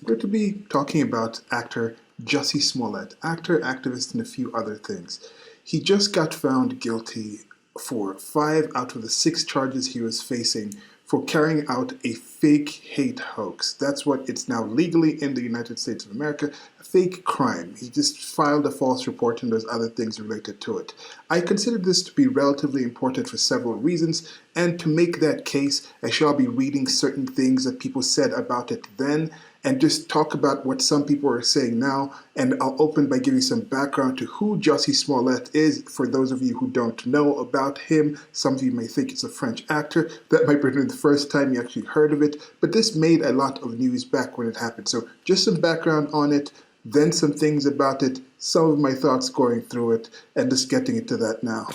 We're going to be talking about actor Jussie Smollett, actor, activist, and a few other things. He just got found guilty for 5 out of the 6 charges he was facing for carrying out a fake hate hoax. That's what it's now legally in the United States of America, a fake crime. He just filed a false report and there's other things related to it. I consider this to be relatively important for several reasons, and to make that case, I shall be reading certain things that people said about it then, and just talk about what some people are saying now, and I'll open by giving some background to who Jussie Smollett is, for those of you who don't know about him. Some of you may think it's a French actor. That might be the first time you actually heard of it, but this made a lot of news back when it happened. So just some background on it, then some things about it, some of my thoughts going through it, and just getting into that now.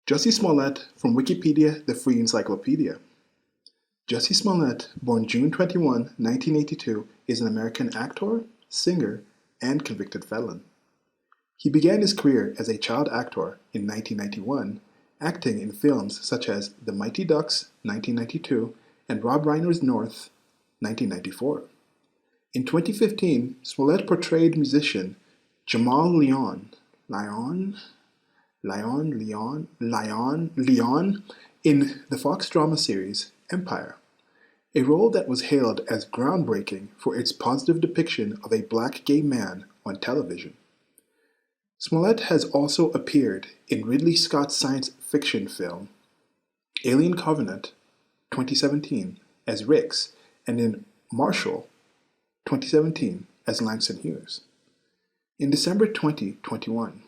Jussie Smollett from Wikipedia, the free encyclopedia. Jussie Smollett, born June 21, 1982, is an American actor, singer, and convicted felon. He began his career as a child actor in 1991, acting in films such as The Mighty Ducks, 1992, and Rob Reiner's North, 1994. In 2015, Smollett portrayed musician Jamal Leon in the Fox drama series Empire, a role that was hailed as groundbreaking for its positive depiction of a black gay man on television. Smollett has also appeared in Ridley Scott's science fiction film Alien Covenant, 2017, as Rix, and in Marshall, 2017, as Langston Hughes. In December 2021,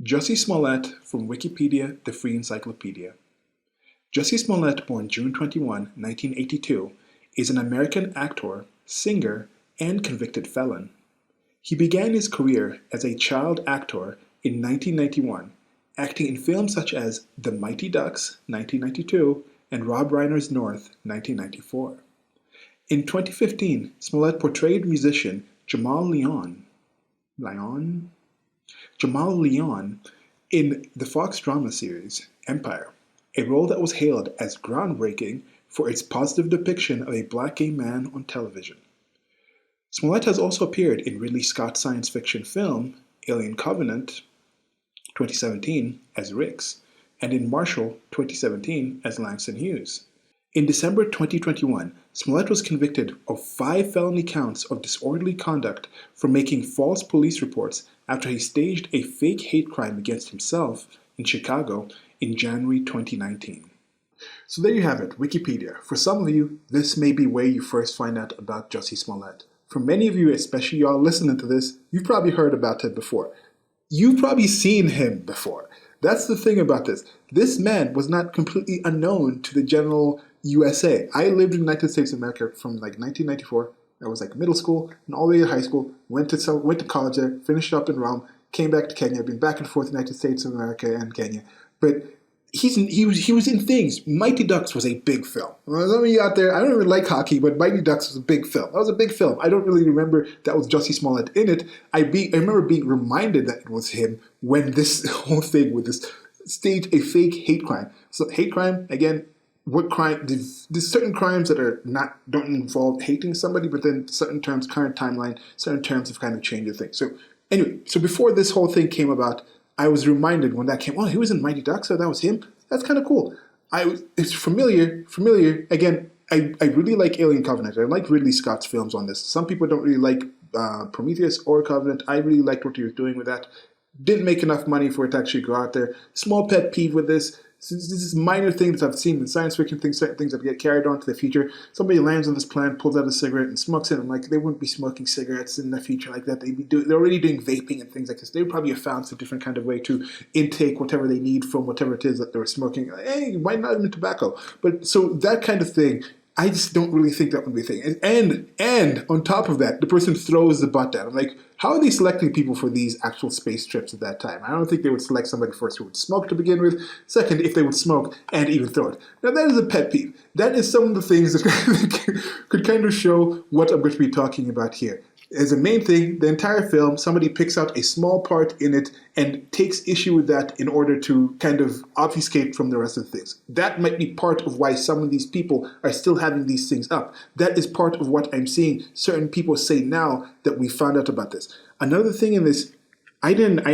Jussie Smollett from Wikipedia, the free encyclopedia. Jussie Smollett, born June 21, 1982, is an American actor, singer, and convicted felon. He began his career as a child actor in 1991, acting in films such as The Mighty Ducks, 1992, and Rob Reiner's North, 1994. In 2015, Smollett portrayed musician Jamal Leon in the Fox drama series Empire, a role that was hailed as groundbreaking for its positive depiction of a black gay man on television. Smollett has also appeared in Ridley Scott's science fiction film Alien Covenant, 2017, as Rix, and in Marshall, 2017, as Langston Hughes. In December 2021, Smollett was convicted of 5 felony counts of disorderly conduct for making false police reports after he staged a fake hate crime against himself in Chicago in January 2019. So there you have it, Wikipedia. For some of you, this may be where you first find out about Jussie Smollett. For many of you, especially y'all listening to this, you've probably heard about him before. You've probably seen him before. That's the thing about this. This man was not completely unknown to the general USA. I lived in the United States of America from like 1994. I was like middle school and all the way to high school. Went to college there, finished up in Rome, came back to Kenya, been back and forth in the United States of America and Kenya. But he was in things. Mighty Ducks was a big film. Well, some of you out there, I don't even like hockey, but Mighty Ducks was a big film. That was a big film. I don't really remember that was Jussie Smollett in it. I remember being reminded that it was him when this whole thing with this stage a fake hate crime. So hate crime, again, what crime? There's certain crimes that don't involve hating somebody, but then certain terms, current timeline, certain terms have kind of changed the thing. So anyway, so before this whole thing came about, I was reminded when that came, oh, he was in Mighty Ducks, so that was him? That's kind of cool. It's familiar. Again, I really like Alien Covenant. I like Ridley Scott's films on this. Some people don't really like Prometheus or Covenant. I really liked what he was doing with that. Didn't make enough money for it to actually go out there. Small pet peeve with this. This is minor things I've seen in science fiction things, certain things that get carried on to the future. Somebody lands on this planet, pulls out a cigarette and smokes it. I'm like, they wouldn't be smoking cigarettes in the future like that. They're already doing vaping and things like this. They would probably have found some different kind of way to intake whatever they need from whatever it is that they were smoking. Hey, why not even tobacco? But so that kind of thing, I just don't really think that would be a thing. And on top of that, the person throws the butt down. I'm like, how are they selecting people for these actual space trips at that time? I don't think they would select somebody first who would smoke to begin with. Second, if they would smoke and even throw it. Now that is a pet peeve. That is some of the things that could kind of show what I'm going to be talking about here. as a main thing, the entire film, somebody picks out a small part in it and takes issue with that in order to kind of obfuscate from the rest of the things. That might be part of why some of these people are still having these things up. That is part of what I'm seeing certain people say now that we found out about this. Another thing in this, I don't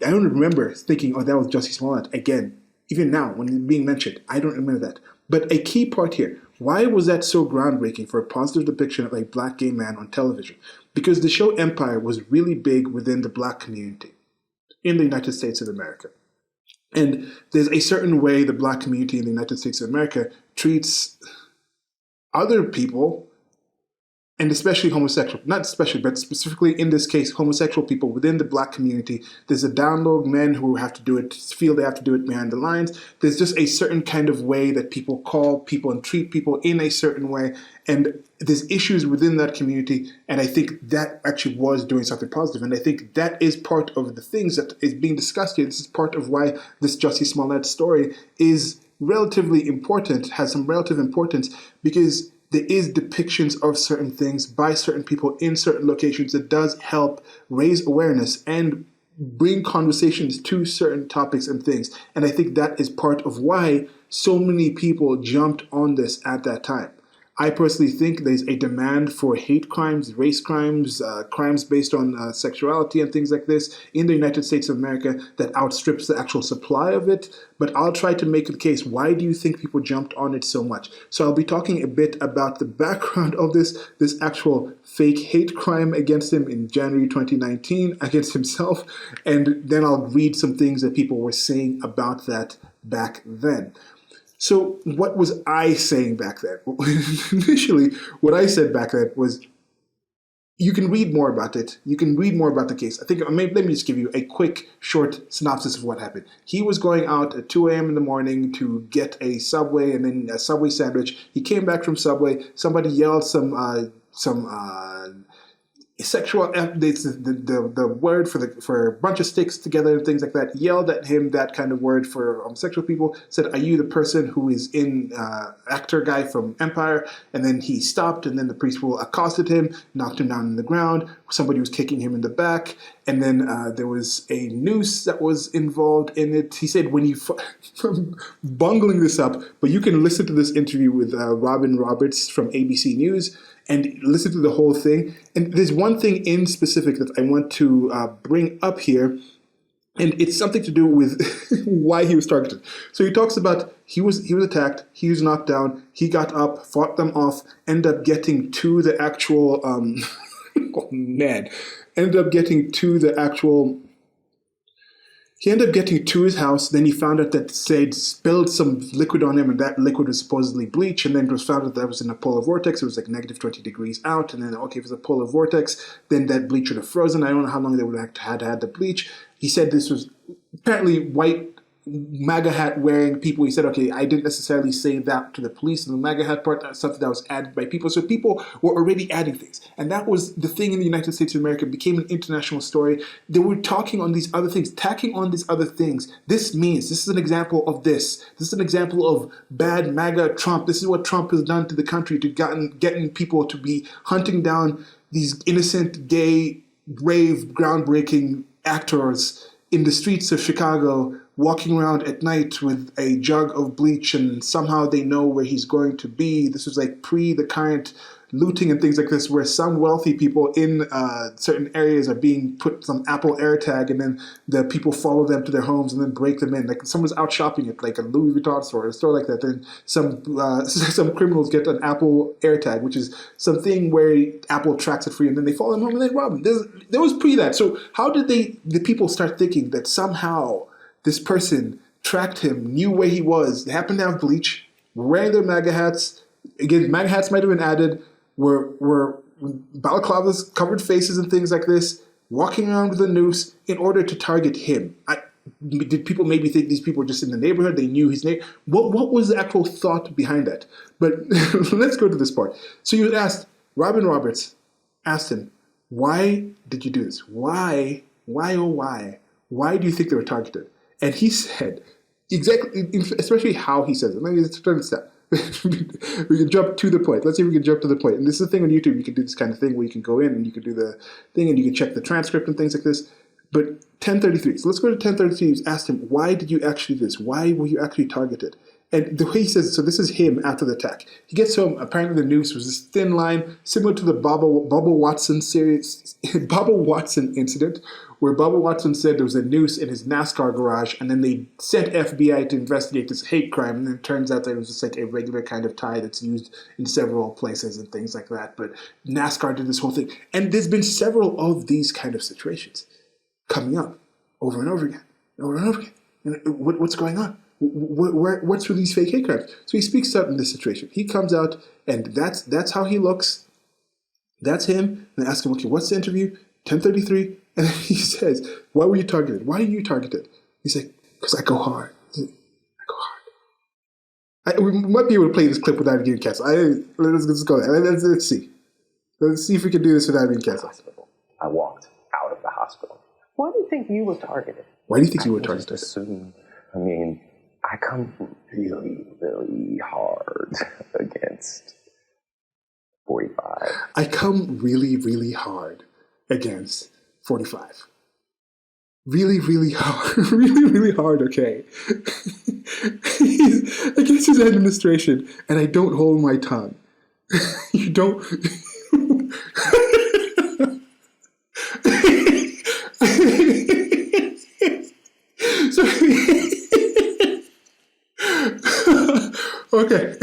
remember thinking, oh, that was Jussie Smollett again. Even now, when it's being mentioned, I don't remember that. But a key part here, why was that so groundbreaking for a positive depiction of a black gay man on television? Because the show Empire was really big within the black community in the United States of America. And there's a certain way the black community in the United States of America treats other people, and especially homosexual, not especially, but specifically in this case, homosexual people within the black community. There's a down low men who have to do it, feel they have to do it behind the lines. There's just a certain kind of way that people call people and treat people in a certain way. And there's issues within that community. And I think that actually was doing something positive. And I think that is part of the things that is being discussed here. This is part of why this Jussie Smollett story is relatively important, has some relative importance, because there is depictions of certain things by certain people in certain locations that does help raise awareness and bring conversations to certain topics and things. And I think that is part of why so many people jumped on this at that time. I personally think there's a demand for hate crimes, race crimes, crimes based on sexuality and things like this in the United States of America that outstrips the actual supply of it. But I'll try to make the case, why do you think people jumped on it so much? So I'll be talking a bit about the background of this actual fake hate crime against him in January 2019 against himself. And then I'll read some things that people were saying about that back then. So what was I saying back then? Initially, what I said back then was, you can read more about it. You can read more about the case. I think, let me just give you a quick, short synopsis of what happened. He was going out at 2 a.m. in the morning to get a Subway and then a Subway sandwich. He came back from Subway. Somebody yelled some sexual, the word for a bunch of sticks together and things like that, yelled at him that kind of word for homosexual people, said, are you the person who is in actor guy from Empire? And then he stopped, and then the principal accosted him, knocked him down on the ground. Somebody was kicking him in the back, and then there was a noose that was involved in it. He said, when you, I'm bungling this up, but you can listen to this interview with Robin Roberts from ABC News and listen to the whole thing. And there's one thing in specific that I want to bring up here, and it's something to do with why he was targeted. So he talks about he was attacked, he was knocked down, he got up, fought them off, ended up getting to the actual, he ended up getting to his house. Then he found out that they'd spilled some liquid on him, and that liquid was supposedly bleach. And then it was found out that was in a polar vortex. It was like negative 20 degrees out. And then, okay, if it's a polar vortex, then that bleach would have frozen. I don't know how long they would have had the bleach. He said this was apparently white MAGA hat wearing people. He said, okay, I didn't necessarily say that to the police, and the MAGA hat part, that's something that was added by people. So people were already adding things. And that was the thing in the United States of America. It became an international story. They were talking on these other things, tacking on these other things. This is an example of this. This is an example of bad MAGA Trump. This is what Trump has done to the country, to getting people to be hunting down these innocent, gay, brave, groundbreaking actors in the streets of Chicago, walking around at night with a jug of bleach, and somehow they know where he's going to be. This was like pre the current looting and things like this, where some wealthy people in certain areas are being put some Apple AirTag, and then the people follow them to their homes and then break them in. Like someone's out shopping at like a Louis Vuitton store, a store like that, then some criminals get an Apple AirTag, which is something where Apple tracks it for you, and then they follow them home and they rob them. There was pre that. So how did the people start thinking that somehow this person tracked him, knew where he was, they happened to have bleach, wearing their MAGA hats? Again, MAGA hats might have been added, were balaclavas, covered faces and things like this, walking around with a noose in order to target him. Did people maybe think these people were just in the neighborhood, they knew his name? What was the actual thought behind that? But let's go to this part. So you asked, Robin Roberts asked him, why did you do this? Why, oh why? Why do you think they were targeted? And he said, exactly, especially how he says it. Let me just turn this down. We can jump to the point. Let's see if we can jump to the point. And this is the thing on YouTube. You can do this kind of thing where you can go in and you can do the thing and you can check the transcript and things like this. But 1033. So let's go to 1033. Asked him, why did you actually do this? Why were you actually targeted? And the way he says, so this is him after the attack. He gets home. Apparently, the noose was this thin line, similar to the Bubba Watson series, Bubba Watson incident, where Bubba Watson said there was a noose in his NASCAR garage, and then they sent FBI to investigate this hate crime. And then it turns out that it was just like a regular kind of tie that's used in several places and things like that. But NASCAR did this whole thing, and there's been several of these kind of situations coming up over and over again, over and over again. And what's going on? What's with these fake hate crimes? So he speaks out in this situation. He comes out, and that's how he looks. That's him. And they ask him, okay, what's the interview? 1033. And then he says, why were you targeted? Why are you targeted? He's like, because I go hard. I go hard. We might be able to play this clip without getting canceled. Let's go there. Let's see. Let's see if we can do this without being canceled. I walked out of the hospital. Why do you think you were targeted? Why do you think you were targeted? I come really, really hard against 45. I come really, really hard against 45. Really, really hard. Really, really hard, okay? Against his administration, and I don't hold my tongue. You don't... So... Okay.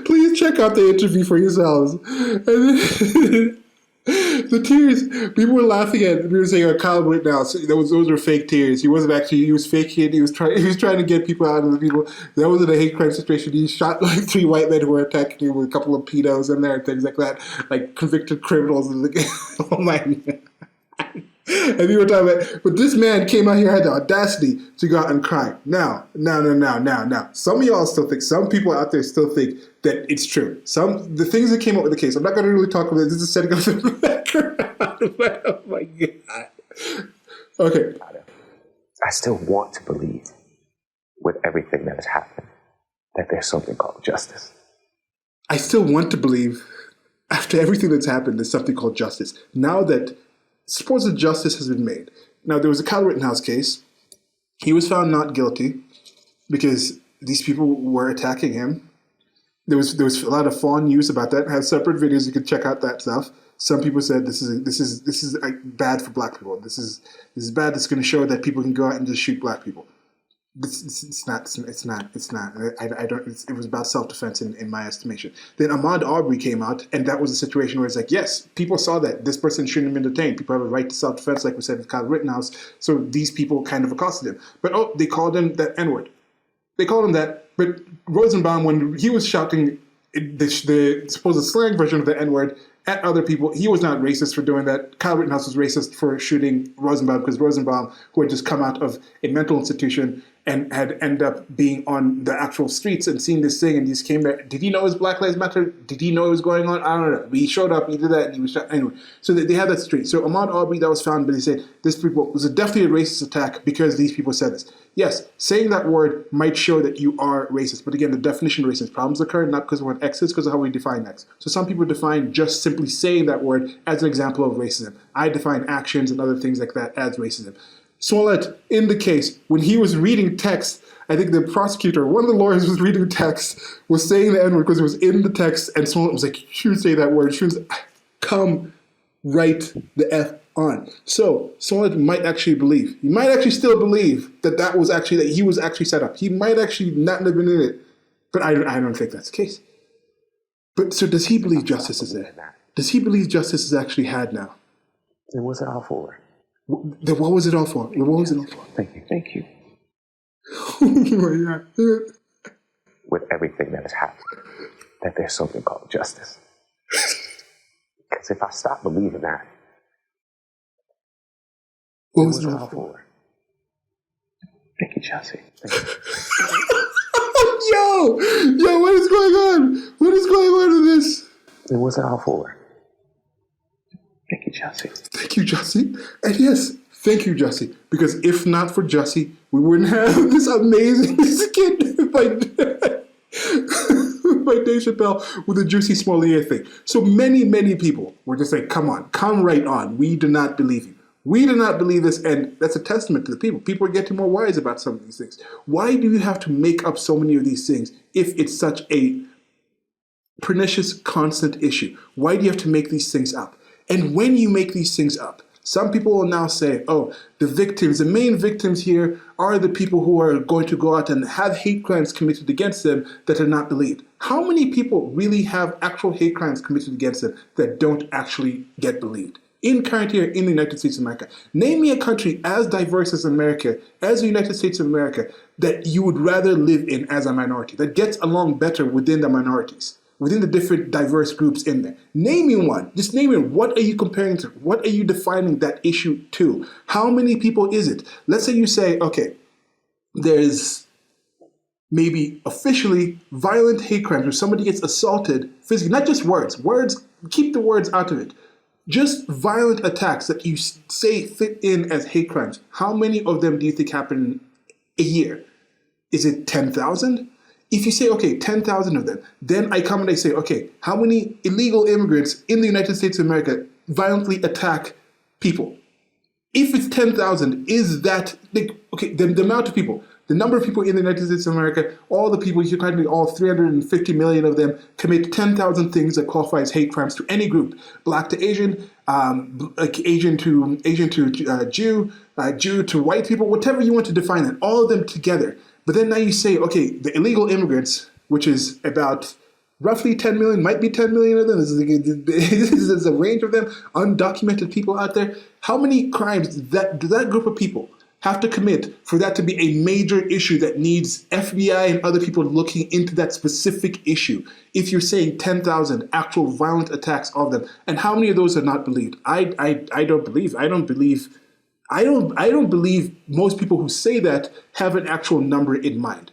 Please check out the interview for yourselves. And then, the tears, people were laughing at. We were saying, Kyle Rittenhouse, those were fake tears. He wasn't actually. He was faking. He was trying to get people out of the people. That wasn't a hate crime situation. He shot like 3 white men who were attacking him with a couple of pedos in there and things like that, like convicted criminals. Oh my. And we were talking about, but this man came out here, had the audacity to go out and cry. Now. Some of y'all still think, some people out there still think that it's true. The things that came up with the case, I'm not going to really talk about this. This is setting up the background. Oh my God. Okay. I still want to believe, with everything that has happened, that there's something called justice. I still want to believe, after everything that's happened, there's something called justice. Now that supposed justice has been made. Now, there was a Kyle Rittenhouse case. He was found not guilty because these people were attacking him. There was a lot of fond news about that. I have separate videos. You can check out that stuff. Some people said this is bad for black people. This is bad. It's going to show that people can go out and just shoot black people. It's not. I don't. It was about self-defense in my estimation. Then Ahmaud Arbery came out, and that was a situation where it's like, yes, people saw that this person shouldn't have been detained. People have a right to self-defense, like we said with Kyle Rittenhouse. So these people kind of accosted him. But they called him that N-word. They called him that. But Rosenbaum, when he was shouting the supposed slang version of the N-word at other people, he was not racist for doing that. Kyle Rittenhouse was racist for shooting Rosenbaum because Rosenbaum, who had just come out of a mental institution and had ended up being on the actual streets and seeing this thing, and he just came there. Did he know it was Black Lives Matter? Did he know it was going on? I don't know. But he showed up, he did that, and he was shot. Anyway, so they had that street. So Ahmaud Arbery, that was found, but they said this people was definitely a racist attack because these people said this. Yes, saying that word might show that you are racist, but again, the definition of racist problems occur not because of what X is, because of how we define X. So some people define just simply saying that word as an example of racism. I define actions and other things like that as racism. Smallett, in the case, when he was reading text, I think the prosecutor, one of the lawyers was reading text, was saying the N-word because it was in the text, and Smallett was like, you shouldn't say that word. You shouldn't come right the F on. So Smallett might actually believe. He might actually still believe that that he was actually set up. He might actually not have been in it. But I don't think that's the case. But so does he believe justice is there? Does he believe justice is actually had now? Then what's it all for? What was it all for? What was it all for? Thank you. Oh my God. With everything that has happened, that there's something called justice. Because if I stop believing that, what was it all for? Thank you, Jussie. Yo, what is going on? What is going on with this? Then what's it all for? Thank you, Jussie. Thank you, Jussie. And yes, Thank you, Jussie. Because if not for Jussie, we wouldn't have this amazing skit by Dave Chappelle with the Jussie Smollett thing. So many people were just like, come on, come right on. We do not believe you. We do not believe this, and that's a testament to the people. People are getting more wise about some of these things. Why do you have to make up so many of these things if it's such a pernicious, constant issue? Why do you have to make these things up? And when you make these things up, some people will now say, oh, the main victims here are the people who are going to go out and have hate crimes committed against them that are not believed. How many people really have actual hate crimes committed against them that don't actually get believed? In current here in the United States of America. Name me a country as diverse as America, as the United States of America, that you would rather live in as a minority, that gets along better within the minorities, within the different diverse groups in there. Name me one. Just name me. What are you comparing to? What are you defining that issue to? How many people is it? Let's say you say, okay, there's maybe officially violent hate crimes where somebody gets assaulted physically, not just words. Words, keep the words out of it. Just violent attacks that you say fit in as hate crimes. How many of them do you think happen a year? Is it 10,000? If you say, okay, 10,000 of them, then I come and I say, okay, how many illegal immigrants in the United States of America violently attack people? If it's 10,000, is that, okay, the amount of people, the number of people in the United States of America, all the people, you can all 350 million of them commit 10,000 things that qualify as hate crimes to any group, Black to Asian, Asian to Jew, Jew to white people, whatever you want to define it, all of them together. But then now you say, okay, the illegal immigrants, which is about roughly 10 million, might be 10 million of them. This is a range of them, undocumented people out there. How many crimes does that group of people have to commit for that to be a major issue that needs FBI and other people looking into that specific issue? If you're saying 10,000 actual violent attacks of them, and how many of those are not believed? I don't believe most people who say that have an actual number in mind.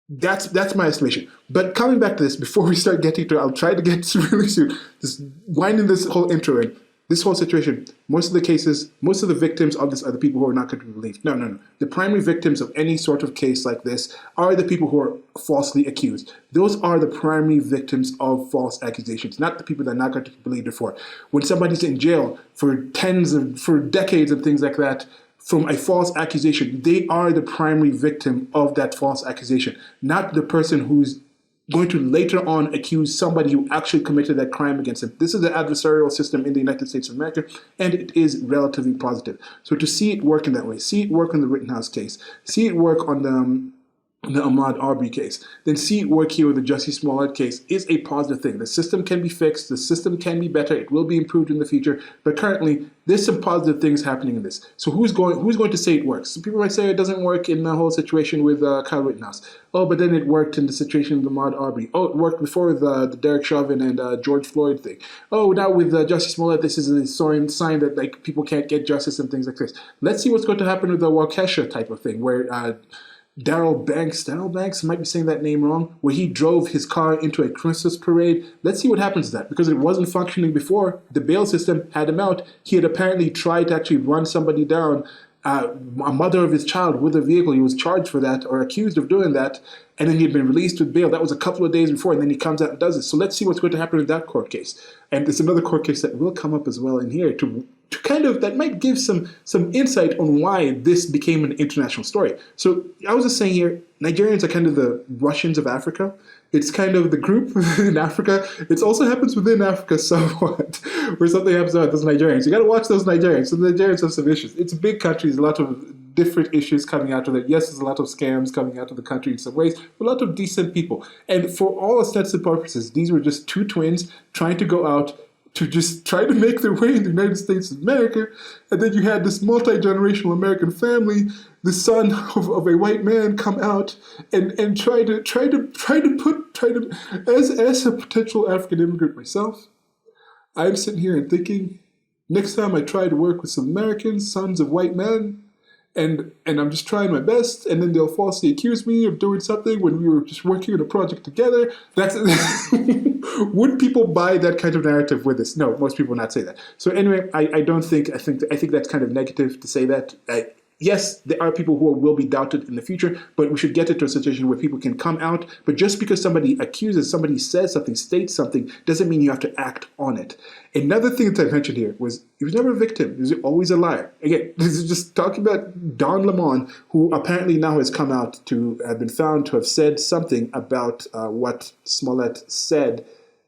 That's my estimation. But coming back to this, before we start getting to it, I'll try to get really soon, just winding this whole intro in. This whole situation, most of the cases, most of the victims of this are the people who are not going to be believed. No. The primary victims of any sort of case like this are the people who are falsely accused. Those are the primary victims of false accusations, not the people that are not going to be believed before. When somebody's in jail for decades and things like that, from a false accusation, they are the primary victim of that false accusation, not the person who's going to later on accuse somebody who actually committed that crime against them. This is the adversarial system in the United States of America, and it is relatively positive. So to see it work in that way, see it work on the Rittenhouse case, see it work on the Ahmaud Arbery case, then see it work here with the Jussie Smollett case is a positive thing. The system can be fixed, the system can be better, it will be improved in the future, but currently there's some positive things happening in this. So who's going to say it works? Some people might say it doesn't work in the whole situation with Kyle Rittenhouse. Oh, but then it worked in the situation with Ahmaud Arbery. Oh, it worked before with the Derek Chauvin and George Floyd thing. Oh, now with Jussie Smollett, this is a sign that like people can't get justice and things like this. Let's see what's going to happen with the Waukesha type of thing, where Daryl Banks, might be saying that name wrong, where he drove his car into a Christmas parade. Let's see what happens to that, because it wasn't functioning before. The bail system had him out. He had apparently tried to actually run somebody down, a mother of his child, with a vehicle. He was charged for that, or accused of doing that, and then he had been released with bail. That was a couple of days before, and then he comes out and does it. So let's see what's going to happen with that court case. And there's another court case that will come up as well in here to kind of, that might give some insight on why this became an international story. So I was just saying here, Nigerians are kind of the Russians of Africa. It's kind of the group in Africa. It also happens within Africa somewhat, where something happens about those Nigerians. You got to watch those Nigerians. So the Nigerians have some issues. It's a big country. There's a lot of different issues coming out of it. Yes, there's a lot of scams coming out of the country in some ways, but a lot of decent people. And for all intents and purposes, these were just two twins trying to go out to just try to make their way in the United States of America. And then you had this multi-generational American family, the son of a white man, come out and try to as a potential African immigrant myself, I'm sitting here and thinking, next time I try to work with some Americans, sons of white men, and I'm just trying my best, and then they'll falsely accuse me of doing something when we were just working on a project together. That's would people buy that kind of narrative with this? No, most people would not say that. So anyway, I don't think I think that's kind of negative to say that. Yes, there are people who will be doubted in the future, but we should get into a situation where people can come out. But just because somebody accuses, somebody says something, states something, doesn't mean you have to act on it. Another thing that I mentioned here was he was never a victim. He was always a liar. Again, this is just talking about Don Lemon, who apparently now has come out to have been found to have said something about what Smallett said.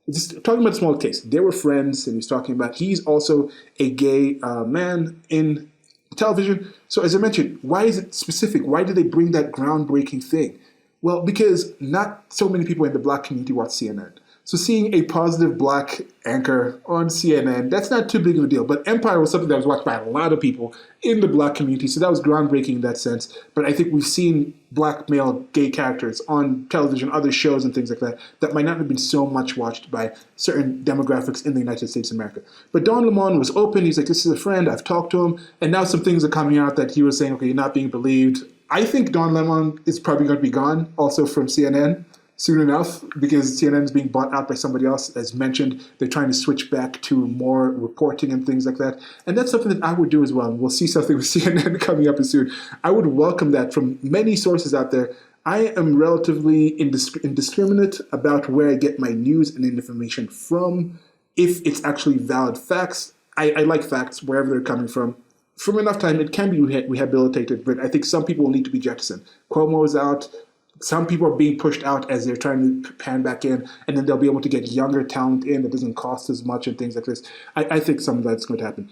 Just talking about the Smallett case. They were friends, and he's talking about he's also a gay man in television. So as I mentioned, why is it specific? Why did they bring that groundbreaking thing? Well, because not so many people in the black community watch CNN. So seeing a positive black anchor on CNN, that's not too big of a deal. But Empire was something that was watched by a lot of people in the black community, so that was groundbreaking in that sense. But I think we've seen black male gay characters on television, other shows and things like that, that might not have been so much watched by certain demographics in the United States of America. But Don Lemon was open. He's like, this is a friend. I've talked to him. And now some things are coming out that he was saying, okay, you're not being believed. I think Don Lemon is probably going to be gone also from CNN soon enough, because CNN is being bought out by somebody else. As mentioned, they're trying to switch back to more reporting and things like that. And that's something that I would do as well. And we'll see something with CNN coming up soon. I would welcome that from many sources out there. I am relatively indiscriminate about where I get my news and information from. If it's actually valid facts, I like facts wherever they're coming from. From enough time, it can be rehabilitated, but I think some people will need to be jettisoned. Cuomo is out. Some people are being pushed out as they're trying to pan back in, and then they'll be able to get younger talent in that doesn't cost as much and things like this. I think some of that's going to happen.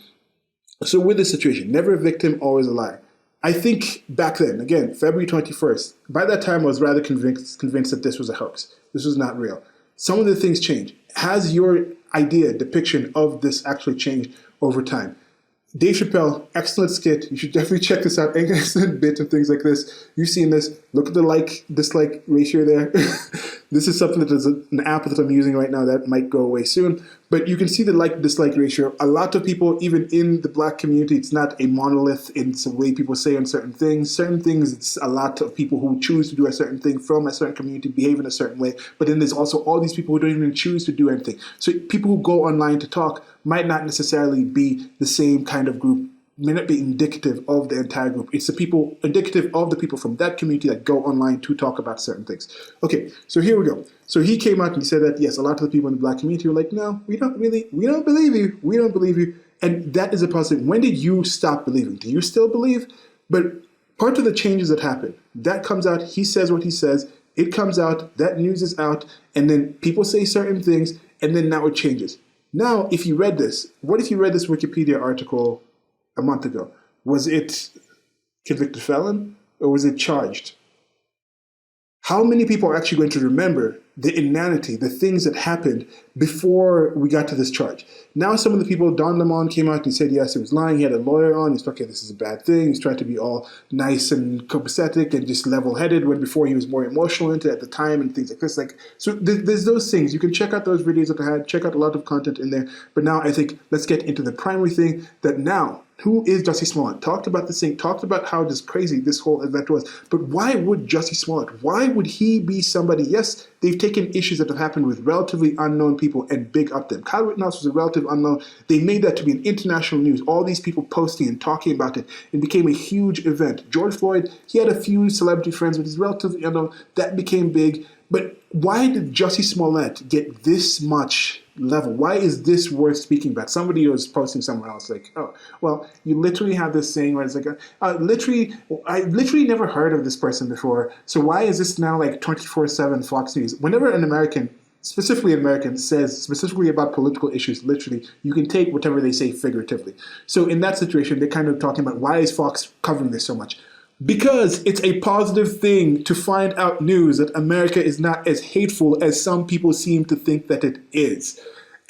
So with this situation, never a victim, always a liar. I think back then, again, February 21st, by that time I was rather convinced that this was a hoax. This was not real. Some of the things changed. Has your depiction of this actually changed over time? Dave Chappelle, excellent skit. You should definitely check this out. Excellent bit and things like this. You've seen this. Look at the dislike ratio there. This is something that is an app that I'm using right now that might go away soon. But you can see the like-dislike ratio. A lot of people, even in the black community, it's not a monolith in the way people say on certain things. Certain things, it's a lot of people who choose to do a certain thing from a certain community, behave in a certain way. But then there's also all these people who don't even choose to do anything. So people who go online to talk might not necessarily be the same kind of group, may not be indicative of the entire group. It's the people, indicative of the people from that community that go online to talk about certain things. Okay, so here we go. So he came out and he said that, yes, a lot of the people in the black community were like, no, we don't believe you. And that is a positive. When did you stop believing? Do you still believe? But part of the changes that happen, that comes out, he says what he says, it comes out, that news is out, and then people say certain things, and then now it changes. Now, if you read this, what if you read this Wikipedia article a month ago? Was it convicted felon or was it charged? How many people are actually going to remember the inanity, the things that happened before we got to this charge? Now some of the people, Don Lemon came out and he said, yes, he was lying. He had a lawyer on. He's like, okay, this is a bad thing. He's trying to be all nice and copacetic and just level-headed when before he was more emotional into it at the time and things like this. So there's those things. You can check out those videos that I had, check out a lot of content in there. But now I think let's get into the primary thing that now, who is Jussie Smollett? Talked about this thing, talked about how just crazy this whole event was. But why would Jussie Smollett, why would he be somebody? Yes, they've taken issues that have happened with relatively unknown people and big up them. Kyle Rittenhouse was a relative unknown. They made that to be an international news. All these people posting and talking about it. It became a huge event. George Floyd, he had a few celebrity friends, but he's relatively unknown. That became big. But why did Jussie Smollett get this much level? Why is this worth speaking about? Somebody was posting somewhere else like, oh, well, you literally have this saying where it's like, I literally never heard of this person before. So why is this now like 24/7 Fox News? Whenever an American, specifically an American, says specifically about political issues, literally, you can take whatever they say figuratively. So in that situation, they're kind of talking about why is Fox covering this so much? Because it's a positive thing to find out news that America is not as hateful as some people seem to think that it is.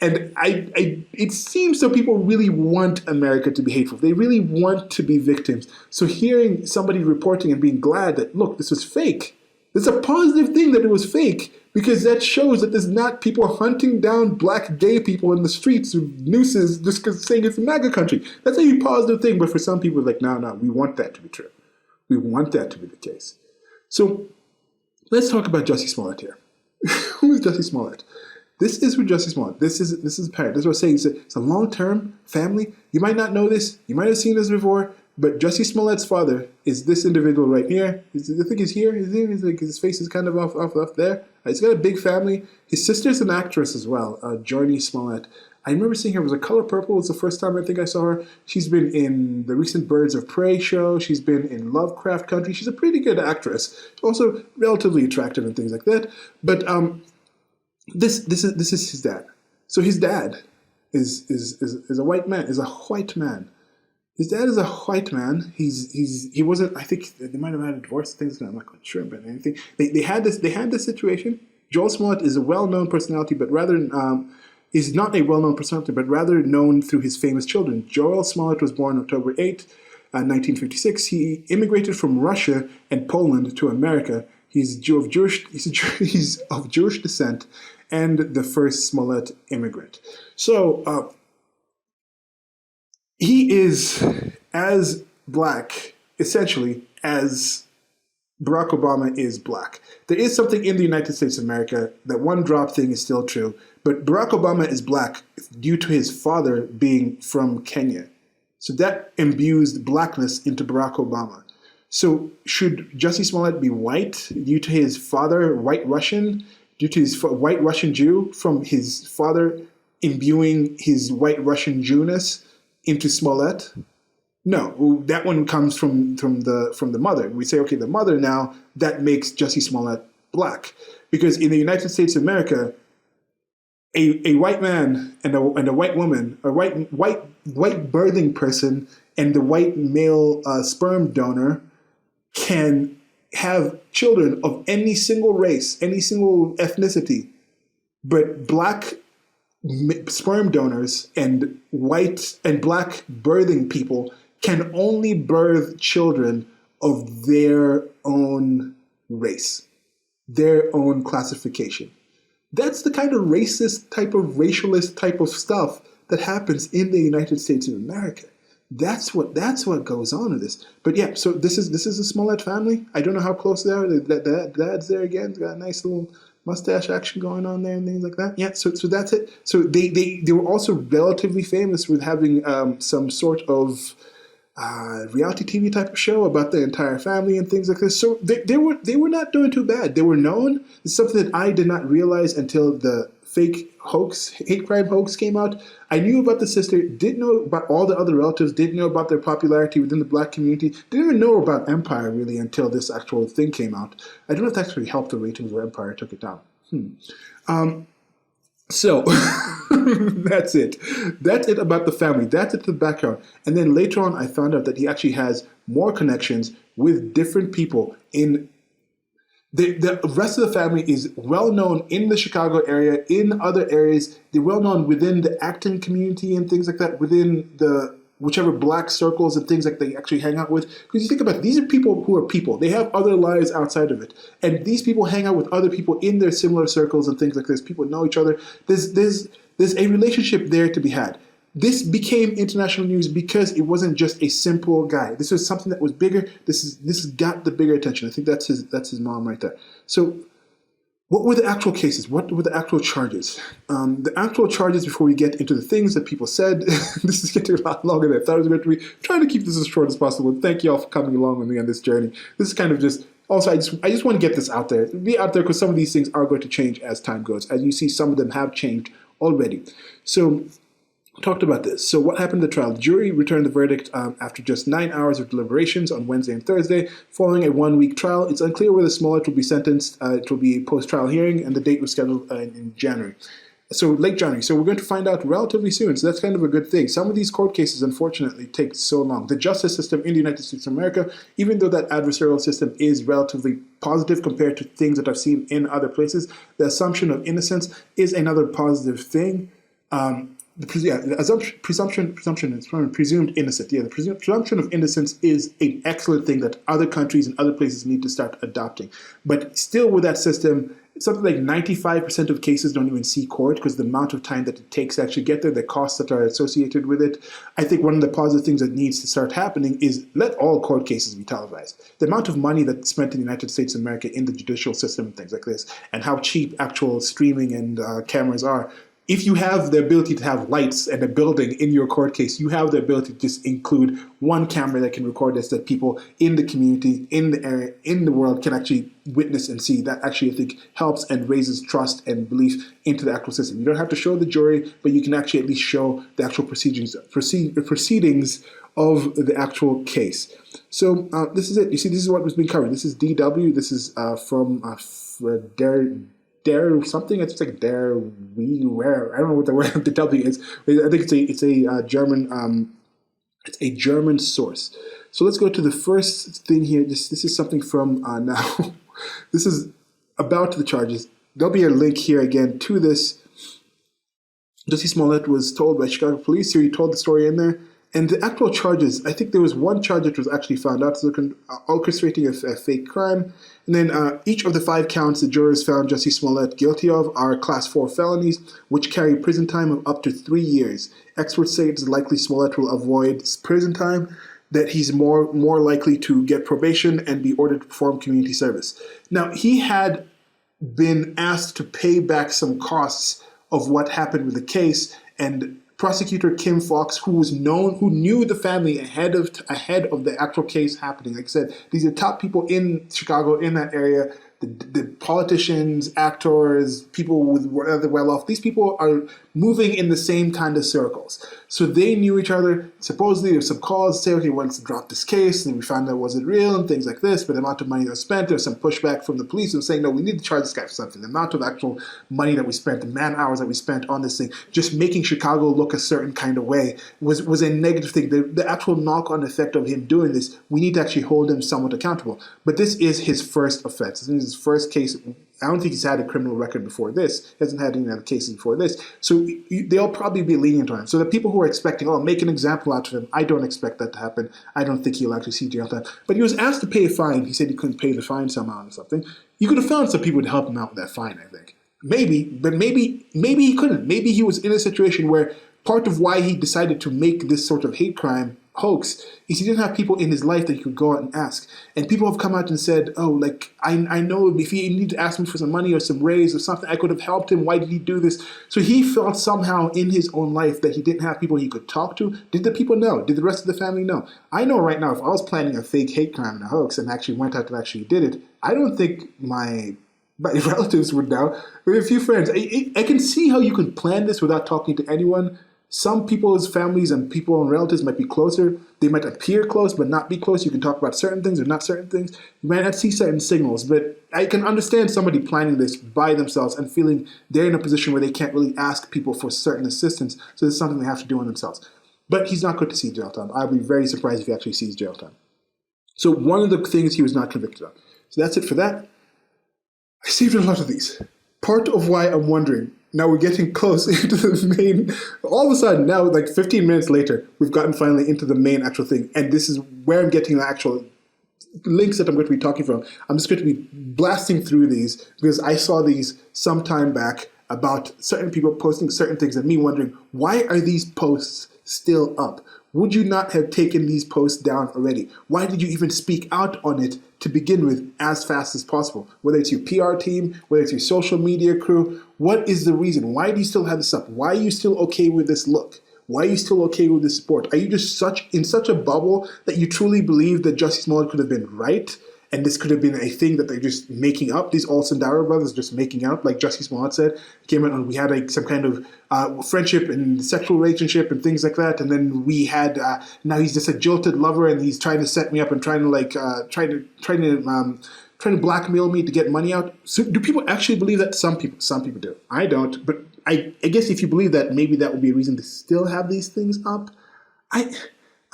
And it seems that people really want America to be hateful. They really want to be victims. So hearing somebody reporting and being glad that, look, this was fake, it's a positive thing that it was fake, because that shows that there's not people hunting down black gay people in the streets with nooses just saying it's a MAGA country. That's a positive thing, but for some people, it's like, no, we want that to be true. We want that to be the case. So let's talk about Jussie Smollett here. Who is Jussie Smollett? This is who Jussie Smollett. This is a parent. That's what I'm saying. It's a long-term family. You might not know this. You might have seen this before. But Jussie Smollett's father is this individual right here. I think he's here. He's like, his face is kind of off there. He's got a big family. His sister's an actress as well, Jussie Smollett. I remember seeing her. It was A Color Purple. It was the first time I think I saw her. She's been in the recent Birds of Prey show. She's been in Lovecraft Country. She's a pretty good actress. Also relatively attractive and things like that. But this is his dad. So his dad is a white man. Is a white man. His dad is a white man. He wasn't. I think they might have had a divorce. Things I'm not quite sure about anything. They had this situation. Joel Smollett is a well-known personality, but rather is not a well-known personality, but rather known through his famous children. Joel Smollett was born October 8, 1956. He immigrated from Russia and Poland to America. He's of Jewish descent and the first Smollett immigrant. So. He is as black, essentially, as Barack Obama is black. There is something in the United States of America, that one drop thing is still true, but Barack Obama is black due to his father being from Kenya. So that imbues blackness into Barack Obama. So should Jussie Smollett be white due to his father, white Russian, due to his white Russian Jew, from his father imbuing his white Russian Jewness into Smollett? No, that one comes from the mother. We say, okay, the mother now, that makes Jussie Smollett black. Because in the United States of America, a white man and a white woman, a white birthing person and the white male sperm donor can have children of any single race, any single ethnicity, but black sperm donors and white and black birthing people can only birth children of their own race, their own classification. That's the kind of racist type of racialist type of stuff that happens in the United States of America. That's what goes on in this. But yeah, so this is the Smollett family. I don't know how close they are. Dad's there again. He's got a nice little mustache action going on there and things like that. Yeah, so that's it. So they were also relatively famous with having some sort of reality TV type of show about the entire family and things like this. So they were not doing too bad. They were known. It's something that I did not realize until the fake hoax, hate crime hoax came out. I knew about the sister, didn't know about all the other relatives, didn't know about their popularity within the black community, didn't even know about Empire really until this actual thing came out. I don't know if that actually helped the ratings where Empire took it down. So that's it. That's it about the family. That's it to the background. And then later on, I found out that he actually has more connections with different people in the rest of the family is well known in the Chicago area, in other areas. They're well known within the acting community and things like that, within the whichever black circles and things like they actually hang out with. Because you think about it, these are people who are people. They have other lives outside of it. And these people hang out with other people in their similar circles and things like this. People know each other. There's a relationship there to be had. This became international news because it wasn't just a simple guy. This was something that was bigger. This got the bigger attention. I think that's his mom right there. So what were the actual cases? What were the actual charges? The actual charges, before we get into the things that people said, this is getting a lot longer than I thought it was going to be. I'm trying to keep this as short as possible. Thank you all for coming along with me on this journey. This is kind of just, also, I just want to get this out there. Be out there because some of these things are going to change as time goes. As you see, some of them have changed already. So talked about this. So what happened in the trial? The jury returned the verdict after just 9 hours of deliberations on Wednesday and Thursday. Following a 1-week trial, it's unclear whether Smollett will be sentenced. It will be a post-trial hearing, and the date was scheduled in January. So late January. So we're going to find out relatively soon. So that's kind of a good thing. Some of these court cases, unfortunately, take so long. The justice system in the United States of America, even though that adversarial system is relatively positive compared to things that I've seen in other places, the assumption of innocence is another positive thing. The presumption is presumed innocent. Yeah, the presumption of innocence is an excellent thing that other countries and other places need to start adopting. But still with that system, something like 95% of cases don't even see court because the amount of time that it takes to actually get there, the costs that are associated with it. I think one of the positive things that needs to start happening is let all court cases be televised. The amount of money that's spent in the United States of America in the judicial system and things like this, and how cheap actual streaming and cameras are. If you have the ability to have lights and a building in your court case, you have the ability to just include one camera that can record this, that people in the community, in the area, in the world can actually witness and see. That actually, I think, helps and raises trust and belief into the actual system. You don't have to show the jury, but you can actually at least show the actual proceedings of the actual case. So this is it. You see, this is what was being covered. This is DW. This is from Dare something. It's like Dare we where I don't know what the word the W is. I think it's a German source. So let's go to the first thing here. This is something from now. This is about the charges. There'll be a link here again to this. Jussie Smollett was told by Chicago police. Here he told the story in there. And the actual charges, I think there was one charge that was actually found out, so orchestrating a fake crime. And then each of the 5 counts the jurors found Jussie Smollett guilty of are Class 4 felonies, which carry prison time of up to 3 years. Experts say it's likely Smollett will avoid prison time, that he's more likely to get probation and be ordered to perform community service. Now, he had been asked to pay back some costs of what happened with the case, and Prosecutor Kim Fox, who knew the family ahead of the actual case happening. Like I said, these are top people in Chicago, in that area. The politicians, actors, people with rather well off. These people are moving in the same kind of circles. So they knew each other. Supposedly there's some calls say, okay, well, let's drop this case. And we found out was it real and things like this. But the amount of money that was spent, there's some pushback from the police and saying, no, we need to charge this guy for something. The amount of actual money that we spent, the man hours that we spent on this thing, just making Chicago look a certain kind of way was a negative thing. The actual knock-on effect of him doing this, we need to actually hold him somewhat accountable. But this is his first offense. This is his first case. I don't think he's had a criminal record before this. He hasn't had any other cases before this. So they'll probably be lenient on him. So the people who are expecting, oh, make an example out of him, I don't expect that to happen. I don't think he'll actually see jail time. But he was asked to pay a fine. He said he couldn't pay the fine somehow or something. You could have found some people to help him out with that fine, I think. Maybe, but maybe he couldn't. Maybe he was in a situation where part of why he decided to make this sort of hate crime hoax is he didn't have people in his life that he could go out and ask. And people have come out and said, oh, like, I know if he needed to ask me for some money or some raise or something, I could have helped him. Why did he do this? So he felt somehow in his own life that he didn't have people he could talk to. Did the people know? Did the rest of the family know? I know right now if I was planning a fake hate crime and a hoax and actually went out and actually did it, I don't think my relatives would know. With a few friends, I can see how you can plan this without talking to anyone. Some people's families and people and relatives might be closer. They might appear close but not be close. You can talk about certain things or not certain things. You might not see certain signals, but I can understand somebody planning this by themselves and feeling they're in a position where they can't really ask people for certain assistance, so it's something they have to do on themselves. But he's not going to see jail time. I'd be very surprised if he actually sees jail time. So one of the things he was not convicted of. So that's it for that. I saved a lot of these. Part of why I'm wondering, now we're getting close into the main, all of a sudden, now like 15 minutes later, we've gotten finally into the main actual thing. And this is where I'm getting the actual links that I'm going to be talking from. I'm just going to be blasting through these because I saw these some time back about certain people posting certain things and me wondering, why are these posts still up? Would you not have taken these posts down already? Why did you even speak out on it to begin with as fast as possible? Whether it's your PR team, whether it's your social media crew, what is the reason? Why do you still have this up? Why are you still okay with this look? Why are you still okay with this sport? Are you just in such a bubble that you truly believe that Jussie Smollett could have been right? And this could have been a thing that they're just making up. These Olsen-Dara brothers just making up, like Jussie Smollett said. Came out and we had some kind of friendship and sexual relationship and things like that. And then we had now he's just a jilted lover and he's trying to set me up and trying to blackmail me to get money out. So do people actually believe that? Some people do. I don't. But I guess if you believe that, maybe that would be a reason to still have these things up. I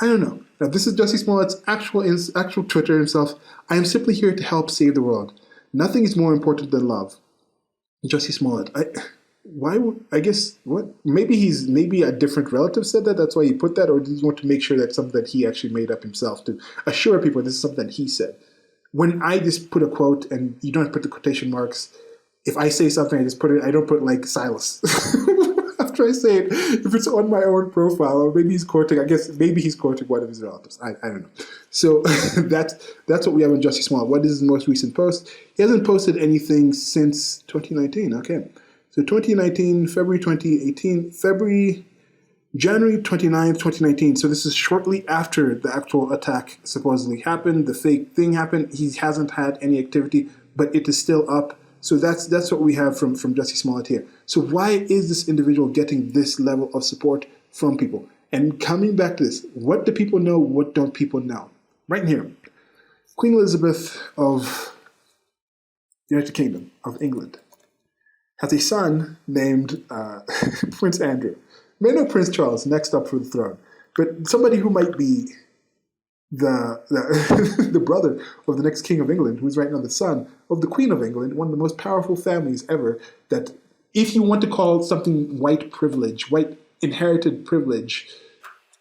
don't know. Now, this is Jussie Smollett's actual Twitter himself. I am simply here to help save the world. Nothing is more important than love. Jussie Smollett. Maybe a different relative said that. That's why he put that, or did he want to make sure that's something that he actually made up himself to assure people this is something that he said? When I just put a quote and you don't put the quotation marks, if I say something, I just put it. I don't put like Silas after I say it. If it's on my own profile, or maybe he's courting. I guess maybe he's courting one of his relatives. I don't know. So that's what we have on Jussie Smollett. What is his most recent post? He hasn't posted anything since 2019. Okay, so 2019, February 2018, January 29th, 2019. So this is shortly after the actual attack supposedly happened. The fake thing happened. He hasn't had any activity, but it is still up. So that's what we have from Jussie Smollett here. So why is this individual getting this level of support from people? And coming back to this, what do people know? What don't people know? Right here, Queen Elizabeth of the United Kingdom of England has a son named Prince Andrew. May know Prince Charles next up for the throne, but somebody who might be the brother of the next King of England, who's right now the son of the Queen of England, one of the most powerful families ever, that if you want to call something white privilege, white inherited privilege,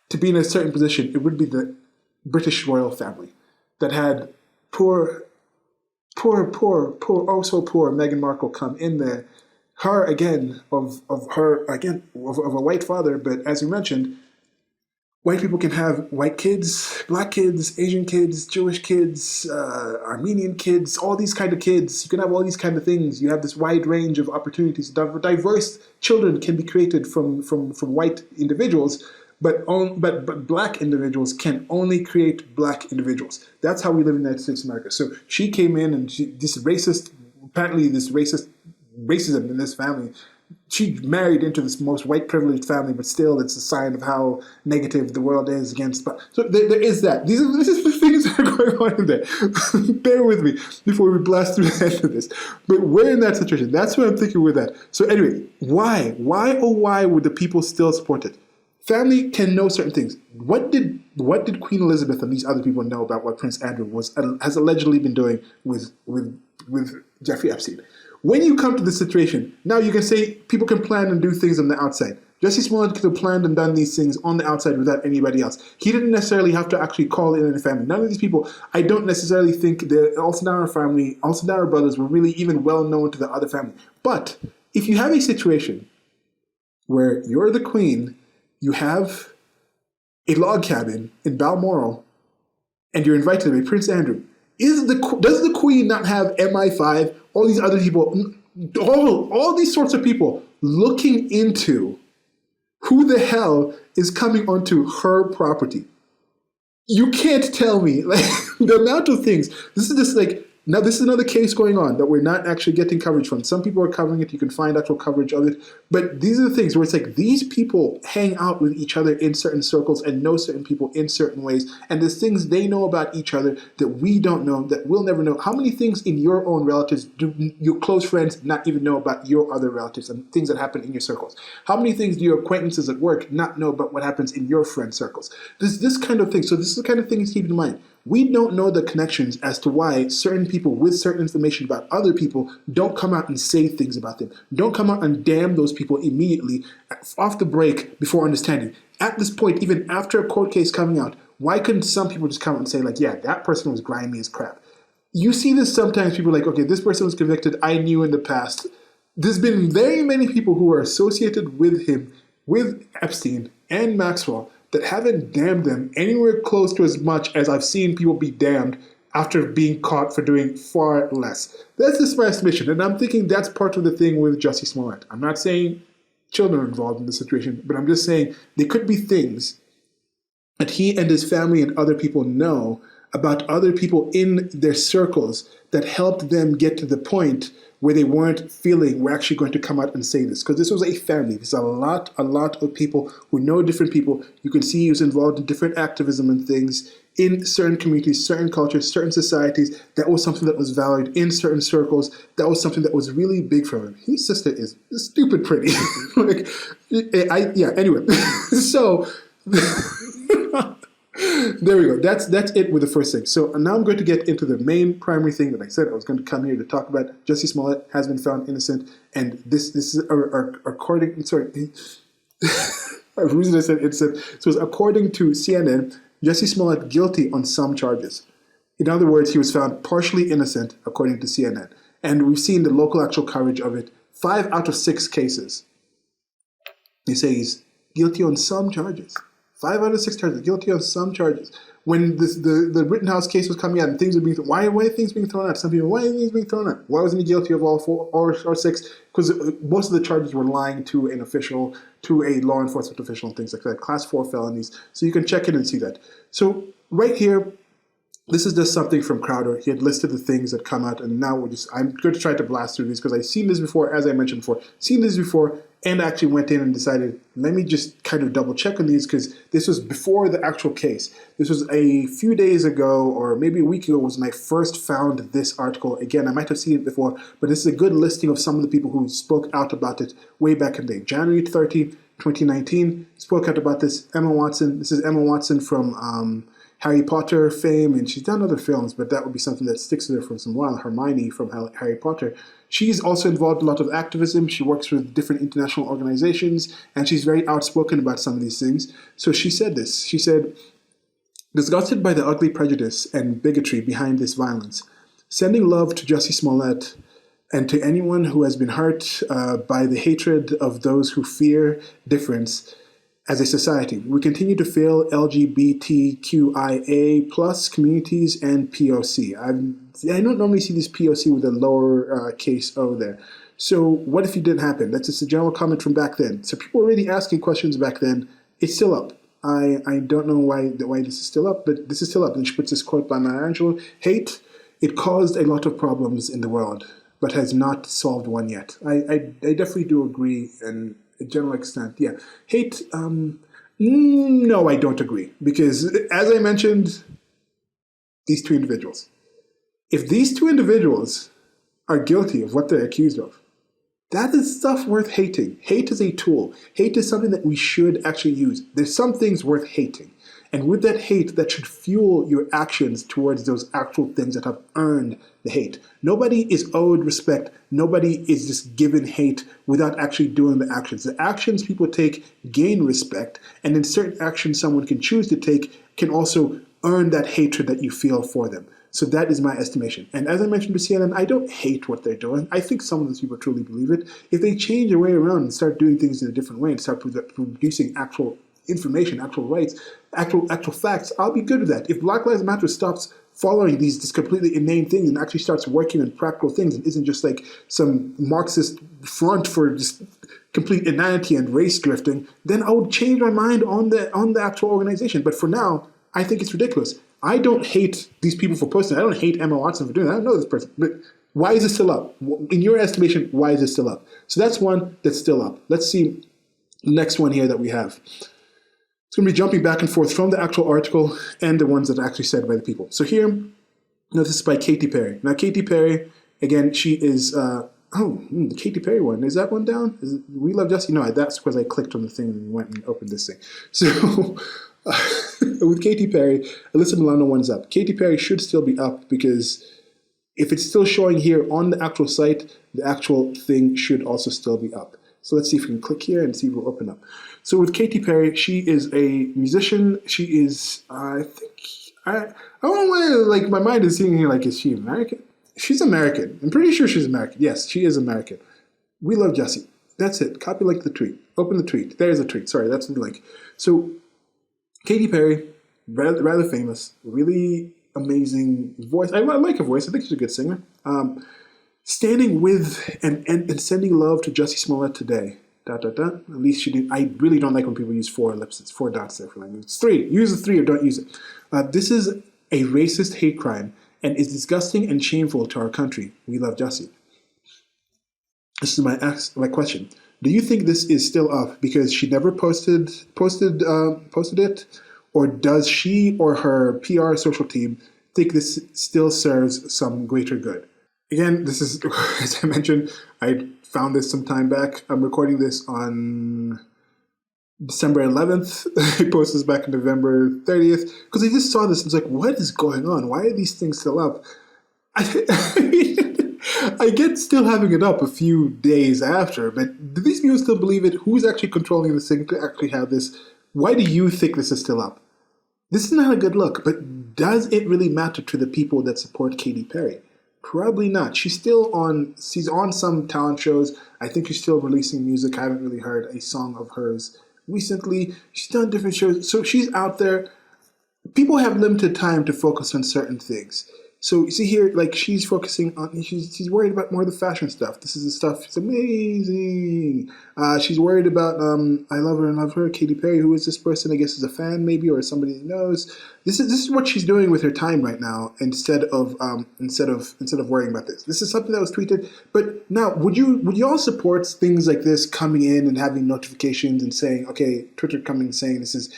to be in a certain position, it would be the British royal family that had poor, oh so poor Meghan Markle come in there. Her, again, of a white father, but as you mentioned, white people can have white kids, black kids, Asian kids, Jewish kids, Armenian kids, all these kind of kids. You can have all these kind of things. You have this wide range of opportunities. Diverse children can be created from white individuals, but black individuals can only create black individuals. That's how we live in the United States of America. So she came in and this racist racism in this family. She married into this most white privileged family, but still it's a sign of how negative the world is against. So there is that. These are the things that are going on in there. Bear with me before we blast through the end of this. But we're in that situation. That's what I'm thinking with that. So anyway, why? Why would the people still support it? Family can know certain things. What did Queen Elizabeth and these other people know about what Prince Andrew has allegedly been doing with Jeffrey Epstein? When you come to this situation, now you can say people can plan and do things on the outside. Jussie Smollett could have planned and done these things on the outside without anybody else. He didn't necessarily have to actually call in a family. None of these people, I don't necessarily think the Alcindara brothers were really even well known to the other family. But if you have a situation where you're the queen, you have a log cabin in Balmoral, and you're invited by Prince Andrew, does the queen not have MI5, all these other people, all these sorts of people looking into who the hell is coming onto her property? You can't tell me, like, the amount of things. This is just like, now this is another case going on that we're not actually getting coverage from. Some people are covering it. You can find actual coverage of it. But these are the things where it's like these people hang out with each other in certain circles and know certain people in certain ways. And there's things they know about each other that we don't know, that we'll never know. How many things in your own relatives do your close friends not even know about your other relatives and things that happen in your circles? How many things do your acquaintances at work not know about what happens in your friend circles? This kind of thing. So this is the kind of thing to keep in mind. We don't know the connections as to why certain people with certain information about other people don't come out and say things about them. Don't come out and damn those people immediately off the break before understanding. At this point, even after a court case coming out, why couldn't some people just come out and say, like, yeah, that person was grimy as crap? You see this sometimes, people are like, okay, this person was convicted, I knew in the past. There's been very many people who are associated with him, with Epstein and Maxwell, that haven't damned them anywhere close to as much as I've seen people be damned after being caught for doing far less. That's just my estimation, and I'm thinking that's part of the thing with Jussie Smollett. I'm not saying children are involved in the situation, but I'm just saying there could be things that he and his family and other people know about other people in their circles that helped them get to the point where they weren't feeling we're actually going to come out and say this. Because this was a family. There's a lot of people who know different people. You can see he was involved in different activism and things in certain communities, certain cultures, certain societies. That was something that was valued in certain circles. That was something that was really big for him. His sister is stupid pretty. Anyway. So... There we go. That's it with the first thing. So now I'm going to get into the main primary thing that I said I was going to come here to talk about. Jussie Smollett has been found innocent, and this is according. Sorry, the reason I said innocent. So according to CNN, Jussie Smollett guilty on some charges. In other words, he was found partially innocent according to CNN. And we've seen the local actual coverage of it. 5 out of 6 cases, they say he's guilty on some charges. 5 out of 6 charges, guilty on some charges. When the Rittenhouse case was coming out and things were being why are things being thrown out? Some people, why are things being thrown out? Why wasn't he guilty of all 4 or 6? Because most of the charges were lying to an official, to a law enforcement official and things like that. Class 4 felonies. So you can check it and see that. So right here, this is just something from Crowder. He had listed the things that come out, and now I'm going to try to blast through these because I've seen this before, as I mentioned before, and actually went in and decided, let me just kind of double check on these because this was before the actual case. This was a few days ago, or maybe a week ago, was when I first found this article. Again, I might have seen it before, but this is a good listing of some of the people who spoke out about it way back in the day. January 30, 2019, spoke out about this. Emma Watson. This is Emma Watson from Harry Potter fame, and she's done other films, but that would be something that sticks with her for some while. Hermione from Harry Potter. She's also involved in a lot of activism. She works with different international organizations, and she's very outspoken about some of these things. So she said this. She said, disgusted by the ugly prejudice and bigotry behind this violence, sending love to Jussie Smollett and to anyone who has been hurt by the hatred of those who fear difference. As a society, we continue to fail LGBTQIA plus communities and POC. I don't normally see this POC with a lower case O there. So what if it didn't happen? That's just a general comment from back then. So people were already asking questions back then. It's still up. I don't know why this is still up, but this is still up. And she puts this quote by Maya Angelou: hate, it caused a lot of problems in the world, but has not solved one yet. I definitely do agree, and a general extent, yeah. Hate, no, I don't agree. Because, as I mentioned, these 2 individuals. If these 2 individuals are guilty of what they're accused of, that is stuff worth hating. Hate is a tool. Hate is something that we should actually use. There's some things worth hating. And with that hate, that should fuel your actions towards those actual things that have earned the hate. Nobody is owed respect. Nobody is just given hate without actually doing the actions. The actions people take gain respect, and then certain actions someone can choose to take can also earn that hatred that you feel for them. So that is my estimation. And as I mentioned to CNN, I don't hate what they're doing. I think some of those people truly believe it. If they change their way around and start doing things in a different way and start producing actual information, actual rights, actual facts, I'll be good with that. If Black Lives Matter stops following these just completely inane things and actually starts working on practical things and isn't just like some Marxist front for just complete inanity and race drifting, then I would change my mind on the actual organization. But for now, I think it's ridiculous. I don't hate these people for posting. I don't hate Emma Watson for doing that. I don't know this person. But why is it still up? In your estimation, why is it still up? So that's one that's still up. Let's see the next one here that we have. It's going to be jumping back and forth from the actual article and the ones that are actually said by the people. So here, this is by Katy Perry. Now, Katy Perry, again, she is, the Katy Perry one. Is that one down? Is it We Love Jussie? No, that's because I clicked on the thing and went and opened this thing. So with Katy Perry, Alyssa Milano one's up. Katy Perry should still be up because if it's still showing here on the actual site, the actual thing should also still be up. So let's see if we can click here and see if we'll open up. So with Katy Perry, she is a musician. She is, I don't know why, like, my mind is seeing here, like, is she American? She's American. I'm pretty sure she's American. Yes, she is American. We Love Jussie. That's it. Copy link the tweet. Open the tweet. There's a tweet. Sorry, that's the link. So Katy Perry, rather famous, really amazing voice. I like her voice. I think she's a good singer. Standing with and sending love to Jussie Smollett today. ... At least she did. I really don't like when people use 4 ellipses, 4 dots there for language. It's 3. Use the 3 or don't use it. This is a racist hate crime and is disgusting and shameful to our country. We love Jussie. This is my question. Do you think this is still up because she never posted it, or does she or her PR social team think this still serves some greater good? Again, this is, as I mentioned, I found this some time back. I'm recording this on December 11th. I posted this back on November 30th because I just saw this and was like, what is going on? Why are these things still up? I get still having it up a few days after, but do these people still believe it? Who's actually controlling this thing to actually have this? Why do you think this is still up? This is not a good look, but does it really matter to the people that support Katy Perry? Probably not. She's on some talent shows. I think she's still releasing music. I haven't really heard a song of hers recently. She's done different shows. So she's out there. People have limited time to focus on certain things. So you see here, like she's focusing on, she's worried about more of the fashion stuff. This is the stuff. It's amazing. She's worried about I love her and love her. Katy Perry, who is this person? I guess is a fan maybe or somebody that knows. This is what she's doing with her time right now instead of worrying about this. This is something that was tweeted. But now, would you all support things like this coming in and having notifications and saying, okay, Twitter coming and saying this is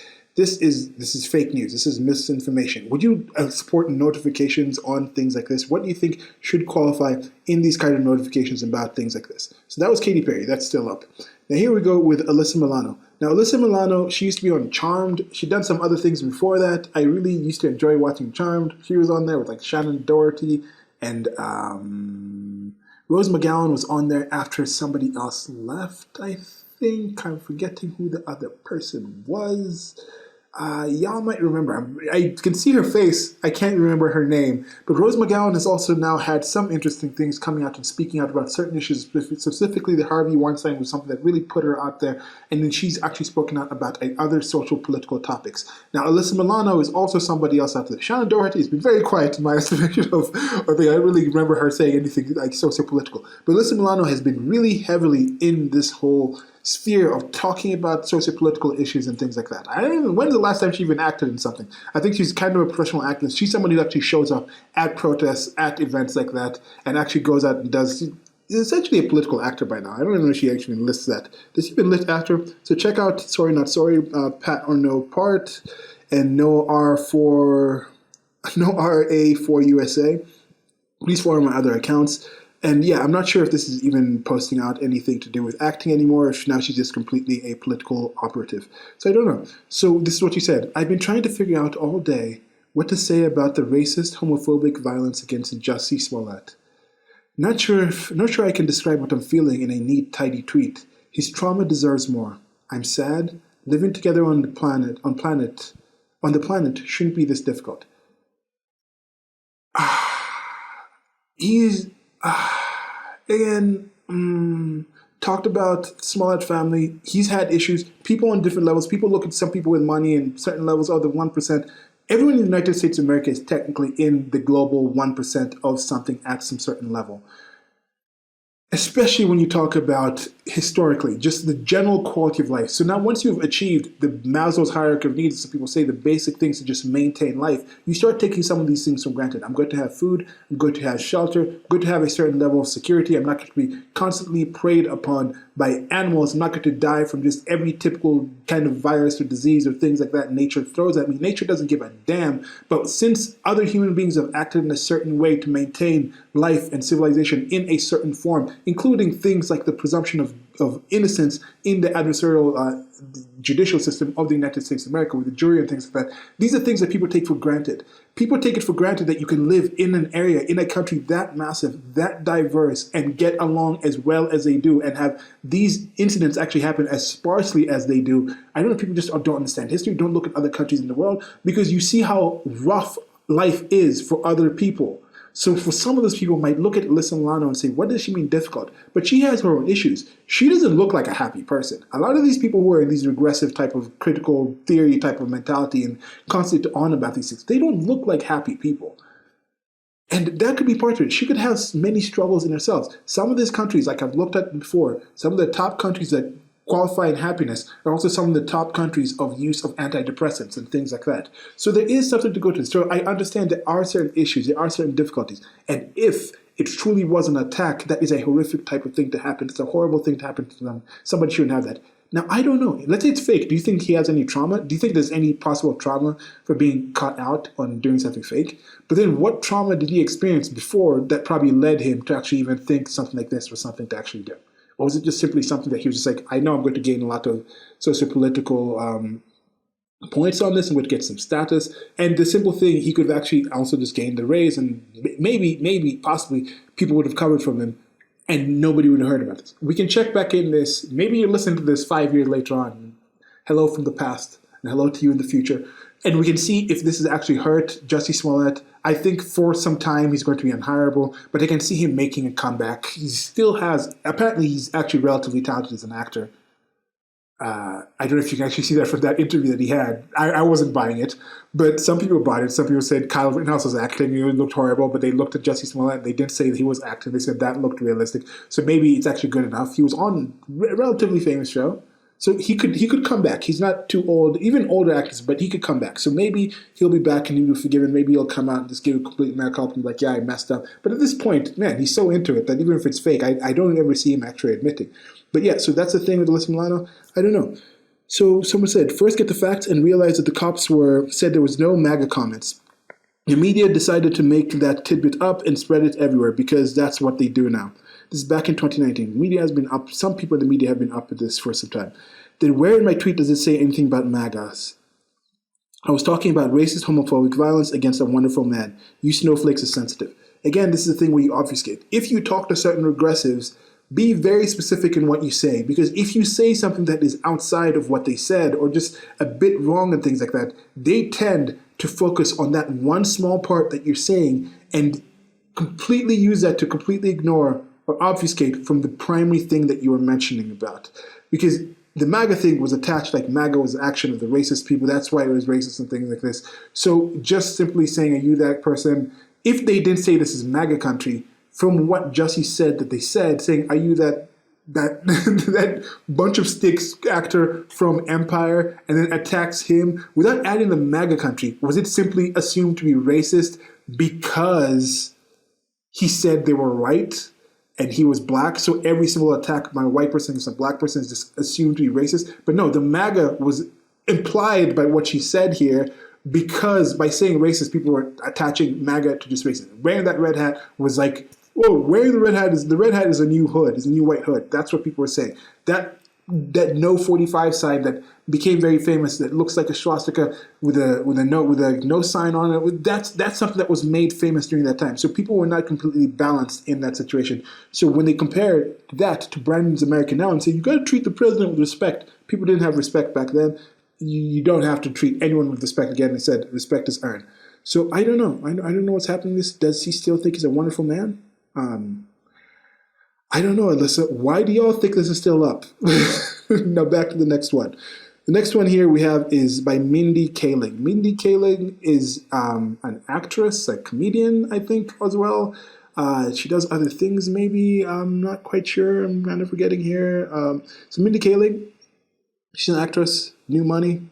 fake news. This is misinformation. Would you support notifications on things like this? What do you think should qualify in these kind of notifications about things like this? So that was Katy Perry. That's still up. Now here we go with Alyssa Milano. Now Alyssa Milano, she used to be on Charmed. She'd done some other things before that. I really used to enjoy watching Charmed. She was on there with like Shannon Doherty and Rose McGowan was on there after somebody else left, I think. I'm forgetting who the other person was. Y'all might remember. I can see her face. I can't remember her name. But Rose McGowan has also now had some interesting things coming out and speaking out about certain issues. Specifically, the Harvey Weinstein was something that really put her out there. And then she's actually spoken out about other social political topics. Now, Alyssa Milano is also somebody else out there. Shannon Doherty has been very quiet in my estimation of I don't really remember her saying anything like socio-political. But Alyssa Milano has been really heavily in this whole sphere of talking about socio-political issues and things like that. I don't even, when's the last time she even acted in something? I think she's kind of a professional actress. She's somebody who actually shows up at protests, at events like that, and actually goes out and does. She's essentially a political actor by now. I don't even know if she actually lists that. Does she even list actor? So check out Sorry Not Sorry, Pat or No Part, and No RA for USA. Please follow my other accounts. And yeah, I'm not sure if this is even posting out anything to do with acting anymore, or if now she's just completely a political operative. So I don't know. So this is what she said. I've been trying to figure out all day what to say about the racist, homophobic violence against Jussie Smollett. Not sure I can describe what I'm feeling in a neat, tidy tweet. His trauma deserves more. I'm sad. Living together on the planet shouldn't be this difficult. He's talked about Smallett family. He's had issues. People on different levels. People look at some people with money and certain levels of the 1%. Everyone in the United States of America is technically in the global 1% of something at some certain level. Especially when you talk about historically, just the general quality of life. So now once you've achieved the Maslow's hierarchy of needs, some people say the basic things to just maintain life, you start taking some of these things for granted. I'm going to have food, I'm going to have shelter, I'm going to have a certain level of security, I'm not going to be constantly preyed upon by animals, I'm not going to die from just every typical kind of virus or disease or things like that nature throws at me. Nature doesn't give a damn, but since other human beings have acted in a certain way to maintain life and civilization in a certain form, including things like the presumption of innocence in the adversarial judicial system of the United States of America with the jury and things like that. These are things that people take for granted. People take it for granted that you can live in an area, in a country that massive, that diverse, and get along as well as they do, and have these incidents actually happen as sparsely as they do. I don't know if people just don't understand history, don't look at other countries in the world, because you see how rough life is for other people. So for some of those people might look at Alyssa Milano and say, what does she mean difficult? But she has her own issues. She doesn't look like a happy person. A lot of these people who are in these regressive type of critical theory type of mentality and constantly on about these things, they don't look like happy people. And that could be part of it. She could have many struggles in herself. Some of these countries, like I've looked at before, some of the top countries that qualify in happiness are also some of the top countries of use of antidepressants and things like that. So there is something to go to. So I understand there are certain issues, there are certain difficulties. And if it truly was an attack, that is a horrific type of thing to happen. It's a horrible thing to happen to them. Somebody shouldn't have that. Now, I don't know. Let's say it's fake. Do you think he has any trauma? Do you think there's any possible trauma for being caught out on doing something fake? But then what trauma did he experience before that probably led him to actually even think something like this was something to actually do? Or was it just simply something that he was just like, I know I'm going to gain a lot of socio-political points on this, I'm going to get some status. And the simple thing, he could have actually also just gained the raise, and maybe, possibly, people would have covered from him, and nobody would have heard about this. We can check back in this. Maybe you're listening to this 5 years later on. Hello from the past, and hello to you in the future. And we can see if this has actually hurt Jussie Smollett. I think for some time he's going to be unhireable, but I can see him making a comeback. He still has, apparently he's actually relatively talented as an actor. I don't know if you can actually see that from that interview that he had. I wasn't buying it, but some people bought it. Some people said Kyle Rittenhouse was acting. It looked horrible, but they looked at Jussie Smollett and they didn't say that he was acting. They said that looked realistic. So maybe it's actually good enough. He was on a relatively famous show. So he could come back. He's not too old, even older actors, but he could come back. So maybe he'll be back and he'll be forgiven. Maybe he'll come out and just give a complete mea culpa and be like, yeah, I messed up. But at this point, man, he's so into it that even if it's fake, I don't ever see him actually admitting. But yeah, so that's the thing with Alyssa Milano. I don't know. So someone said, first get the facts and realize that the cops said there was no MAGA comments. The media decided to make that tidbit up and spread it everywhere because that's what they do now. This is back in 2019. Media has been up. Some people in the media have been up with this for some time. Then where in my tweet does it say anything about MAGAs? I was talking about racist, homophobic violence against a wonderful man. You snowflakes are sensitive. Again, this is the thing where you obfuscate. If you talk to certain regressives, be very specific in what you say, because if you say something that is outside of what they said or just a bit wrong and things like that, they tend to focus on that one small part that you're saying and completely use that to completely ignore or obfuscate from the primary thing that you were mentioning about. Because the MAGA thing was attached, like MAGA was the action of the racist people, that's why it was racist and things like this. So just simply saying, are you that person? If they didn't say this is MAGA country, from what Jussie said that they said, saying, are you that that bunch of sticks actor from Empire, and then attacks him without adding the MAGA country? Was it simply assumed to be racist because he said they were white and he was black? So every single attack by a white person against a black person is just assumed to be racist? But no, the MAGA was implied by what she said here, because by saying racist, people were attaching MAGA to just racist. Wearing that red hat was like, whoa, wearing the red hat is a new hood, is a new white hood. That's what people were saying. That No 45 sign that became very famous, that looks like a swastika with a no sign on it. That's something that was made famous during that time. So people were not completely balanced in that situation. So when they compare that to Brandon's American Now and say you got to treat the president with respect, people didn't have respect back then. You don't have to treat anyone with respect again. They said respect is earned. So I don't know. I don't know what's happening. Does he still think he's a wonderful man? I don't know, Alyssa. Why do y'all think this is still up? Now back to the next one. The next one here we have is by Mindy Kaling. Mindy Kaling is an actress, a comedian, I think, as well. She does other things, maybe. I'm not quite sure. I'm kind of forgetting here. So Mindy Kaling, she's an actress. New money.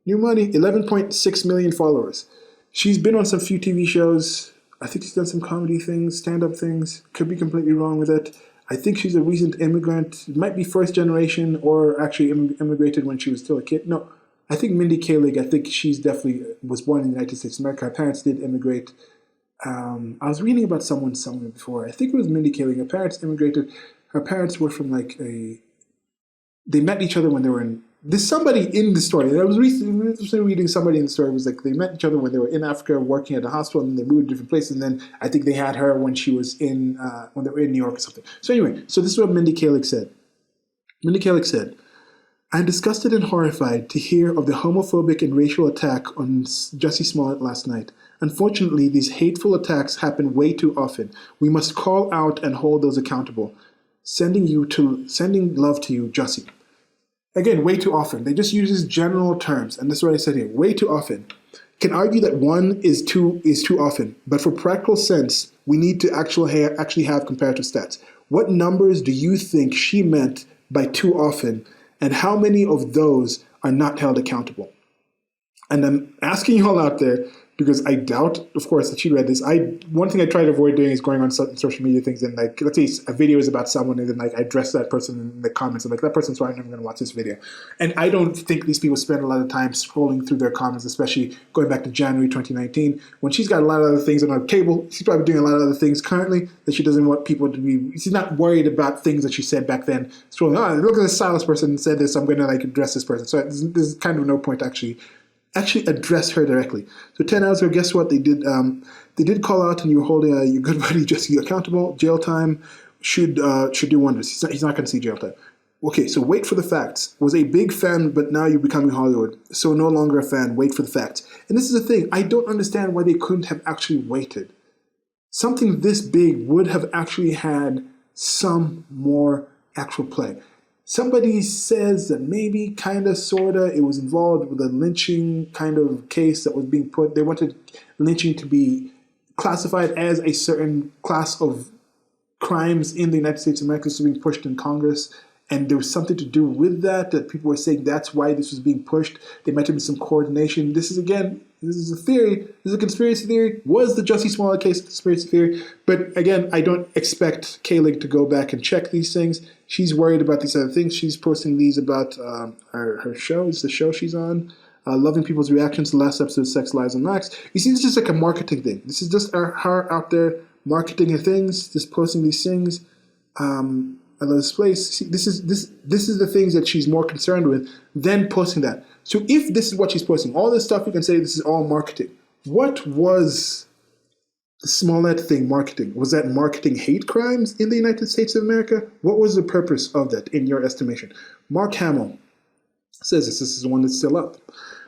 11.6 million followers. She's been on some few TV shows. I think she's done some comedy things, stand-up things. Could be completely wrong with it. I think she's a recent immigrant. It might be first generation or actually immigrated when she was still a kid. No, I think Mindy Kaling, I think she's definitely was born in the United States of America. Her parents did immigrate. I was reading about someone somewhere before. I think it was Mindy Kaling. Her parents immigrated. Her parents were from they met each other when they were in, there's somebody in the story. I was recently reading somebody in the story. It was like they met each other when they were in Africa working at a hospital, and then they moved to different places. And then I think they had her when she was when they were in New York or something. So anyway, so this is what Mindy Kaling said. Mindy Kaling said, I'm disgusted and horrified to hear of the homophobic and racial attack on Jussie Smollett last night. Unfortunately, these hateful attacks happen way too often. We must call out and hold those accountable. Sending love to you, Jussie. Again, way too often. They just use these general terms, and this is what I said here. Way too often. Can argue that one is too often, but for practical sense, we need to actually have comparative stats. What numbers do you think she meant by too often, and how many of those are not held accountable? And I'm asking you all out there, because I doubt, of course, that she read this. One thing I try to avoid doing is going on social media things and like, let's say a video is about someone and then like I address that person in the comments. I'm like, that person's probably never going to watch this video. And I don't think these people spend a lot of time scrolling through their comments, especially going back to January 2019 when she's got a lot of other things on her cable. She's probably doing a lot of other things currently that she doesn't want people to be. She's not worried about things that she said back then. Scrolling, look at this silence person and said this. I'm going to like address this person. So there's kind of no point actually address her directly. So 10 hours ago, guess what? They did call out and you were holding your good buddy Jussie accountable. Jail time should do wonders. He's not going to see jail time. Okay, so wait for the facts. Was a big fan, but now you're becoming Hollywood. So no longer a fan. Wait for the facts. And this is the thing. I don't understand why they couldn't have actually waited. Something this big would have actually had some more actual play. Somebody says that maybe, kind of, sort of, it was involved with a lynching kind of case that was being put. They wanted lynching to be classified as a certain class of crimes in the United States of America, so being pushed in Congress. And there was something to do with that people were saying that's why this was being pushed. There might have been some coordination. This is a theory. This is a conspiracy theory. Was the Jussie Smollett case a conspiracy theory? But again, I don't expect Kaling to go back and check these things. She's worried about these other things. She's posting these about her show. It's the show she's on. Loving people's reactions to the last episode of Sex, Lies, and Max. You see, this is just like a marketing thing. This is just her out there marketing her things, just posting these things. I love this place. See, this is the things that she's more concerned with than posting that. So if this is what she's posting, all this stuff, you can say this is all marketing. What was the Smallett thing marketing? Was that marketing hate crimes in the United States of America? What was the purpose of that in your estimation? Mark Hamill says this. This is the one that's still up.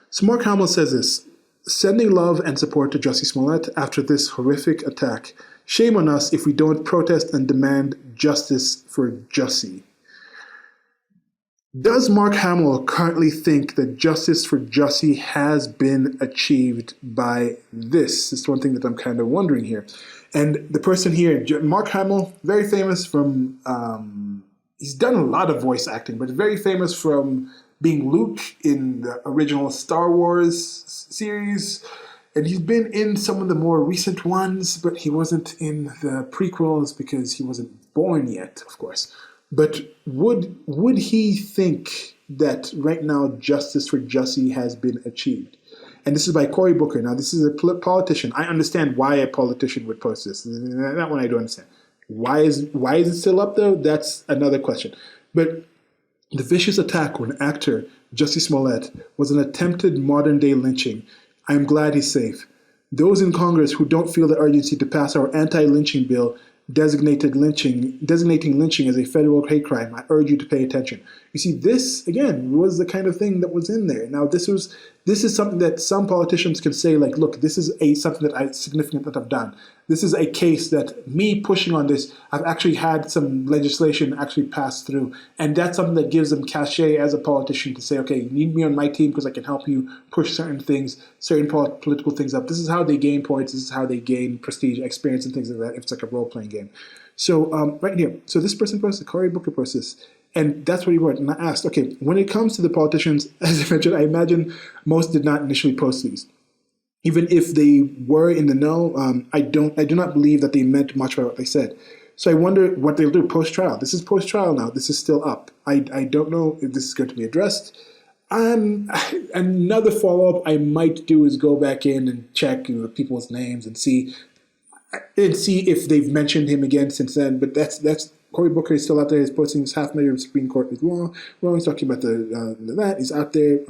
So Mark Hamill says this: sending love and support to Jussie Smollett after this horrific attack. Shame on us if we don't protest and demand justice for Jussie. Does Mark Hamill currently think that justice for Jussie has been achieved by this? This is one thing that I'm kind of wondering here. And the person here, Mark Hamill, very famous from, he's done a lot of voice acting, but very famous from being Luke in the original Star Wars series. And he's been in some of the more recent ones, but he wasn't in the prequels because he wasn't born yet, of course. But would he think that right now justice for Jussie has been achieved? And this is by Cory Booker. Now, this is a politician. I understand why a politician would post this. That one I don't understand. Why is it still up, though? That's another question. But the vicious attack on actor Jussie Smollett was an attempted modern-day lynching. I am glad he's safe. Those in Congress who don't feel the urgency to pass our anti-lynching bill designating lynching as a federal hate crime, I urge you to pay attention. You see, this, again, was the kind of thing that was in there. Now, this is something that some politicians can say, like, look, this is something significant that I've done. This is a case that me pushing on this, I've actually had some legislation actually pass through. And that's something that gives them cachet as a politician to say, okay, you need me on my team because I can help you push certain things, certain political things up. This is how they gain points. This is how they gain prestige, experience, and things like that if it's like a role-playing game. So right here, so this person posted, Cory Booker posted this. And that's what he wrote. And I asked, okay, when it comes to the politicians, as I mentioned, I imagine most did not initially post these. Even if they were in the know, I do not believe that they meant much by what they said. So I wonder what they'll do post-trial. This is post-trial now. This is still up. I don't know if this is going to be addressed. Another follow-up I might do is go back in and check people's names and see if they've mentioned him again since then. But that's Cory Booker is still out there. He's posting his half measure of Supreme Court with law. He's talking about that. He's out there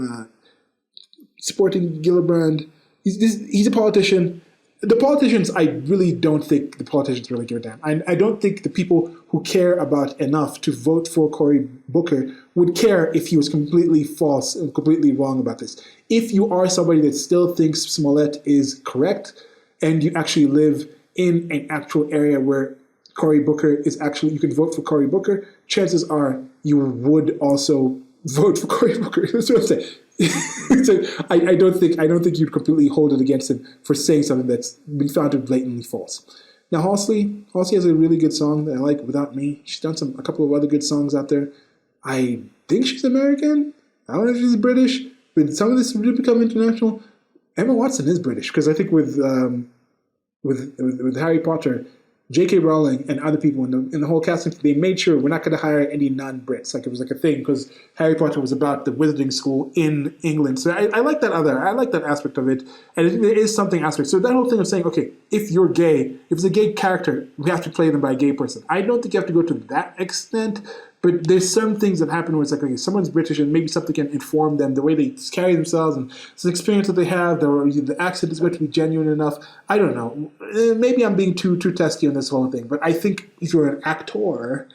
supporting Gillibrand. He's a politician. The politicians, I really don't think the politicians really give a damn. I don't think the people who care about enough to vote for Cory Booker would care if he was completely false and completely wrong about this. If you are somebody that still thinks Smallett is correct and you actually live in an actual area where Cory Booker is actually, you can vote for Cory Booker, chances are you would also vote for Cory Booker. That's what I'm saying. So I don't think you'd completely hold it against him for saying something that's been found to be blatantly false. Now Halsey has a really good song that I like, Without Me. She's done a couple of other good songs out there. I think she's American. I don't know if she's British, but some of this would become international. Emma Watson is British because I think with Harry Potter, J.K. Rowling and other people in the whole casting, they made sure we're not going to hire any non-Brits. Like it was like a thing because Harry Potter was about the wizarding school in England. So I like that aspect of it, and it is something aspect. So that whole thing of saying, okay, if you're gay, if it's a gay character, we have to play them by a gay person. I don't think you have to go to that extent. But there's some things that happen where it's like, okay, someone's British and maybe something can inform them, the way they carry themselves and it's an experience that they have, the accent is going to be genuine enough. I don't know. Maybe I'm being too testy on this whole thing, but I think if you're an actor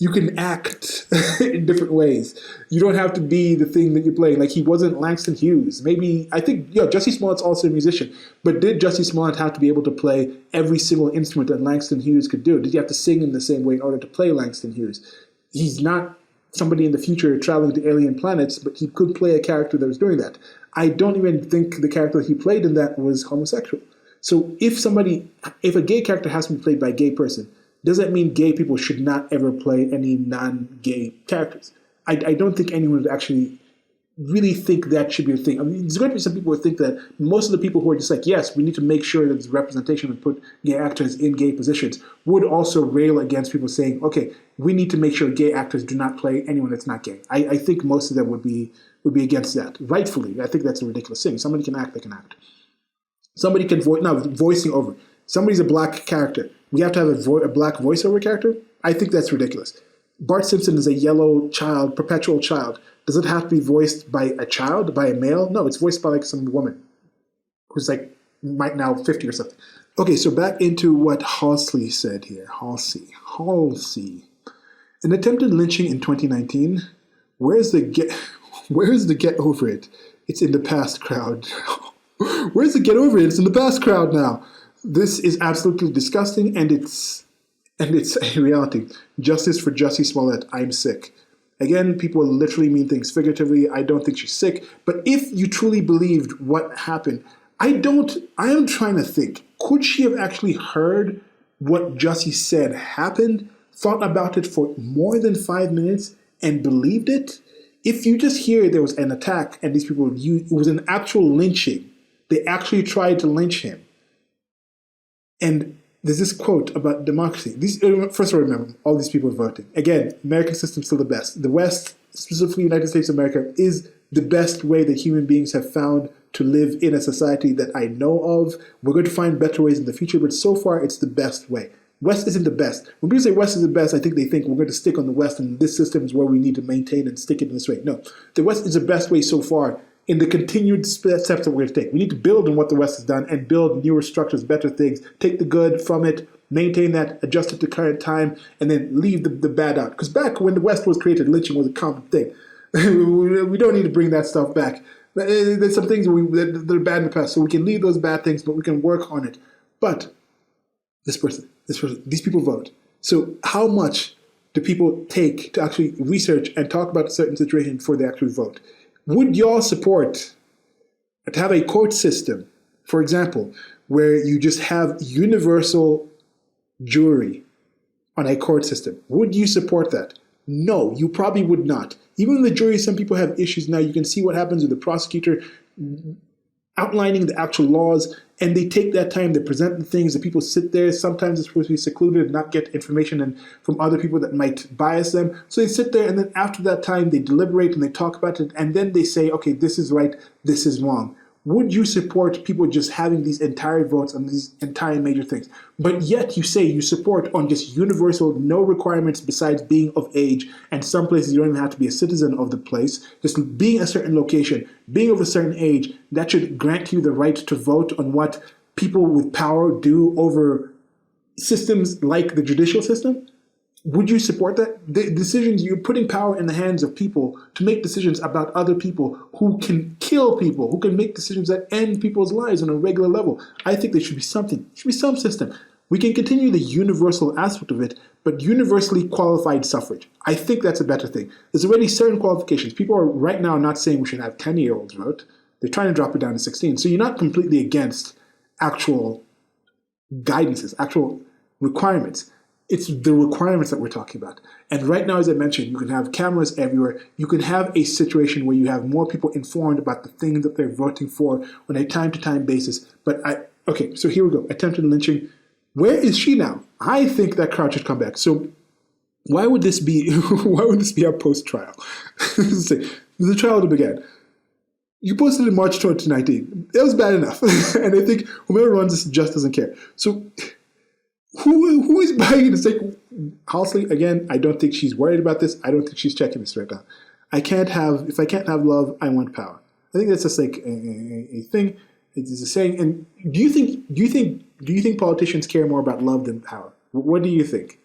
You can act in different ways. You don't have to be the thing that you're playing. Like, he wasn't Langston Hughes. Maybe, I think, Jussie Smollett's also a musician. But did Jussie Smollett have to be able to play every single instrument that Langston Hughes could do? Did he have to sing in the same way in order to play Langston Hughes? He's not somebody in the future traveling to alien planets, but he could play a character that was doing that. I don't even think the character he played in that was homosexual. So if a gay character has to be played by a gay person, does that mean gay people should not ever play any non-gay characters? I don't think anyone would actually really think that should be a thing. I mean, there's going to be some people who think that most of the people who are just like, yes, we need to make sure that there's representation and put gay actors in gay positions, would also rail against people saying, okay, we need to make sure gay actors do not play anyone that's not gay. I think most of them would be against that. Rightfully, I think that's a ridiculous thing. Somebody can act, they can act. Somebody can voicing over. Somebody's a black character. We have to have a black voiceover character? I think that's ridiculous. Bart Simpson is a yellow child, perpetual child. Does it have to be voiced by a child, by a male? No, it's voiced by like some woman who's like might now 50 or something. Okay, so back into what Halsey said here. Halsey. An attempted lynching in 2019. Where's the get over it? It's in the past crowd. Where's the get over it? It's in the past crowd now. This is absolutely disgusting, and it's a reality. Justice for Jussie Smollett. I'm sick. Again, people literally mean things figuratively. I don't think she's sick. But if you truly believed what happened, I am trying to think. Could she have actually heard what Jussie said happened, thought about it for more than 5 minutes, and believed it? If you just hear there was an attack and these people, it was an actual lynching. They actually tried to lynch him. And there's this quote about democracy. First of all, remember, all these people are voting. Again, American system's still the best. The West, specifically the United States of America, is the best way that human beings have found to live in a society that I know of. We're going to find better ways in the future, but so far it's the best way. West isn't the best. When people say West is the best, I think they think we're going to stick on the West and this system is where we need to maintain and stick it in this way. No, the West is the best way so far in the continued steps that we're going to take. We need to build on what the West has done and build newer structures, better things, take the good from it, maintain that, adjust it to current time, and then leave the bad out. Because back when the West was created, lynching was a common thing. We don't need to bring that stuff back. There's some things that are bad in the past, so we can leave those bad things, but we can work on it. But this person, these people vote. So how much do people take to actually research and talk about a certain situation before they actually vote? Would y'all support to have a court system, for example, where you just have universal jury on a court system? Would you support that? No, you probably would not. Even in the jury, some people have issues now. You can see what happens with the prosecutor outlining the actual laws, and they take that time to present the things. The people sit there. Sometimes it's supposed to be secluded and not get information from other people that might bias them. So they sit there, and then after that time, they deliberate and they talk about it, and then they say, okay, this is right, this is wrong. Would you support people just having these entire votes on these entire major things? But yet you say you support on just universal, no requirements besides being of age, and some places you don't even have to be a citizen of the place, just being a certain location, being of a certain age, that should grant you the right to vote on what people with power do over systems like the judicial system? Would you support that? The decisions, you're putting power in the hands of people to make decisions about other people who can kill people, who can make decisions that end people's lives on a regular level. I think there should be something. There should be some system. We can continue the universal aspect of it, but universally qualified suffrage. I think that's a better thing. There's already certain qualifications. People are right now not saying we should have 10-year-olds vote. They're trying to drop it down to 16. So you're not completely against actual guidances, actual requirements. It's the requirements that we're talking about. And right now, as I mentioned, you can have cameras everywhere. You can have a situation where you have more people informed about the things that they're voting for on a time-to-time basis. Okay, so here we go. Attempted lynching. Where is she now? I think that crowd should come back. So why would this be a post-trial? The trial began. You posted in March 2019. That was bad enough. And I think whoever runs this just doesn't care. So who is buying this? Like, Halsey, again, I don't think she's worried about this. I don't think she's checking this right now. If I can't have love, I want power. I think that's just like a thing. It's a saying. And do you think politicians care more about love than power? What do you think?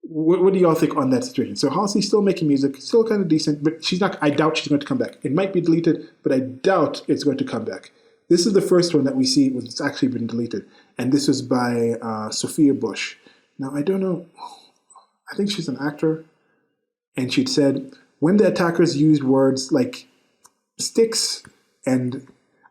what do y'all think on that situation? So Halsey's still making music, still kind of decent, but she's not. I doubt she's going to come back. It might be deleted, but I doubt it's going to come back. This is the first one that we see it's actually been deleted, and this was by Sophia Bush. Now I don't know. I think she's an actor, and she'd said when the attackers used words like sticks, and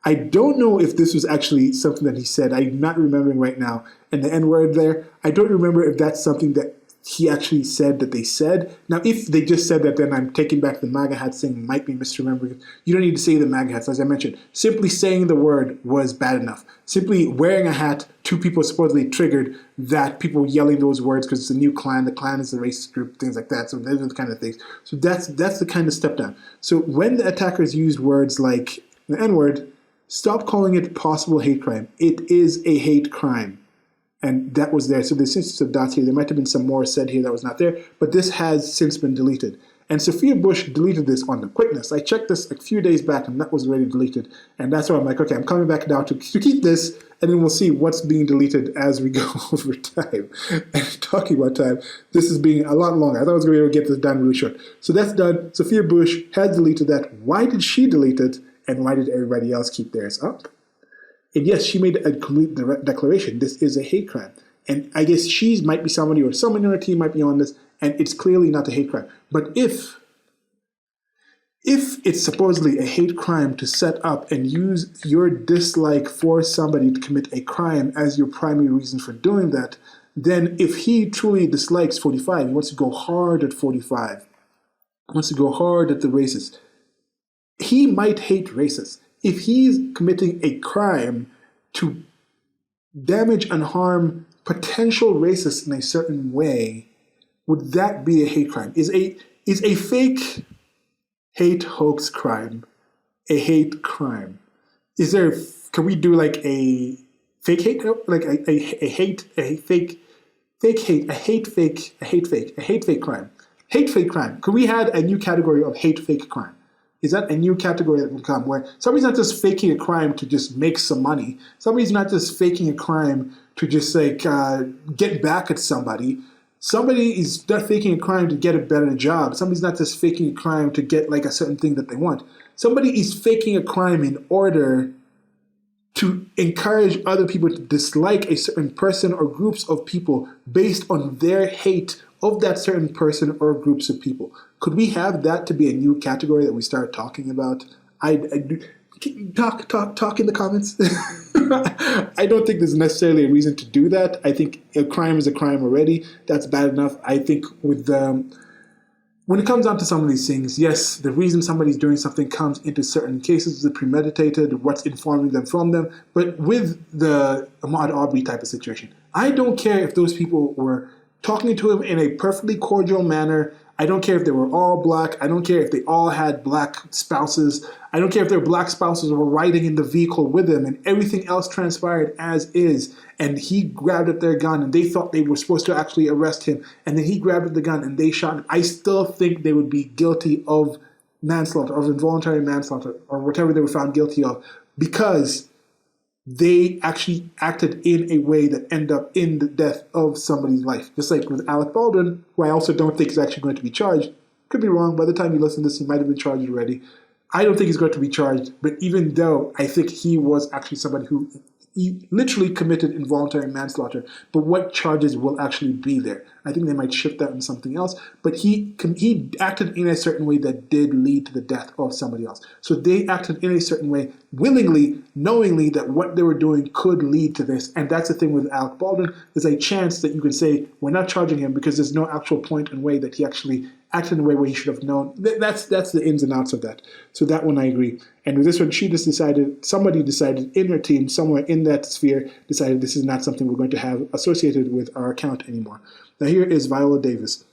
I don't know if this was actually something that he said. I'm not remembering right now. And the N word there, I don't remember if that's something that he actually said that they said. Now, if they just said that, then I'm taking back the MAGA hat thing, might be misremembering. You don't need to say the MAGA hats, as I mentioned. Simply saying the word was bad enough. Simply wearing a hat, two people supposedly triggered that people yelling those words because it's a new clan. The clan is a racist group, things like that. So those are the kind of things. So that's the kind of step down. So when the attackers used words like the N-word, stop calling it possible hate crime. It is a hate crime. And that was there. So there's instances of dots here. There might have been some more said here that was not there, but this has since been deleted. And Sophia Bush deleted this on the quickness. I checked this a few days back, and that was already deleted. And that's why I'm like, okay, I'm coming back now to keep this, and then we'll see what's being deleted as we go over time. And talking about time, this is being a lot longer. I thought I was going to be able to get this done really short. So that's done. Sophia Bush has deleted that. Why did she delete it, and why did everybody else keep theirs up? And yes, she made a complete declaration. This is a hate crime. And I guess she might be somebody or someone in her team might be on this, and it's clearly not a hate crime. But if it's supposedly a hate crime to set up and use your dislike for somebody to commit a crime as your primary reason for doing that, then if he truly dislikes 45, he wants to go hard at 45, wants to go hard at the racists, he might hate racists. If he's committing a crime to damage and harm potential racists in a certain way, would that be a hate crime? Is a fake hate hoax crime a hate crime? Can we do like a fake hate, like a hate fake crime? Hate fake crime. Could we add a new category of hate fake crime? Is that a new category that will come where somebody's not just faking a crime to just make some money? Somebody's not just faking a crime to just like get back at somebody. Somebody is not faking a crime to get a better job. Somebody's not just faking a crime to get like a certain thing that they want. Somebody is faking a crime in order to encourage other people to dislike a certain person or groups of people based on their hate of that certain person or groups of people. Could we have that to be a new category that we start talking about? Talk in the comments. I don't think there's necessarily a reason to do that. I think a crime is a crime already. That's bad enough. I think when it comes down to some of these things, yes, the reason somebody's doing something comes into certain cases, the premeditated, what's informing them from them. But with the Ahmaud Arbery type of situation, I don't care if those people were talking to him in a perfectly cordial manner. I don't care if they were all black. I don't care if they all had black spouses. I don't care if their black spouses were riding in the vehicle with him and everything else transpired as is. And he grabbed at their gun and they thought they were supposed to actually arrest him. And then he grabbed at the gun and they shot him. I still think they would be guilty of manslaughter, of involuntary manslaughter, or whatever they were found guilty of, because they actually acted in a way that ended up in the death of somebody's life. Just like with Alec Baldwin, who I also don't think is actually going to be charged. Could be wrong. By the time you listen to this, he might have been charged already. I don't think he's going to be charged. But even though I think he was actually somebody who literally committed involuntary manslaughter, but what charges will actually be there? I think they might shift that into something else. But he acted in a certain way that did lead to the death of somebody else. So they acted in a certain way, willingly, knowingly that what they were doing could lead to this. And that's the thing with Alec Baldwin. There's a chance that you could say, we're not charging him because there's no actual point and way that he actually acted in a way where he should have known. That's the ins and outs of that. So that one I agree. And with this one, somebody decided in her team, somewhere in that sphere, decided this is not something we're going to have associated with our account anymore. Now here is Viola Davis.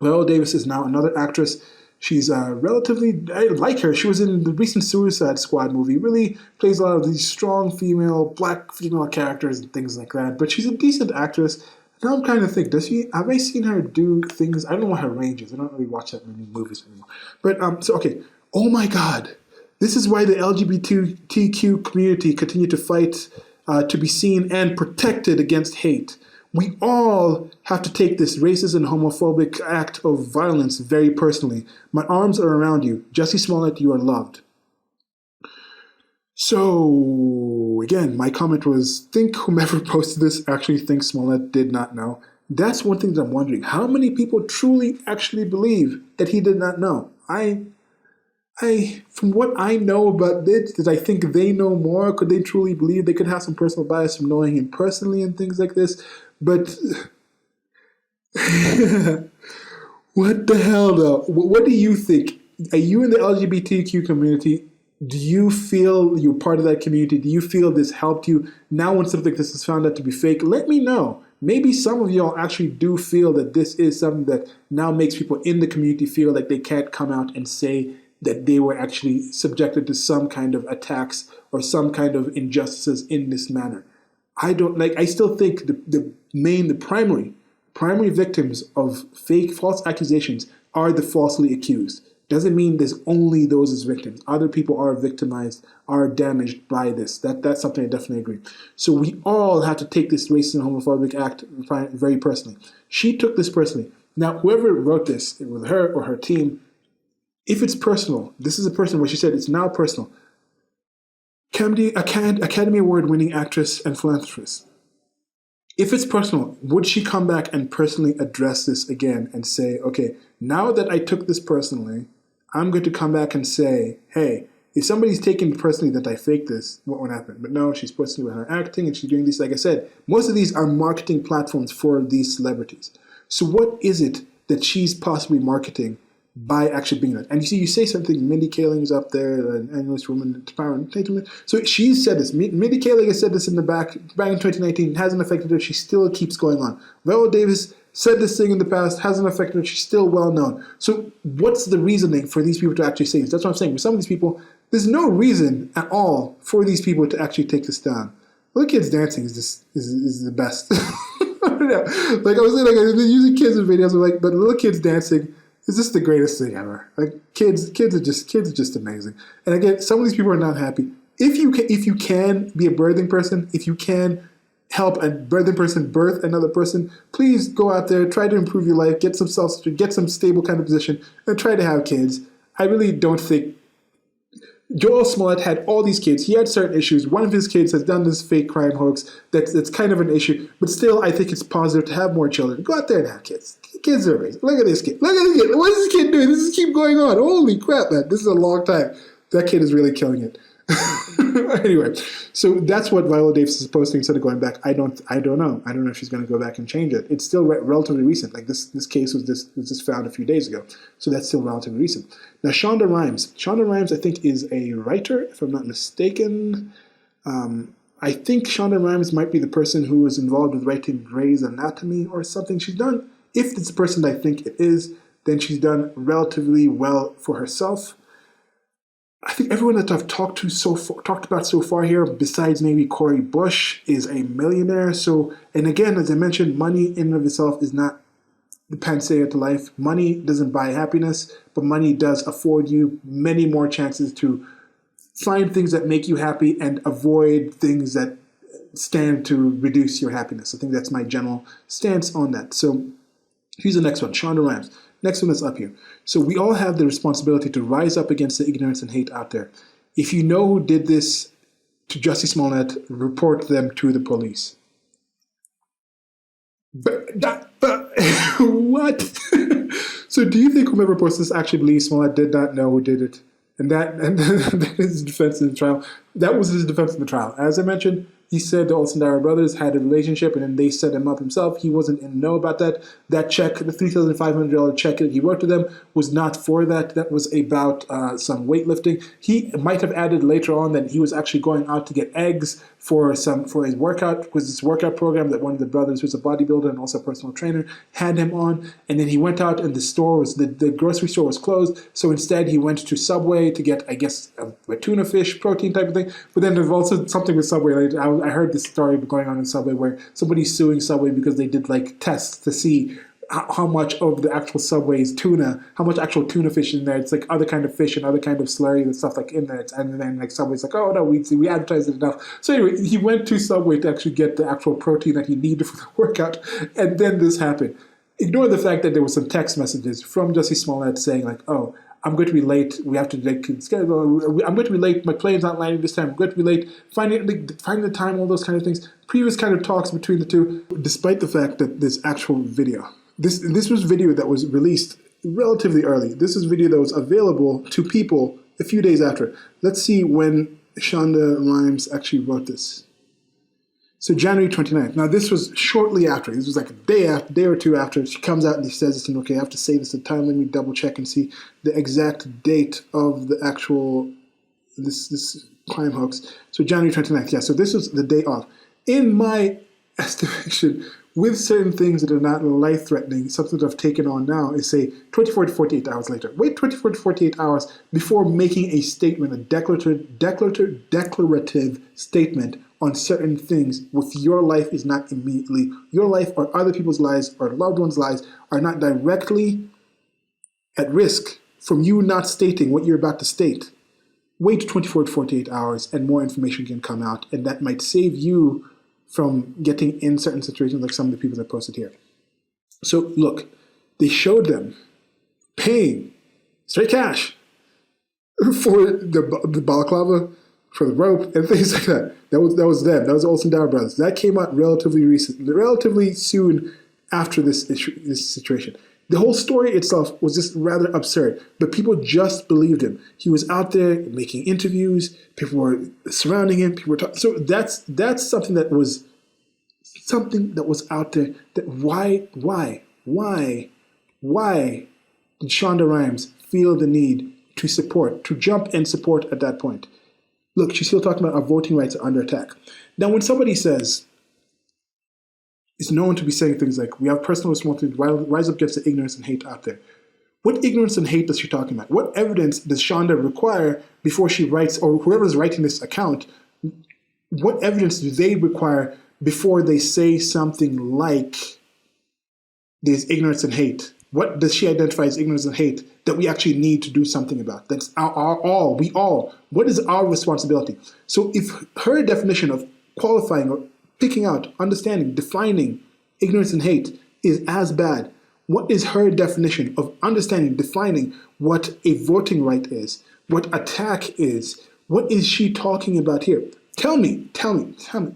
Viola Davis is now another actress. She's relatively, I like her. She was in the recent Suicide Squad movie. Really plays a lot of these strong black female characters and things like that. But she's a decent actress. Now I'm kind of thinking, have I seen her do things? I don't know what her range is. I don't really watch that many movies anymore. But, okay. Oh my God. This is why the LGBTQ community continue to fight to be seen and protected against hate. We all have to take this racist and homophobic act of violence very personally. My arms are around you. Jussie Smollett, you are loved. So, again, my comment was, think whomever posted this actually thinks Smallett did not know. That's one thing that I'm wondering. How many people truly actually believe that he did not know? From what I know about this, did I think they know more? Could they truly believe? They could have some personal bias from knowing him personally and things like this. But what the hell, though? What do you think? Are you in the LGBTQ community? Do you feel you're part of that community? Do you feel this helped you? Now when something like this is found out to be fake, let me know. Maybe some of y'all actually do feel that this is something that now makes people in the community feel like they can't come out and say that they were actually subjected to some kind of attacks or some kind of injustices in this manner. I still think the primary victims of fake, false accusations are the falsely accused. Doesn't mean there's only those as victims. Other people are victimized, are damaged by this. That's something I definitely agree. So we all have to take this racist and homophobic act very personally. She took this personally. Now, whoever wrote this, with her or her team, if it's personal, this is a person where she said it's now personal. Academy Award-winning actress and philanthropist. If it's personal, would she come back and personally address this again and say, okay, now that I took this personally, I'm going to come back and say, hey, if somebody's taking it personally that I faked this, what would happen? But no, she's personally with her acting and she's doing this. Like I said, most of these are marketing platforms for these celebrities. So what is it that she's possibly marketing by actually being that? And you say something, Mindy Kaling is up there, an English woman, so she said this. Mindy Kaling has said this back in 2019, it hasn't affected her, she still keeps going on. Viola Davis said this thing in the past, hasn't affected her, she's still well known. So what's the reasoning for these people to actually say this? That's what I'm saying. With some of these people, there's no reason at all for these people to actually take this down. Little kids dancing is the best. I don't know. Like I was saying, I've been using kids in videos, but little kids dancing is just the greatest thing ever. Like kids are just amazing. And again, some of these people are not happy. If you can be a birthing person, if you can help a birthing person birth another person, please go out there, try to improve your life, get some get some stable kind of position, and try to have kids. I really don't think Joel Smallett had all these kids. He had certain issues. One of his kids has done this fake crime hoax. That's kind of an issue. But still, I think it's positive to have more children. Go out there and have kids. Kids are amazing. Look at this kid. Look at this kid. What is this kid doing? This is keep going on. Holy crap, man. This is a long time. That kid is really killing it. Anyway, so that's what Viola Davis is posting instead of going back. I don't know. I don't know if she's going to go back and change it. It's still relatively recent. Like this case was just found a few days ago, so that's still relatively recent. Now, Shonda Rhimes, I think, is a writer, if I'm not mistaken. I think Shonda Rhimes might be the person who was involved with writing Grey's Anatomy or something. She's done. If it's the person I think it is, then she's done relatively well for herself. I think everyone that I've talked about so far here, besides maybe Corey Bush, is a millionaire. So, and again, as I mentioned, money in and of itself is not the panacea to life. Money doesn't buy happiness, but money does afford you many more chances to find things that make you happy and avoid things that stand to reduce your happiness. I think that's my general stance on that. So here's the next one, Shonda Rhimes. Next one that's up here. So we all have the responsibility to rise up against the ignorance and hate out there. If you know who did this to Jussie Smollett, report them to the police. But what? So do you think whoever posted this actually believes Smollett did not know who did it? And that is his defense in the trial. That was his defense in the trial. As I mentioned, he said the Olsen-Dara brothers had a relationship and then they set him up himself. He wasn't in the know about that. That check, the $3,500 check that he wrote to them, was not for that. That was about some weightlifting. He might have added later on that he was actually going out to get eggs for his workout, because this workout program that one of the brothers, who's a bodybuilder and also a personal trainer, had him on. And then he went out and the grocery store was closed. So instead he went to Subway to get, I guess, a tuna fish protein type of thing. But then there's also something with Subway. I heard this story going on in Subway where somebody's suing Subway because they did like tests to see how much of the actual Subway is tuna, how much actual tuna fish is in there. It's like other kind of fish and other kind of slurry and stuff like in there. And then like Subway's like, oh no, we advertised it enough. So anyway, he went to Subway to actually get the actual protein that he needed for the workout, and then this happened. Ignore the fact that there were some text messages from Jussie Smollett saying like, oh, I'm going to be late. We have to schedule. I'm going to be late. My plane's not landing this time. I'm going to be late. Finding the time, all those kind of things. Previous kind of talks between the two, despite the fact that this actual video, this was video that was released relatively early. This is video that was available to people a few days after. Let's see when Shonda Rhimes actually wrote this. So January 29th. Now this was shortly after. This was like a day or two after. She comes out and he says this, and okay, I have to say this at the time. Let me double check and see the exact date of the actual this crime hoax. So January 29th. Yeah. So this was the day of. In my estimation, with certain things that are not life-threatening, something that I've taken on now is say 24 to 48 hours later. Wait 24 to 48 hours before making a statement, a declarative statement on certain things with your life is not immediately, your life or other people's lives or loved ones' lives are not directly at risk from you not stating what you're about to state. Wait 24 to 48 hours and more information can come out, and that might save you from getting in certain situations like some of the people that posted here. So look, they showed them paying straight cash for the balaclava, for the rope, and things like that. That was them. That was the Olsen Dower brothers. That came out relatively soon after this situation. The whole story itself was just rather absurd, but people just believed him. He was out there making interviews. People were surrounding him. People were talking. So that's something that was out there. That why did Shonda Rhimes feel the need to jump and support at that point? Look, she's still talking about our voting rights are under attack. Now, when somebody says, it's known to be saying things like, we have personal responsibility to rise up against the ignorance and hate out there. What ignorance and hate is she talking about? What evidence does Shonda require before she writes, or whoever is writing this account, what evidence do they require before they say something like there's ignorance and hate? What does she identify as ignorance and hate that we actually need to do something about? That's we all. What is our responsibility? So if her definition of qualifying or picking out, understanding, defining ignorance and hate is as bad, what is her definition of understanding, defining what a voting right is, what attack is? What is she talking about here? Tell me,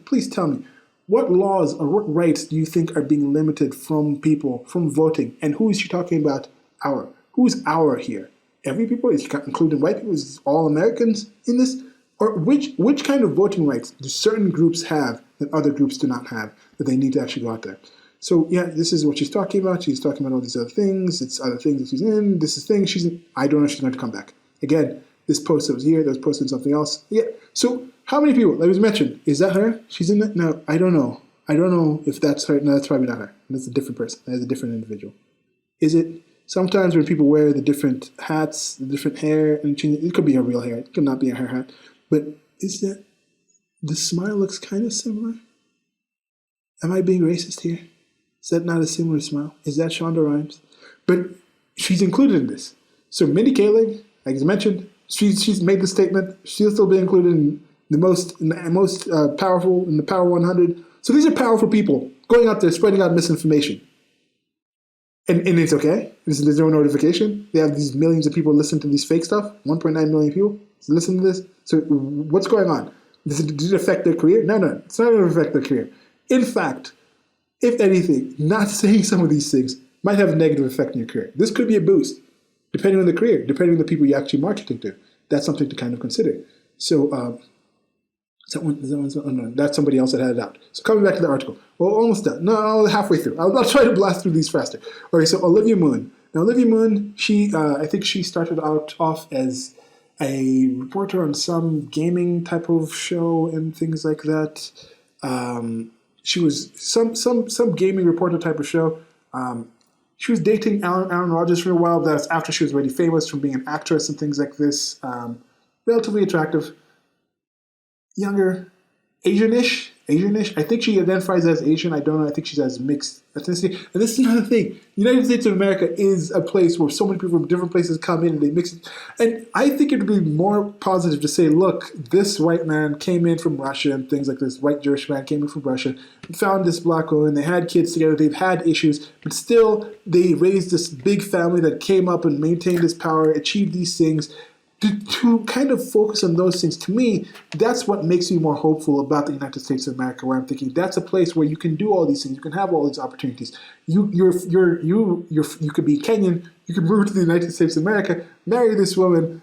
please tell me. What laws or what rights do you think are being limited from people, from voting? And who is she talking about? Our. Who's our here? Every people? Is she including white people? Is all Americans in this? Or which kind of voting rights do certain groups have that other groups do not have, that they need to actually go out there? So yeah, this is what she's talking about. She's talking about all these other things. It's other things that she's in. This is things she's in. I don't know if she's going to come back. Again, this post that was here, that was posted something else. Yeah. So how many people? Like was mentioned. Is that her? She's in it? No, I don't know. I don't know if that's her. No, that's probably not her. That's a different person. That's a different individual. Is it? Sometimes when people wear the different hats, the different hair, and it could be her real hair. It could not be her hat. But is that, the smile looks kind of similar? Am I being racist here? Is that not a similar smile? Is that Shonda Rhimes? But she's included in this. So Mindy Kaling, like I mentioned, she's made the statement. She'll still be included in the most powerful, in the Power 100. So these are powerful people going out there spreading out misinformation. And it's okay. There's no notification. They have these millions of people listen to these fake stuff. 1.9 million people listen to this. So what's going on? Did it affect their career? No. It's not going to affect their career. In fact, if anything, not saying some of these things might have a negative effect on your career. This could be a boost, depending on the career, depending on the people you're actually marketing to. That's something to kind of consider. So that's somebody else that had it out. So coming back to the article. Well, almost done. No, halfway through. I'll try to blast through these faster. Okay, so Olivia Mullen. Now, Olivia Mullen, I think she started off as a reporter on some gaming type of show and things like that. She was some gaming reporter type of show. She was dating Aaron Rodgers for a while. That's after she was already famous from being an actress and things like this. Relatively attractive. Younger, Asian-ish, Asianish. I think she identifies as Asian. I don't know. I think she's as mixed ethnicity. And this is another thing. The United States of America is a place where so many people from different places come in and they mix it. And I think it would be more positive to say, look, this white man came in from Russia and things like this. White Jewish man came in from Russia, found this black woman. They had kids together. They've had issues, but still they raised this big family that came up and maintained this power, achieved these things. To kind of focus on those things, to me, that's what makes me more hopeful about the United States of America. Where I'm thinking that's a place where you can do all these things, you can have all these opportunities. You could be Kenyan, you could move to the United States of America, marry this woman,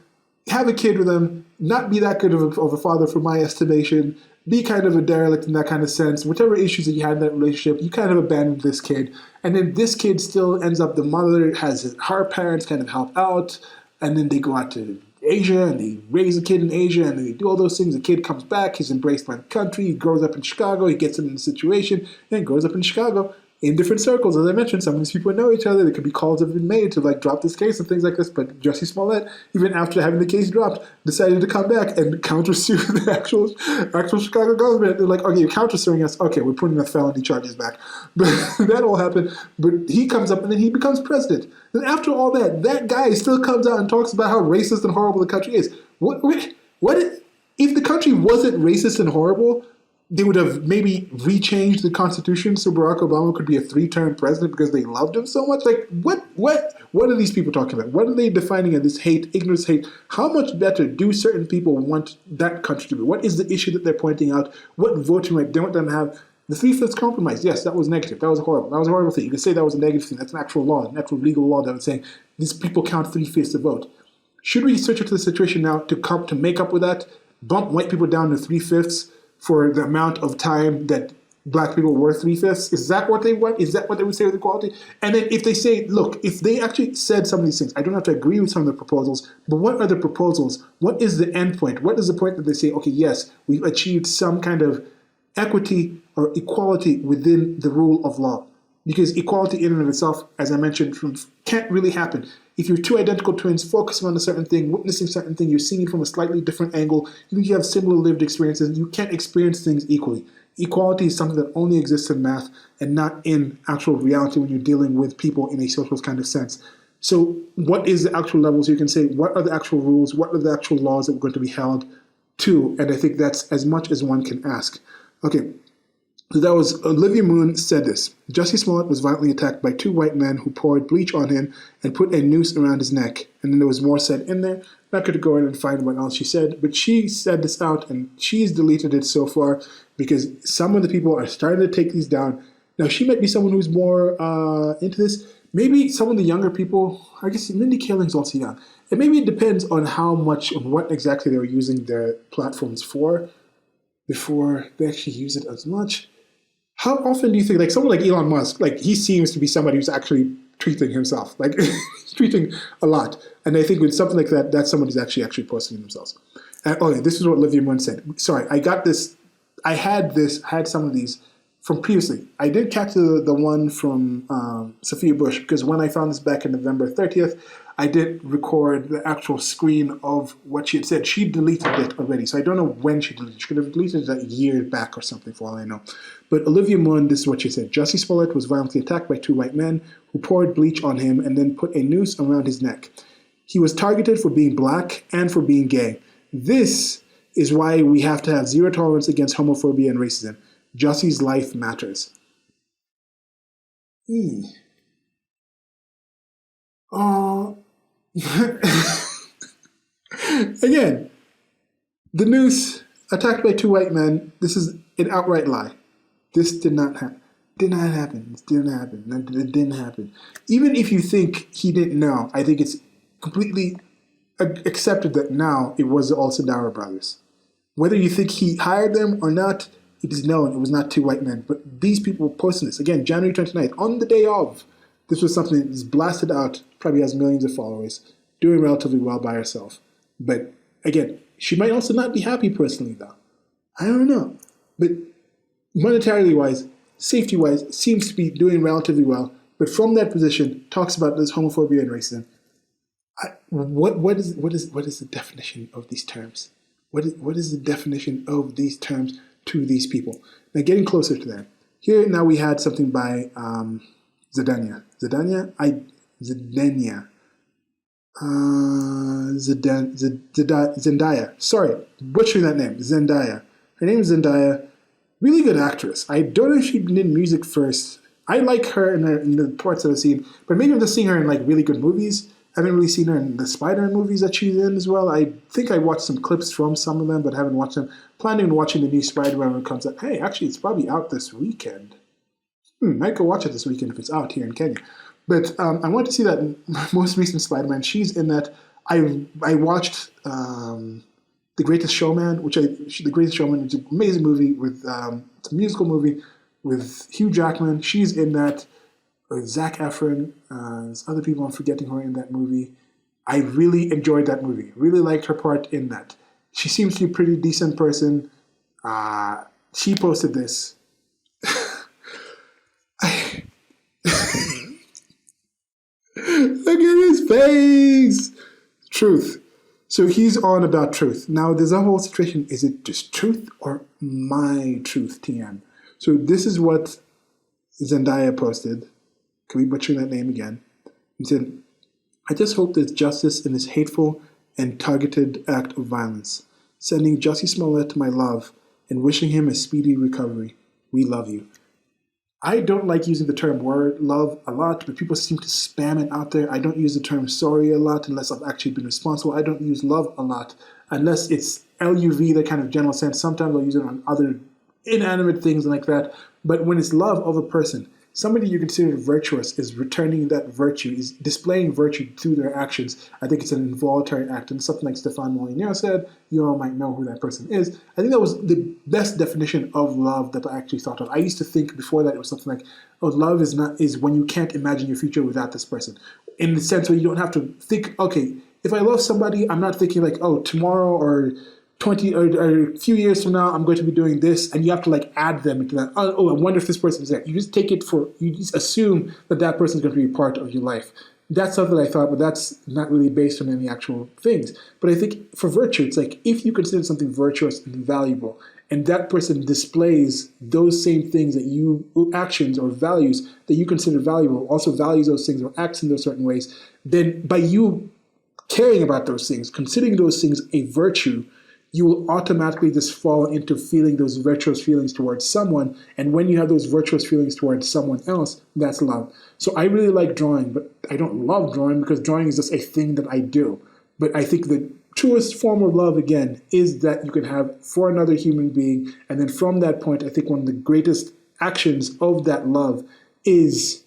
have a kid with them, not be that good of a father for my estimation, be kind of a derelict in that kind of sense. Whatever issues that you had in that relationship, you kind of abandoned this kid, and then this kid still ends up. The mother has her parents kind of help out, and then they go out to Asia, and they raise a kid in Asia, and they do all those things. The kid comes back, he's embraced by the country, he grows up in Chicago, he gets in the situation, and grows up in Chicago in different circles. As I mentioned, some of these people know each other. There could be calls have been made to like drop this case and things like this. But Jussie Smollett, even after having the case dropped, decided to come back and countersue the actual Chicago government. They're like, okay, you're countersuing us. Okay, we're putting the felony charges back. But that all happened. But he comes up and then he becomes president. Then after all that, that guy still comes out and talks about how racist and horrible the country is. What if the country wasn't racist and horrible? They would have maybe rechanged the Constitution so Barack Obama could be a 3-term president because they loved him so much. Like, what are these people talking about? What are they defining as this hate, ignorance hate? How much better do certain people want that country to be? What is the issue that they're pointing out? What voting right they want them to have? The 3/5 compromise, yes, that was negative. That was horrible. That was a horrible thing. You can say that was a negative thing. That's an actual law, an actual legal law that was saying these people count 3/5 to vote. Should we switch up to the situation now to make up with that, bump white people down to 3/5 for the amount of time that black people were 3/5? Is that what they want? Is that what they would say with equality? And then if they say, look, if they actually said some of these things, I don't have to agree with some of the proposals, but what are the proposals? What is the end point? What is the point that they say, okay, yes, we've achieved some kind of equity or equality within the rule of law? Because equality in and of itself, as I mentioned, can't really happen. If you're two identical twins focusing on a certain thing, witnessing a certain thing, you're seeing it from a slightly different angle, you have similar lived experiences, you can't experience things equally. Equality is something that only exists in math and not in actual reality when you're dealing with people in a social kind of sense. So what is the actual levels? You can say, what are the actual rules? What are the actual laws that we're going to be held to? And I think that's as much as one can ask. Okay. So that was Olivia Mullen said this. Jussie Smollett was violently attacked by 2 white men who poured bleach on him and put a noose around his neck. And then there was more said in there. Not going to go in and find what else she said, but she said this out and she's deleted it so far because some of the people are starting to take these down. Now, she might be someone who's more into this. Maybe some of the younger people, I guess Mindy Kaling's also young. And maybe it depends on how much, on what exactly they were using their platforms for before they actually use it as much. How often do you think, like someone like Elon Musk, like he seems to be somebody who's actually tweeting himself, like he's tweeting a lot. And I think with something like that, that's someone who's actually posting themselves. And, okay, this is what Olivia Mullen said. Sorry, I got this. I had some of these from previously. I did catch the one from Sophia Bush because when I found this back in November 30th, I did record the actual screen of what she had said. She deleted it already, so I don't know when she deleted it. She could have deleted it a year back or something for all I know. But Olivia Mullen, this is what she said. Jussie Smollett was violently attacked by 2 white men who poured bleach on him and then put a noose around his neck. He was targeted for being black and for being gay. This is why we have to have zero tolerance against homophobia and racism. Jussie's life matters. Again, the noose, attacked by 2 white men, this is an outright lie. This did not happen. It didn't happen. Even if you think he didn't know, I think it's completely accepted that now it was the Olsen-Dower brothers. Whether you think he hired them or not, it is known it was not 2 white men. But these people were posting this. Again, January 29th, on the day of. This was something that was blasted out, probably has millions of followers, doing relatively well by herself. But again, she might also not be happy personally, though. I don't know. But monetarily wise, safety wise, seems to be doing relatively well. But from that position, talks about this homophobia and racism. What is the definition of these terms? What is the definition of these terms to these people. Now, getting closer to them. Here now we had something by Zendaya. Zendaya. Sorry, butchering that name. Zendaya. Her name is Zendaya. Really good actress. I don't know if she did music first. I like her in the parts that I've seen, but maybe I'm just seeing her in like really good movies. I haven't really seen her in the Spider-Man movies that she's in as well. I think I watched some clips from some of them, but haven't watched them. Planning on watching the new Spider-Man when it comes out. Hey, actually, it's probably out this weekend. Might go watch it this weekend if it's out here in Kenya. But I want to see that most recent Spider-Man. She's in that. I watched The Greatest Showman, The Greatest Showman, which is an amazing movie with it's a musical movie with Hugh Jackman. She's in that. Zac Efron, there's other people I'm forgetting who are in that movie. I really enjoyed that movie. Really liked her part in that. She seems to be a pretty decent person. She posted this. Look at his face! Truth. So he's on about truth. Now, there's a whole situation. Is it just truth or my truth, TM? So this is what Zendaya posted. Can we butcher that name again? He said, I just hope there's justice in this hateful and targeted act of violence. Sending Jussie Smollett my love and wishing him a speedy recovery. We love you. I don't like using the term word love a lot, but people seem to spam it out there. I don't use the term sorry a lot unless I've actually been responsible. I don't use love a lot unless it's LUV, that kind of general sense. Sometimes I'll use it on other inanimate things like that. But when it's love of a person, somebody you consider virtuous is returning that virtue, is displaying virtue through their actions. I think it's an involuntary act. And something like Stefan Molyneux said, you all might know who that person is. I think that was the best definition of love that I actually thought of. I used to think before that it was something like, oh, love is when you can't imagine your future without this person. In the sense where you don't have to think, okay, if I love somebody, I'm not thinking like, oh, tomorrow or 20 or a few years from now, I'm going to be doing this, and you have to like add them into that. Oh, I wonder if this person is there. You just take it you just assume that that person is going to be a part of your life. That's something I thought, but that's not really based on any actual things. But I think for virtue, it's like if you consider something virtuous and valuable, and that person displays those same things actions or values that you consider valuable, also values those things or acts in those certain ways, then by you caring about those things, considering those things a virtue, you will automatically just fall into feeling those virtuous feelings towards someone. And when you have those virtuous feelings towards someone else, that's love. So I really like drawing, but I don't love drawing because drawing is just a thing that I do. But I think the truest form of love, again, is that you can have for another human being. And then from that point, I think one of the greatest actions of that love is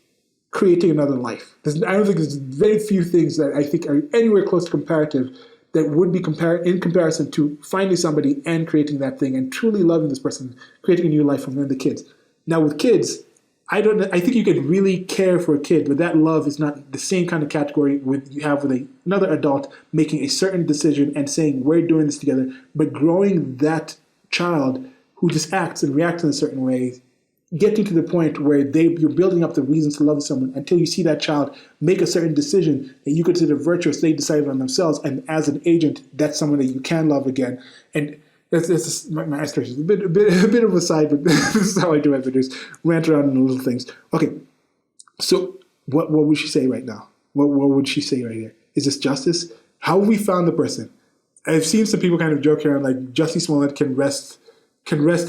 creating another life. I don't think there's very few things that I think are anywhere close to comparative that would be in comparison to finding somebody and creating that thing and truly loving this person, creating a new life from them, the kids. Now with kids, I think you can really care for a kid, but that love is not the same kind of category you have with another adult making a certain decision and saying, we're doing this together, but growing that child who just acts and reacts in a certain way, getting to the point where you're building up the reasons to love someone until you see that child make a certain decision that you consider virtuous, they decided on themselves, and as an agent, that's someone that you can love again. And that's my aspiration. A bit of a side, but this is how I do it. But just rant around on little things. Okay, so what would she say right now? What would she say right here? Is this justice? How have we found the person? I've seen some people kind of joke around like Jussie Smollett can rest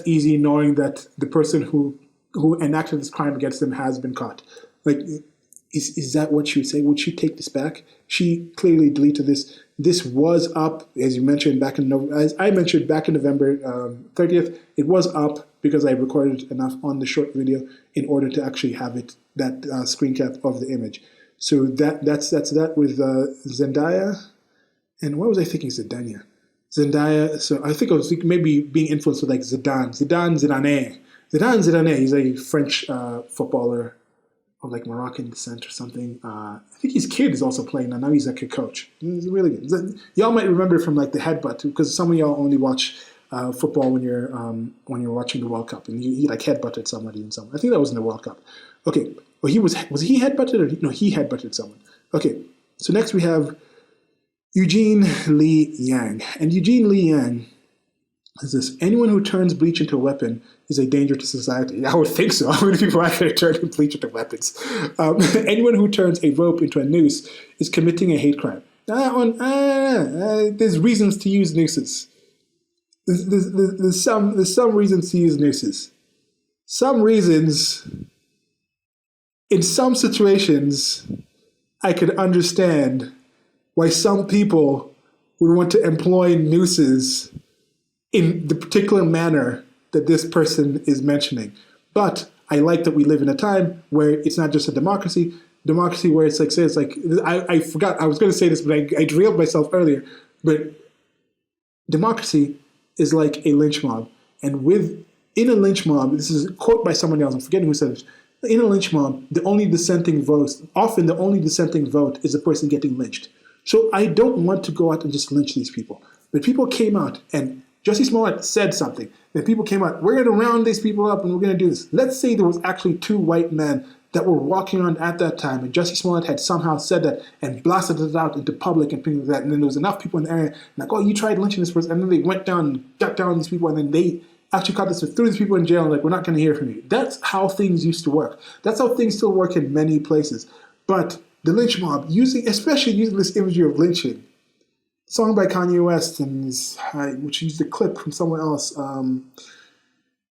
easy knowing that the person who enacted this crime against them has been caught. Like, is that what she would say? Would she take this back? She clearly deleted this. This was up, as you mentioned, as I mentioned back in November 30th. It was up because I recorded enough on the short video in order to actually have that screen cap of the image. So that's that with Zendaya. And what was I thinking? Zendaya. So I think I was maybe being influenced with like Zidane. He's a French footballer of like Moroccan descent or something. I think his kid is also playing now. Now he's like a coach. He's really good. Y'all might remember from like the headbutt because some of y'all only watch football when you're watching the World Cup, and he like headbutted somebody in some. I think that was in the World Cup. Okay, well was he headbutted or no? He headbutted someone. Okay, so next we have Eugene Lee Yang, and Eugene Lee Yang is this: anyone who turns bleach into a weapon is a danger to society. I would think so. How many people out there turning bleach into weapons? Anyone who turns a rope into a noose is committing a hate crime. There's reasons to use nooses. There's some reasons to use nooses. Some reasons, in some situations, I could understand why some people would want to employ nooses in the particular manner that this person is mentioning. But I like that we live in a time where it's not just a democracy where it's like, say, it's like, I forgot, I was going to say this, but I derailed myself earlier, but democracy is like a lynch mob. And in a lynch mob, this is a quote by someone else, I'm forgetting who said it, in a lynch mob, often the only dissenting vote is the person getting lynched. So I don't want to go out and just lynch these people. But people came out, and Jussie Smollett said something. Then people came out, we're going to round these people up and we're going to do this. Let's say there was actually two white men that were walking around at that time, and Jussie Smollett had somehow said that and blasted it out into public and things like that. And then there was enough people in the area, like, oh, you tried lynching this person. And then they went down and got down on these people, and then they actually caught this, threw these people in jail, and like, we're not going to hear from you. That's how things used to work. That's how things still work in many places. But the lynch mob, especially using this imagery of lynching, song by Kanye West, and which used a clip from someone else,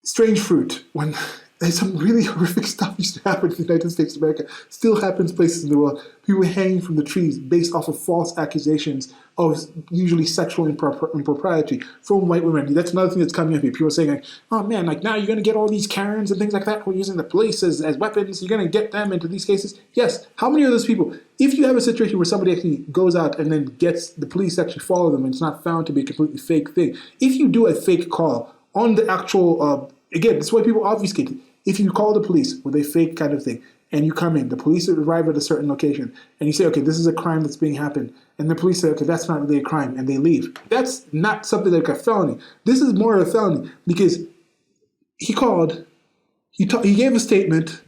Strange Fruit, when there's some really horrific stuff used to happen in the United States of America, still happens places in the world. People hanging from the trees based off of false accusations of usually sexual impropriety from white women. That's another thing that's coming up here. People are saying, like, oh man, like now you're going to get all these Karens and things like that who are using the police as weapons. You're going to get them into these cases. Yes. How many of those people, if you have a situation where somebody actually goes out and then gets the police actually follow them and it's not found to be a completely fake thing, if you do a fake call on the actual, again, this is why people obfuscate it. If you call the police with a fake kind of thing, and you come in, the police arrive at a certain location, and you say, okay, this is a crime that's being happened, and the police say, okay, that's not really a crime, and they leave. That's not something like a felony. This is more of a felony, because he called, he gave a statement,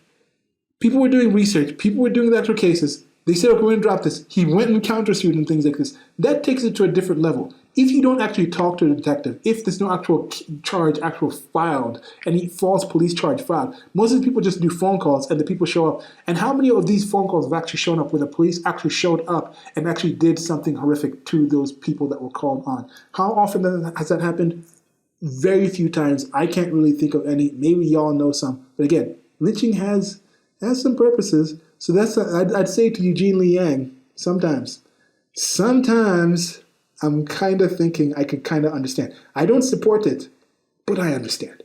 people were doing research, people were doing the actual cases, they said, okay, we're going to drop this. He went and countersued and things like this. That takes it to a different level. If you don't actually talk to the detective, if there's no actual charge filed, any false police charge filed, most of the people just do phone calls and the people show up. And how many of these phone calls have actually shown up where the police actually showed up and actually did something horrific to those people that were called on? How often has that happened? Very few times. I can't really think of any. Maybe y'all know some. But again, lynching has some purposes. So I'd say to Eugene Lee Yang, sometimes I'm kind of thinking I could kind of understand. I don't support it, but I understand.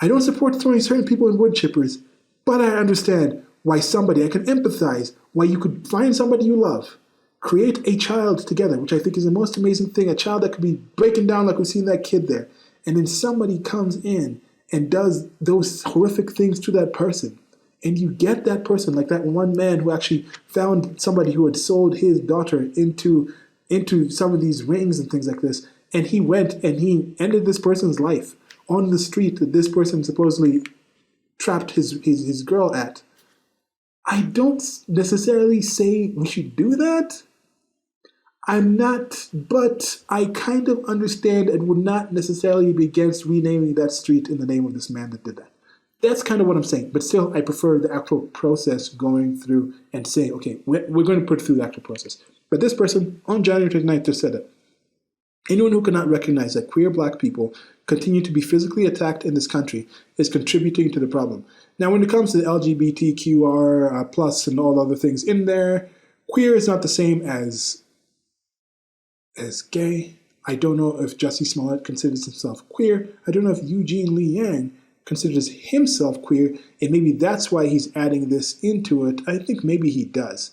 I don't support throwing certain people in wood chippers, but I understand why I can empathize, why you could find somebody you love, create a child together, which I think is the most amazing thing, a child that could be breaking down like we've seen that kid there, and then somebody comes in and does those horrific things to that person. And you get that person, like that one man who actually found somebody who had sold his daughter into some of these rings and things like this. And he went and he ended this person's life on the street that this person supposedly trapped his girl at. I don't necessarily say we should do that. I'm not, but I kind of understand and would not necessarily be against renaming that street in the name of this man that did that. That's kind of what I'm saying. But still, I prefer the actual process going through and saying, okay, we're going to put through the actual process. But this person on January 29th just said that anyone who cannot recognize that queer black people continue to be physically attacked in this country is contributing to the problem. Now, when it comes to the LGBTQR plus and all other things in there, queer is not the same as gay. I don't know if Jussie Smollett considers himself queer. I don't know if Eugene Lee Yang considers himself queer, and maybe that's why he's adding this into it. I think maybe he does.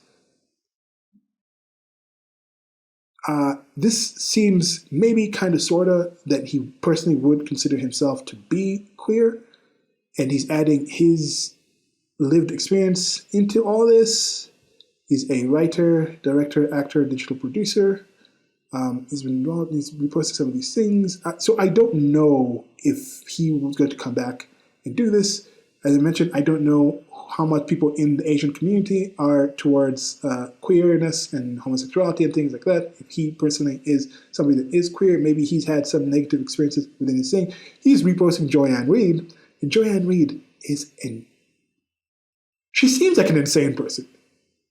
This seems maybe kind of sort of that he personally would consider himself to be queer, and he's adding his lived experience into all this. He's a writer, director, actor, digital producer. He's been involved, he's reposted some of these things. So I don't know if he was going to come back and do this. As I mentioned, I don't know how much people in the Asian community are towards queerness and homosexuality and things like that. If he personally is somebody that is queer, maybe he's had some negative experiences within his thing. He's reposting Joyanne Reid, and Joyanne Reid is she seems like an insane person.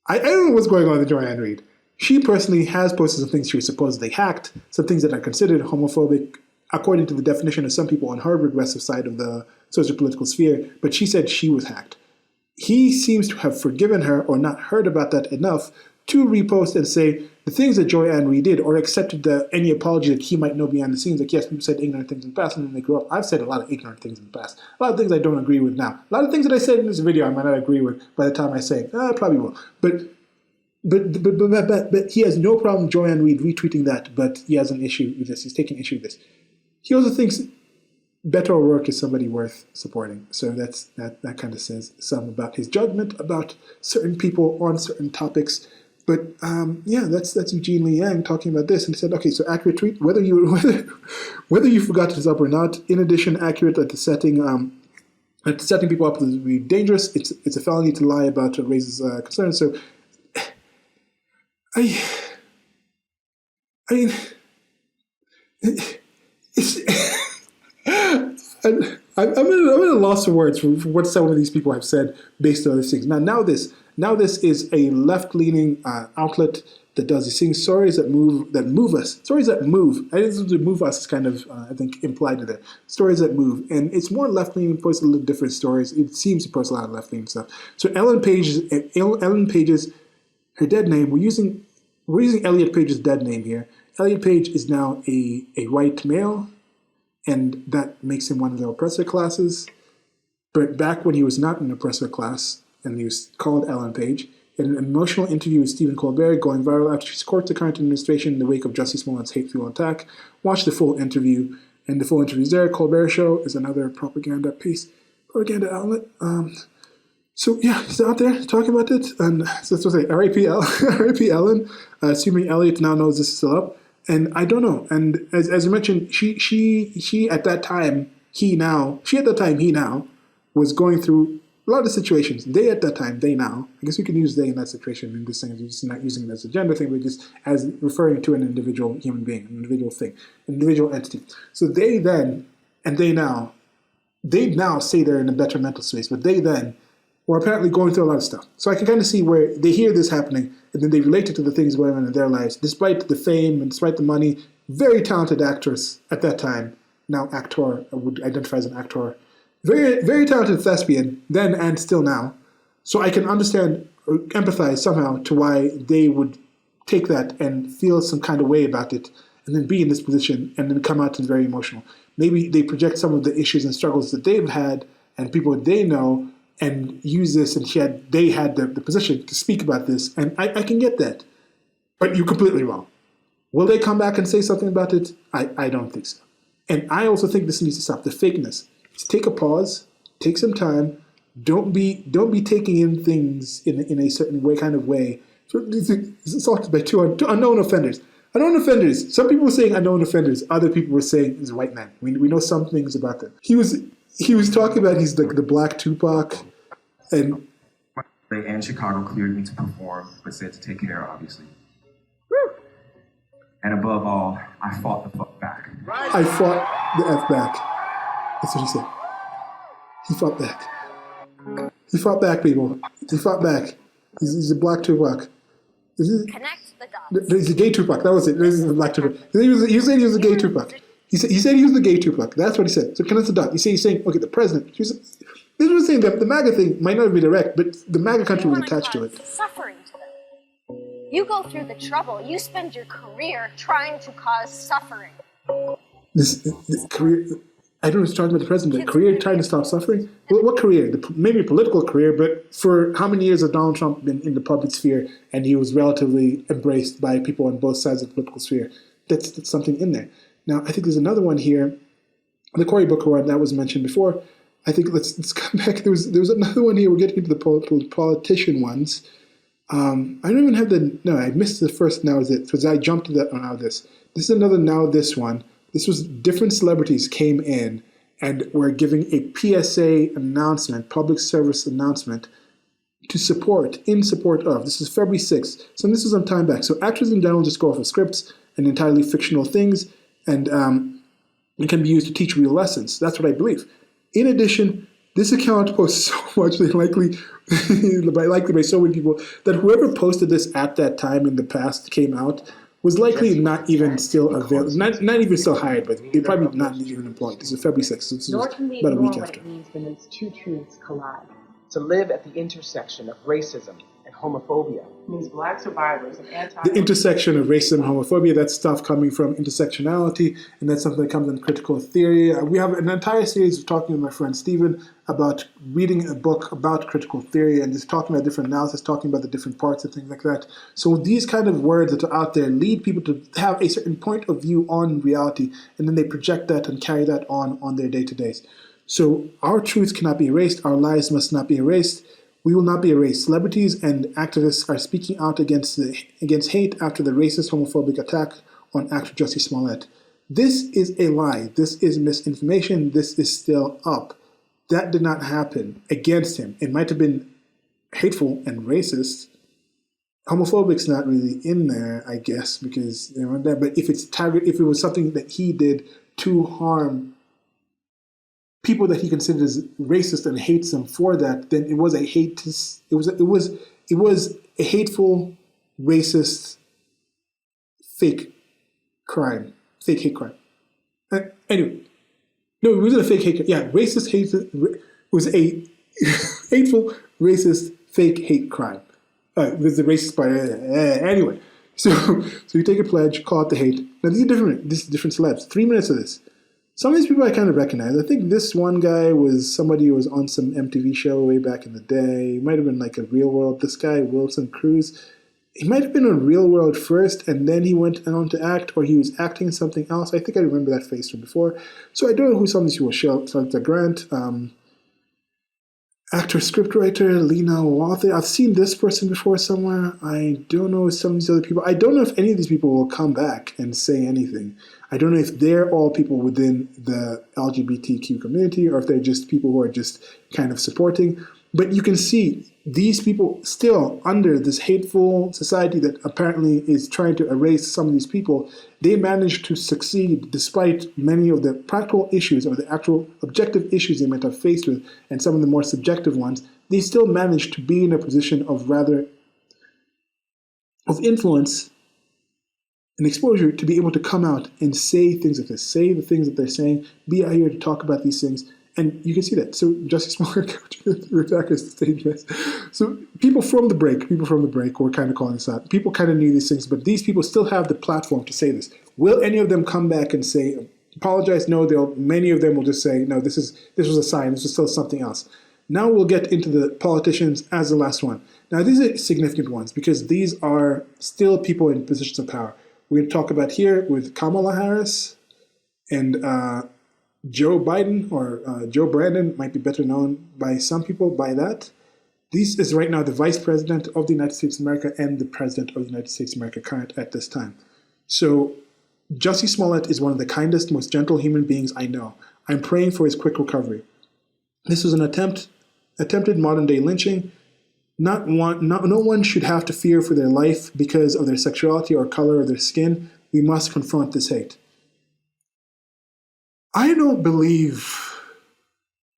I don't know what's going on with Joyanne Reid. She personally has posted some things she was supposedly hacked, some things that are considered homophobic, according to the definition of some people on her regressive side of the socio-political sphere, but she said she was hacked. He seems to have forgiven her or not heard about that enough to repost and say the things that Joyanne Reid did, or accepted any apology that he might know behind the scenes. Like, yes, people said ignorant things in the past, and then they grew up. I've said a lot of ignorant things in the past. A lot of things I don't agree with now. A lot of things that I said in this video I might not agree with by the time I say it. I probably will. But he has no problem, Joyanne Reid, retweeting that, but he has an issue with this. He's taking issue with this. He also thinks Beto O'Rourke is somebody worth supporting. So that kind of says some about his judgment about certain people on certain topics. But that's Eugene Lee Yang talking about this, and he said, okay, so accurate tweet, whether you forgot this up or not. In addition, accurate that setting people up would be dangerous. It's a felony to lie about what raises concerns. So I mean, I'm at a loss of words for what some of these people have said based on these things. Now this is a left-leaning outlet that does these things, stories that move us, stories that move. I think to move us is kind of, I think, implied to that. Stories that move, and it's more left-leaning, posts a little different stories. It seems to post a lot of left-leaning stuff. So Ellen Page's, her dead name. We're using Elliot Page's dead name here. Elliot Page is now a white male, and that makes him one of the oppressor classes. But back when he was not an oppressor class, and he was called Ellen Page, in an emotional interview with Stephen Colbert going viral after she scored the current administration in the wake of Jussie Smollett's hate-fueled attack. Watch the full interview, and the full interview is there. Colbert Show is another propaganda outlet. So yeah, he's out there talking about it, and so that's what I say. R.I.P. Ellen. Assuming Elliot now knows this is still up, and I don't know. And as I mentioned, she at that time he now was going through a lot of situations. They at that time, they now. I guess we can use they in that situation. I'm just saying, just not using it as a gender thing, but just as referring to an individual human being, an individual thing, an individual entity. So they then and they now say they're in a better mental space, but they then were apparently going through a lot of stuff. So I can kind of see where they hear this happening, and then they relate it to the things going on in their lives. Despite the fame and despite the money, very talented actress at that time, now actor, I would identify as an actor, very, very talented thespian, then and still now. So I can understand or empathize somehow to why they would take that and feel some kind of way about it, and then be in this position, and then come out as very emotional. Maybe they project some of the issues and struggles that they've had, and people they know, and use this, and they had the position to speak about this, and I can get that. But you're completely wrong. Will they come back and say something about it? I don't think so. And I also think this needs to stop. The fakeness. Just take a pause, take some time. Don't be taking in things in a certain way, kind of way. So it's assaulted by two unknown offenders. Unknown offenders. Some people were saying unknown offenders. Other people were saying he's a white man. We know some things about them. He was talking about he's the Black Tupac, and Chicago cleared me to perform, but said to take care, obviously. Woo! And above all, I fought the fuck back. I fought the F back. That's what he said. He fought back. He fought back, people. He fought back. He's a Black Tupac. Connect the dots. He's a gay Tupac. That was it. This is the Black Tupac. He said he was a gay Tupac. He said he was the gay Tupac. That's what he said. So connect the dots. He's saying, okay, the president. This was saying that the MAGA thing might not be direct, but the MAGA country was attached to it. Suffering to them. You go through the trouble. You spend your career trying to cause suffering. This career. I don't know if he's talking about the president. The career trying to stop suffering? Well, what career? Maybe a political career, but for how many years has Donald Trump been in the public sphere, and he was relatively embraced by people on both sides of the political sphere? That's something in there. Now, I think there's another one here. The Cory Booker one that was mentioned before. I think let's come back. There was another one here. We're getting into the politician ones. I don't even have I missed the first now is it, because I jumped to that now this. This is another now this one. This was different celebrities came in and were giving a PSA announcement, public service announcement, in support of. This is February 6th. So this is some time back. So actors in general just go off of scripts and entirely fictional things, and it can be used to teach real lessons. That's what I believe. In addition, this account posts so much, likely by so many people, that whoever posted this at that time in the past came out was likely not even still available, not even still hired, but they're probably not even employed. This is February 6th. So this is about a week after. It means when those two truths collide. To live at the intersection of racism and homophobia means Black survivors of the intersection of racism and homophobia, that's stuff coming from intersectionality, and that's something that comes in critical theory. We have an entire series of talking with my friend Stephen about reading a book about critical theory and just talking about different analysis, talking about the different parts and things like that. So these kind of words that are out there lead people to have a certain point of view on reality, and then they project that and carry that on their day-to-days. So our truths cannot be erased. Our lives must not be erased. We will not be erased. Celebrities and activists are speaking out against hate after the racist, homophobic attack on actor Jussie Smollett. This is a lie. This is misinformation. This is still up. That did not happen against him. It might have been hateful and racist. Homophobic's not really in there, I guess, because but if it was something that he did to harm people that he considers racist and hates them for that, then it was a hateful, racist, fake hate crime. Anyway, no, it wasn't a fake hate crime. Yeah, racist hate. It was a hateful, racist, fake hate crime. With the racist part. Anyway, so you take a pledge, call it the hate. Now these are different celebs. 3 minutes of this. Some of these people I kind of recognize. I think this one guy was somebody who was on some MTV show way back in the day. He might have been like a Real World. This guy, Wilson Cruz, he might have been on Real World first, and then he went on to act, or he was acting something else. I think I remember that face from before. So I don't know who some of these people are. Shelta Grant, actor, scriptwriter, Lena Walther. I've seen this person before somewhere. I don't know some of these other people. I don't know if any of these people will come back and say anything. I don't know if they're all people within the LGBTQ community or if they're just people who are just kind of supporting. But you can see these people still under this hateful society that apparently is trying to erase some of these people, they managed to succeed despite many of the practical issues or the actual objective issues they might have faced with and some of the more subjective ones. They still managed to be in a position of influence and exposure to be able to come out and say things like this, say the things that they're saying, be out here to talk about these things. And you can see that. So Jussie Smollett, so people from the break were kind of calling this out. People kind of knew these things, but these people still have the platform to say this. Will any of them come back and say, apologize? No, many of them will just say, no, this was a sign. This was still something else. Now we'll get into the politicians as the last one. Now these are significant ones because these are still people in positions of power. We're going to talk about here with Kamala Harris and Joe Biden, or Joe Brandon, might be better known by some people by that. This is right now the Vice President of the United States of America and the President of the United States of America current at this time. So Jussie Smollett is one of the kindest, most gentle human beings I know. I'm praying for his quick recovery. This was an attempted modern-day lynching. No one should have to fear for their life because of their sexuality or color of their skin. We must confront this hate. I don't believe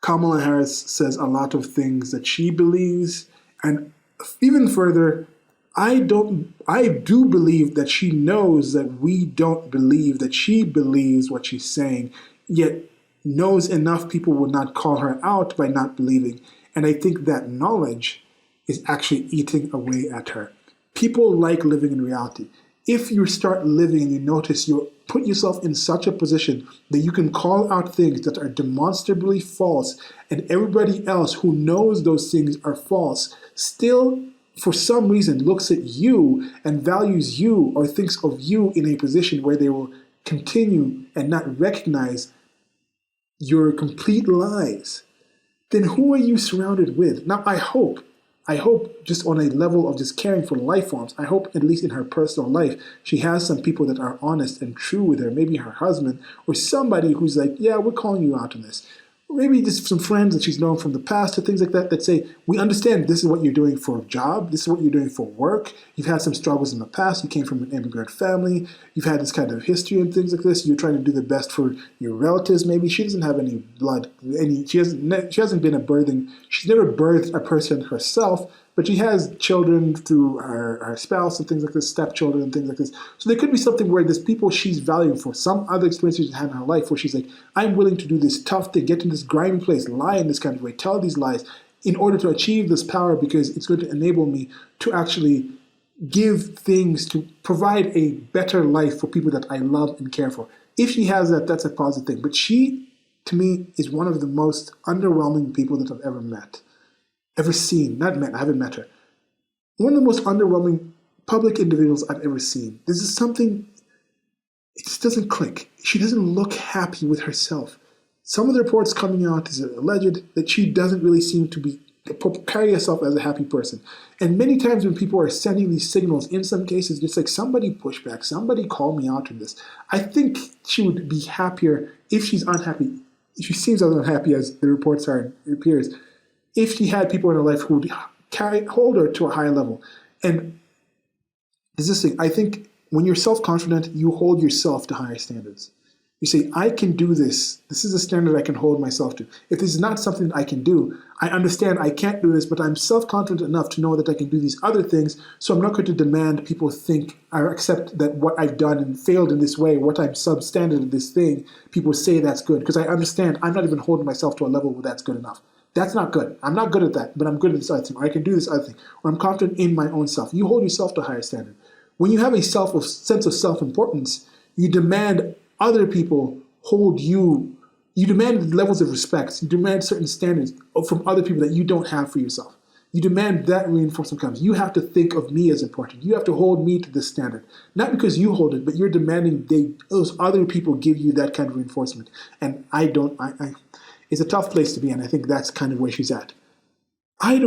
Kamala Harris says a lot of things that she believes, and even further, I do believe that she knows that we don't believe that she believes what she's saying, yet knows enough people would not call her out by not believing. And I think that knowledge is actually eating away at her. People like living in reality. If you start living and you notice you put yourself in such a position that you can call out things that are demonstrably false, and everybody else who knows those things are false still, for some reason, looks at you and values you or thinks of you in a position where they will continue and not recognize your complete lies, then who are you surrounded with? Now, I hope just on a level of just caring for life forms, I hope at least in her personal life, she has some people that are honest and true with her, maybe her husband or somebody who's like, yeah, we're calling you out on this. maybe just some friends that she's known from the past or things like that that say, we understand this is what you're doing for a job, this is what you're doing for work, you've had some struggles in the past, you came from an immigrant family, you've had this kind of history and things like this, you're trying to do the best for your relatives. Maybe she doesn't have any blood, she hasn't been she's never birthed a person herself, but she has children through her spouse and things like this, stepchildren and things like this. So there could be something where there's people she's valuing for, some other experiences she's had in her life where she's like, I'm willing to do this tough thing, get in this grimy place, lie in this kind of way, tell these lies in order to achieve this power because it's going to enable me to actually give things to provide a better life for people that I love and care for. If she has that, that's a positive thing. But she, to me, is one of the most underwhelming people that I've ever seen. Not met, I haven't met her. One of the most underwhelming public individuals I've ever seen. This is something, it just doesn't click. She doesn't look happy with herself. Some of the reports coming out is alleged that she doesn't really seem to carry herself as a happy person. And many times when people are sending these signals, in some cases, it's like somebody push back, somebody call me out on this. I think she would be happier if she's unhappy. If she seems as unhappy as the reports are, it appears, if she had people in her life who would hold her to a higher level. And there's this thing, I think when you're self-confident, you hold yourself to higher standards. You say, I can do this. This is a standard I can hold myself to. If this is not something that I can do, I understand I can't do this, but I'm self-confident enough to know that I can do these other things, so I'm not going to demand people think or accept that what I've done and failed in this way, what I'm substandard in this thing, people say that's good, because I understand I'm not even holding myself to a level where that's good enough. That's not good. I'm not good at that, but I'm good at this other thing, or I can do this other thing, or I'm confident in my own self. You hold yourself to a higher standard. When you have a sense of self-importance, you demand other people hold you, you demand levels of respect, you demand certain standards from other people that you don't have for yourself. You demand that reinforcement comes. You have to think of me as important. You have to hold me to this standard. Not because you hold it, but you're demanding those other people give you that kind of reinforcement. And it's a tough place to be, and I think that's kind of where she's at. I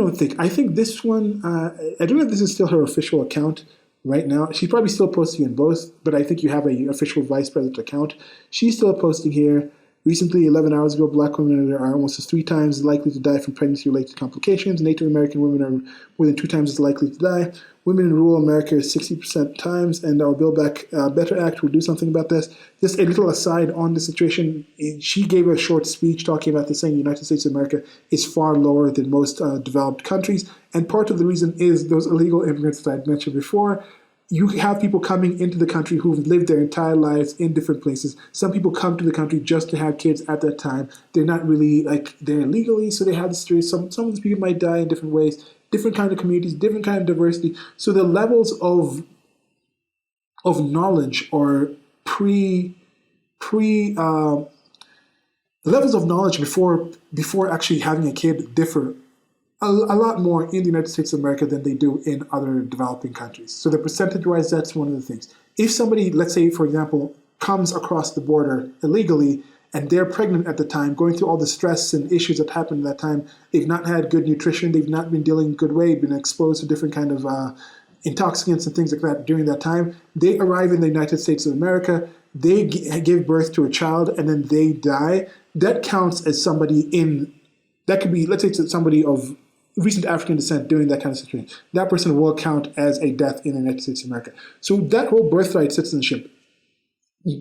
think this one, I don't know if this is still her official account right now. She's probably still posting in both, but I think you have an official vice president account. She's still posting here. Recently, 11 hours ago, Black women are almost 3 times likely to die from pregnancy-related complications. Native American women are more than 2 times as likely to die. Women in rural America is 60% times, and our Build Back Better Act will do something about this. Just a little aside on the situation, she gave a short speech talking about this, saying the United States of America is far lower than most developed countries, and part of the reason is those illegal immigrants that I mentioned before. You have people coming into the country who've lived their entire lives in different places. Some people come to the country just to have kids at that time. They're not really, they're illegally, so they have this story. Some of these people might die in different ways, different kind of communities, different kind of diversity. So the levels of knowledge or levels of knowledge before actually having a kid differ a lot more in the United States of America than they do in other developing countries. So the percentage-wise, that's one of the things. If somebody, let's say, for example, comes across the border illegally and they're pregnant at the time, going through all the stress and issues that happened at that time, they've not had good nutrition, they've not been dealing in a good way, been exposed to different kind of intoxicants and things like that during that time, they arrive in the United States of America, they give birth to a child, and then they die. That counts as somebody that could be, let's say it's somebody of recent African descent during that kind of situation. That person will count as a death in the United States of America. So that whole birthright citizenship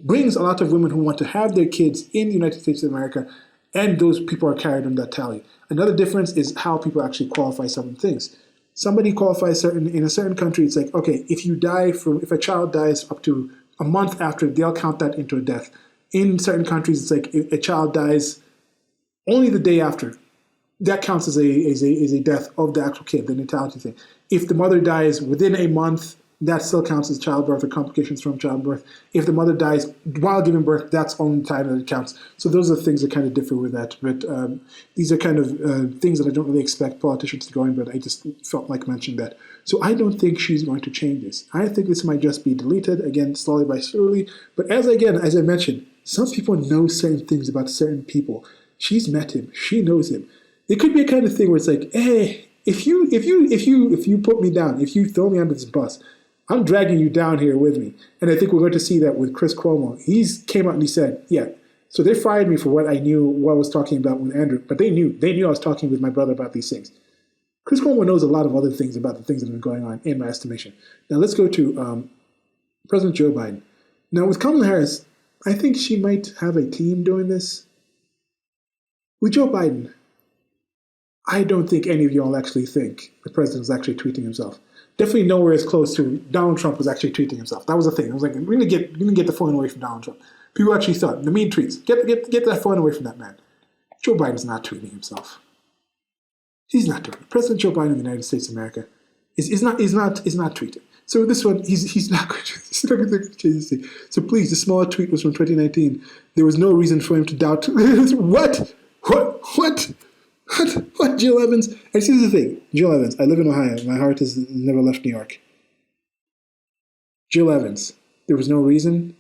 brings a lot of women who want to have their kids in the United States of America, and those people are carried on that tally. Another difference is how people actually qualify certain things. Somebody qualifies in a certain country, it's like, okay, if a child dies up to a month after, they'll count that into a death. In certain countries, it's like if a child dies only the day after, that counts as a death of the actual kid, the natality thing. If the mother dies within a month, that still counts as childbirth or complications from childbirth. If the mother dies while giving birth, that's only the time that it counts. So those are the things that kind of differ with that. But these are kind of things that I don't really expect politicians to go in, but I just felt like mentioning that. So I don't think she's going to change this. I think this might just be deleted, again, slowly by slowly. But as I mentioned, some people know certain things about certain people. She's met him. She knows him. It could be a kind of thing where it's like, hey, if you put me down, if you throw me under this bus, I'm dragging you down here with me. And I think we're going to see that with Chris Cuomo. He came out and he said, yeah, So they fired me for what I was talking about with Andrew, but they knew I was talking with my brother about these things. Chris Cuomo knows a lot of other things about the things that have been going on, in my estimation. Now let's go to President Joe Biden. Now with Kamala Harris, I think she might have a team doing this. With Joe Biden, I don't think any of y'all actually think the president was actually tweeting himself. Definitely nowhere as close to Donald Trump was actually tweeting himself. That was the thing. I was like, we're gonna get the phone away from Donald Trump. People actually thought the mean tweets. Get that phone away from that man. Joe Biden's not tweeting himself. He's not doing it. President Joe Biden of the United States of America is not tweeting. So with this one, he's not going to change this thing. So please, the Smallett tweet was from 2019. There was no reason for him to doubt. What? Jill Evans? And see, this is the thing. Jill Evans. I live in Ohio. My heart has never left New York. Jill Evans. There was no reason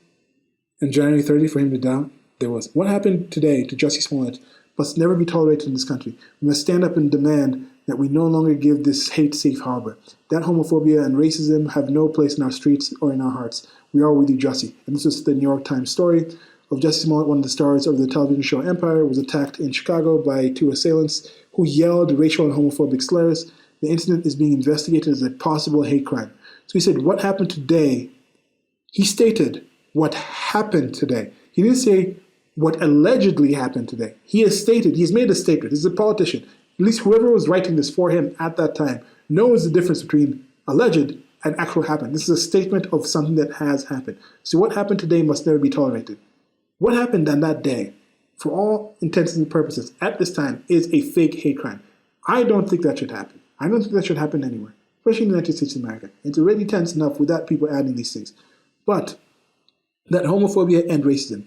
on January 30th for him to doubt. There was. What happened today to Jussie Smollett must never be tolerated in this country. We must stand up and demand that we no longer give this hate safe harbor. That homophobia and racism have no place in our streets or in our hearts. We are with you, Jussie. And this is the New York Times story of Jussie Smollett, one of the stars of the television show Empire, was attacked in Chicago by two assailants who yelled racial and homophobic slurs. The incident is being investigated as a possible hate crime. So he said, what happened today? He stated what happened today. He didn't say what allegedly happened today. He has made a statement. He's a politician. At least whoever was writing this for him at that time knows the difference between alleged and actual happened. This is a statement of something that has happened. So what happened today must never be tolerated. What happened on that day, for all intents and purposes, at this time, is a fake hate crime. I don't think that should happen. I don't think that should happen anywhere, especially in the United States of America. It's already tense enough without people adding these things. But that homophobia and racism,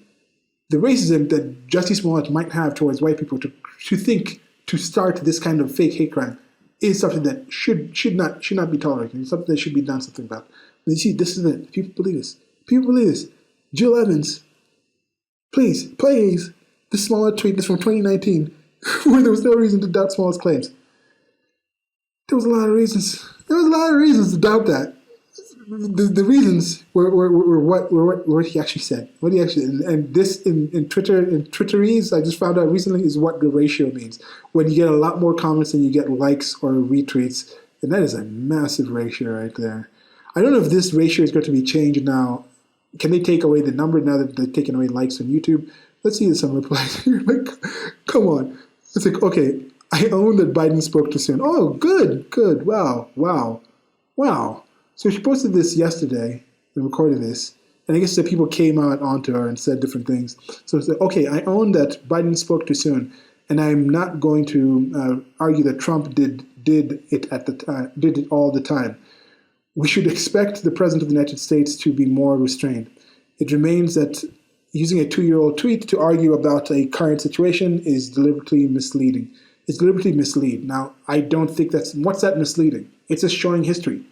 the racism that Jussie Smollett might have towards white people to think to start this kind of fake hate crime is something that should not be tolerated. It's something that should be done something about. But you see, this is it. People believe this. People believe this. Jill Evans, please, the Smollett tweet is from 2019, where there was no reason to doubt Smollett's claims. There was a lot of reasons. There was a lot of reasons to doubt that. The reasons were what he actually said. What he actually, and this in Twitterese, I just found out recently, is what the ratio means. When you get a lot more comments than you get likes or retweets, and that is a massive ratio right there. I don't know if this ratio is going to be changed now. Can they take away the number now that they've taken away likes on YouTube? Let's see some replies here. Like, come on. It's like, okay, I own that Biden spoke too soon. Oh, good. Wow. So she posted this yesterday and recorded this. And I guess the people came out onto her and said different things. So it's like, okay, I own that Biden spoke too soon. And I'm not going to argue that Trump did it all the time. We should expect the President of the United States to be more restrained. It remains that using a 2-year-old tweet to argue about a current situation is deliberately misleading. It's deliberately mislead. Now, I don't think what's that misleading? It's just showing history.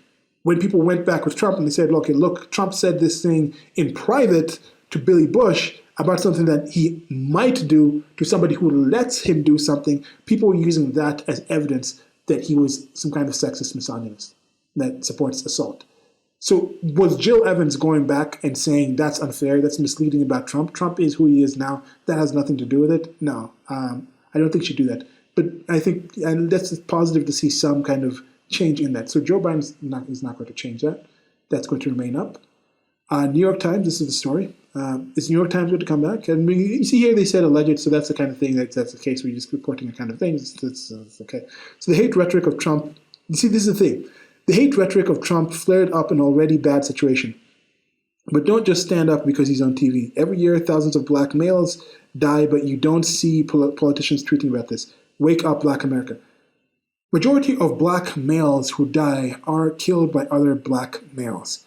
When people went back with Trump and they said, okay, look, Trump said this thing in private to Billy Bush about something that he might do to somebody who lets him do something, people were using that as evidence that he was some kind of sexist misogynist that supports assault. So was Jill Evans going back and saying that's unfair, that's misleading about Trump? Trump is who he is now. That has nothing to do with it? No, I don't think she'd do that. But I think, and that's positive to see some kind of change in that. So Joe Biden is not going to change that. That's going to remain up. New York Times, this is the story. Is New York Times going to come back? And you see here they said alleged, so that's the kind of thing that's the case where you're just reporting a kind of thing. It's okay. So the hate rhetoric of Trump, you see, this is the thing. The hate rhetoric of Trump flared up an already bad situation. But don't just stand up because he's on TV. Every year, thousands of black males die, but you don't see politicians tweeting about this. Wake up, Black America. Majority of black males who die are killed by other black males.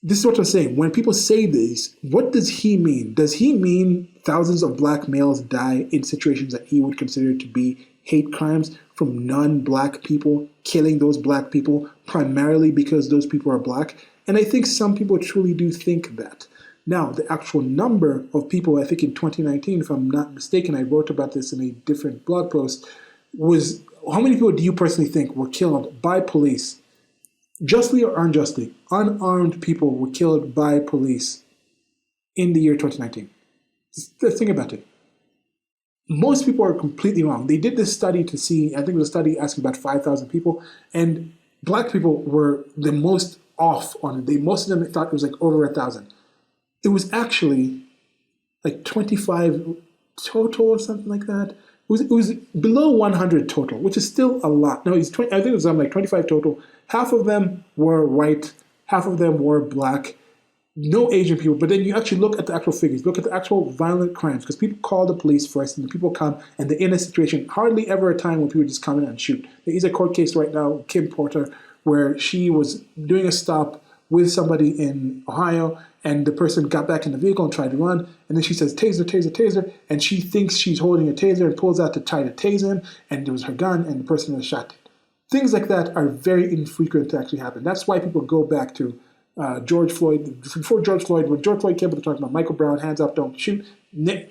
This is what I'm saying. When people say this, what does he mean? Does he mean thousands of black males die in situations that he would consider to be hate crimes from non-black people, killing those black people primarily because those people are black? And I think some people truly do think that. Now, the actual number of people, I think in 2019, if I'm not mistaken, I wrote about this in a different blog post, was how many people do you personally think were killed by police, justly or unjustly? Unarmed people were killed by police in the year 2019. Think about it. Most people are completely wrong. They did this study to see, I think it was a study asking about 5,000 people, and black people were the most off on it. Most of them thought it was like over 1,000. It was actually like 25 total or something like that. It was below 100 total, which is still a lot. No, I think it was like 25 total. Half of them were white, half of them were black. No Asian people, but then you actually look at the actual figures, look at the actual violent crimes, because people call the police first, and the people come, and they're in a situation, hardly ever a time when people just come in and shoot. There is a court case right now, Kim Porter, where she was doing a stop with somebody in Ohio, and the person got back in the vehicle and tried to run, and then she says, taser, taser, taser, and she thinks she's holding a taser and pulls out to try to tase him, and it was her gun, and the person was shot. Things like that are very infrequent to actually happen. That's why people go back to George Floyd. Before George Floyd, when George Floyd came up to talk about Michael Brown, hands up, don't shoot.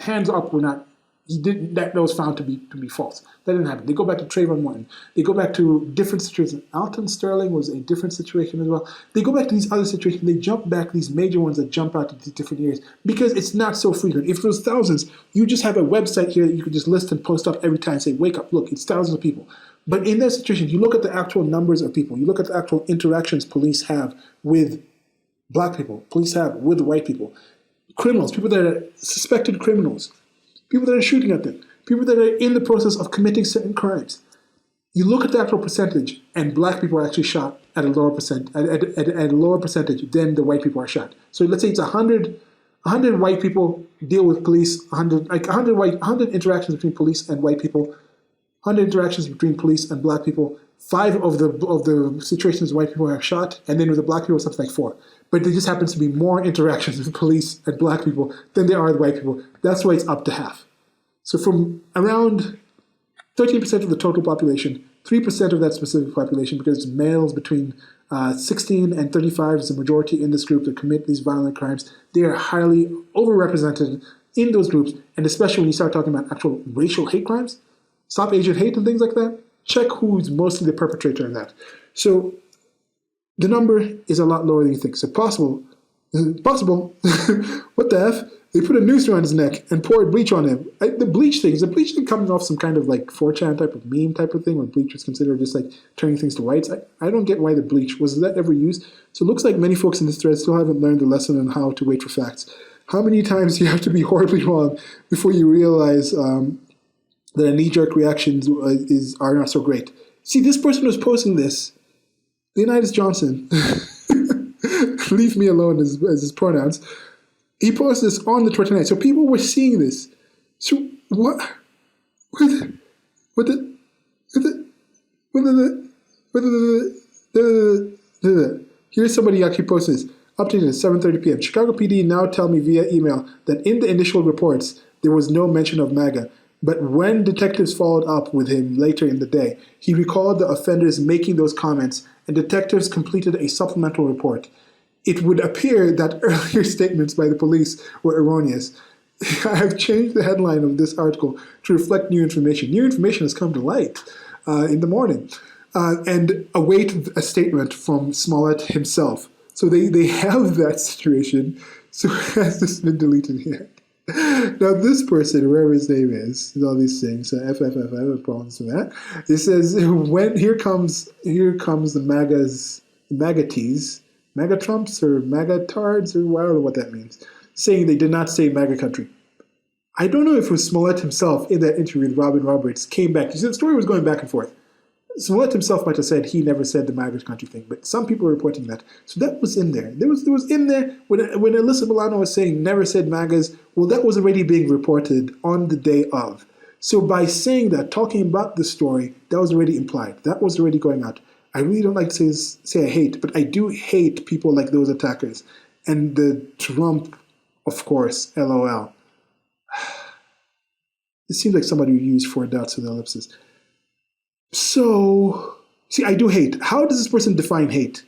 Hands up were not. That was found to be false. That didn't happen. They go back to Trayvon Martin. They go back to different situations. Alton Sterling was a different situation as well. They go back to these other situations. They jump back these major ones that jump out to these different years because it's not so frequent. If it was thousands, you just have a website here that you could just list and post up every time and say, wake up, look, it's thousands of people. But in that situation, you look at the actual numbers of people. You look at the actual interactions police have with black people, police have with white people, criminals, people that are suspected criminals, people that are shooting at them, people that are in the process of committing certain crimes. You look at the actual percentage, and black people are actually shot at a lower percentage than the white people are shot. So let's say it's 100 white people deal with police, 100 interactions between police and white people, 100 interactions between police and black people. 5 of the situations white people are shot, and then with the black people, something like 4. But there just happens to be more interactions with police and black people than there are with white people. That's why it's up to half. So from around 13% of the total population, 3% of that specific population, because males between 16 and 35 is the majority in this group that commit these violent crimes, they are highly overrepresented in those groups, and especially when you start talking about actual racial hate crimes, Stop Asian Hate and things like that, check who's mostly the perpetrator in that. So the number is a lot lower than you think. So possible, what the F? They put a noose around his neck and poured bleach on him. The bleach thing coming off some kind of like 4chan type of meme type of thing where bleach was considered just like turning things to whites. I don't get why the bleach, was that ever used? So it looks like many folks in this thread still haven't learned the lesson on how to wait for facts. How many times do you have to be horribly wrong before you realize that a knee-jerk reactions are not so great? See, this person was posting this, Leonidas Johnson, leave me alone as his pronouns. He posted this on the 29th, so people were seeing this. So what? Here's somebody actually posted this. Updated at 7:30 p.m. Chicago PD now tell me via email that in the initial reports there was no mention of MAGA. But when detectives followed up with him later in the day, he recalled the offenders making those comments, and detectives completed a supplemental report. It would appear that earlier statements by the police were erroneous. I have changed the headline of this article to reflect new information. New information has come to light in the morning. And await a statement from Smallett himself. So they have that situation. So has this been deleted here? Now this person, wherever his name is all these things, FFF, I have problems with that. It says, here comes the MAGA-tees, MAGA Trumps or MAGA tards, or I don't know what that means, saying they did not say MAGA country. I don't know if it was Smallett himself in that interview with Robin Roberts came back. You see, the story was going back and forth. Smallett himself might have said he never said the MAGA country thing, but some people were reporting that. So that was in there. There was in there when Alyssa Milano was saying never said MAGAs. Well, that was already being reported on the day of. So by saying that, talking about the story, that was already implied. That was already going out. I really don't like to say I hate, but I do hate people like those attackers. And the Trump, of course, LOL. It seems like somebody who used 4 dots with ellipses. So, see, I do hate. How does this person define hate?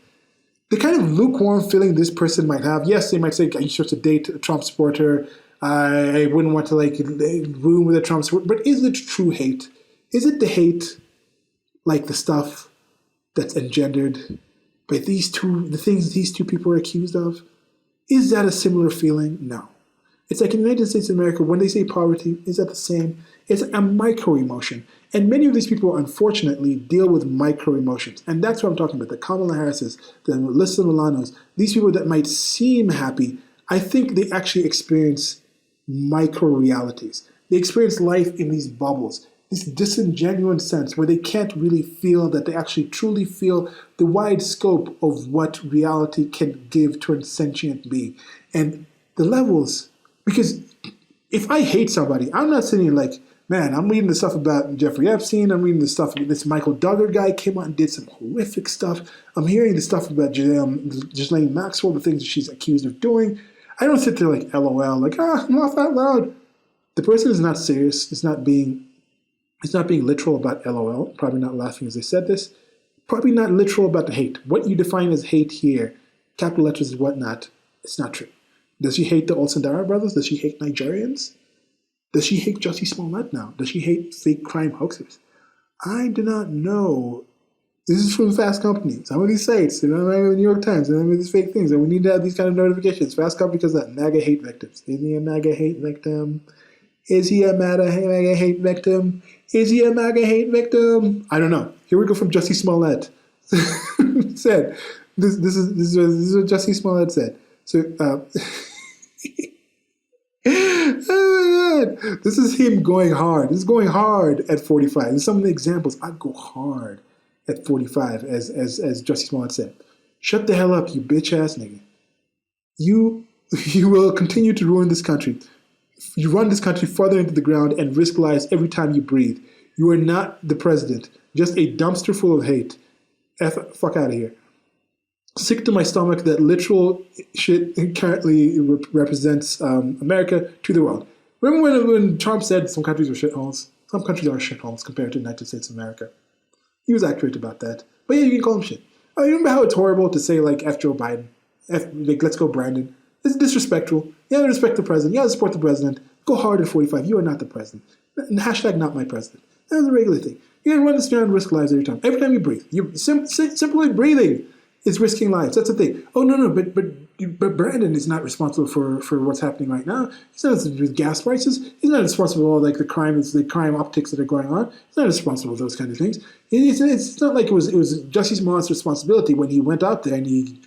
The kind of lukewarm feeling this person might have. Yes, they might say, are you supposed to date a Trump supporter? I wouldn't want to room with a Trump supporter. But is it true hate? Is it the hate like the stuff that's engendered by the things these two people are accused of? Is that a similar feeling? No. It's like in the United States of America, when they say poverty, is that the same? It's a micro emotion. And many of these people, unfortunately, deal with micro emotions. And that's what I'm talking about. The Kamala Harris's, the Alyssa Milano's, these people that might seem happy, I think they actually experience micro realities. They experience life in these bubbles, this disingenuous sense where they can't really feel that they actually truly feel the wide scope of what reality can give to a sentient being. And the levels, because if I hate somebody, I'm not sitting here like, man, I'm reading the stuff about Jeffrey Epstein. I'm reading the stuff, this Michael Duggar guy came out and did some horrific stuff. I'm hearing the stuff about Ghislaine Maxwell, the things that she's accused of doing. I don't sit there like, LOL, like, laugh out loud. The person is not serious. It's not being literal about LOL. Probably not laughing as they said this. Probably not literal about the hate. What you define as hate here, capital letters and whatnot, it's not true. Does she hate the Olsendara brothers? Does she hate Nigerians? Does she hate Jussie Smollett now? Does she hate fake crime hoaxers? I do not know. This is from Fast Company. Some of these sites, the New York Times, and some of these fake things. And we need to have these kind of notifications. Fast Company because that MAGA hate victims. Is he a MAGA hate victim? Is he a MAGA hate victim? Is he a MAGA hate victim? I don't know. Here we go from Jussie Smollett. Said this is what Jussie Smollett said. So, oh my God, this is him going hard. This is going hard at 45. There's some of the examples. I go hard at 45, as Jussie Smollett said. Shut the hell up, you bitch ass nigga. You will continue to ruin this country. You run this country further into the ground and risk lives every time you breathe. You are not the president, just a dumpster full of hate. Fuck out of here. Sick to my stomach that literal shit currently represents America to the world. Remember when Trump said some countries are shitholes? Some countries are shitholes compared to the United States of America. He was accurate about that. But yeah, you can call them shit. Oh, you remember how it's horrible to say, like, F Joe Biden? Like, let's go Brandon. It's disrespectful. Yeah, respect the president. Yeah, support the president. Go hard at 45. You are not the president. Hashtag not my president. That's a regular thing. You're going to run this down and risk lives every time. Every time you breathe. You simply breathing is risking lives. That's the thing. Oh, no, but Brandon is not responsible for what's happening right now. He's not with gas prices. He's not responsible for all like the crime upticks that are going on. He's not responsible for those kind of things. It's not like it was Jussie Smollett's responsibility when he went out there and he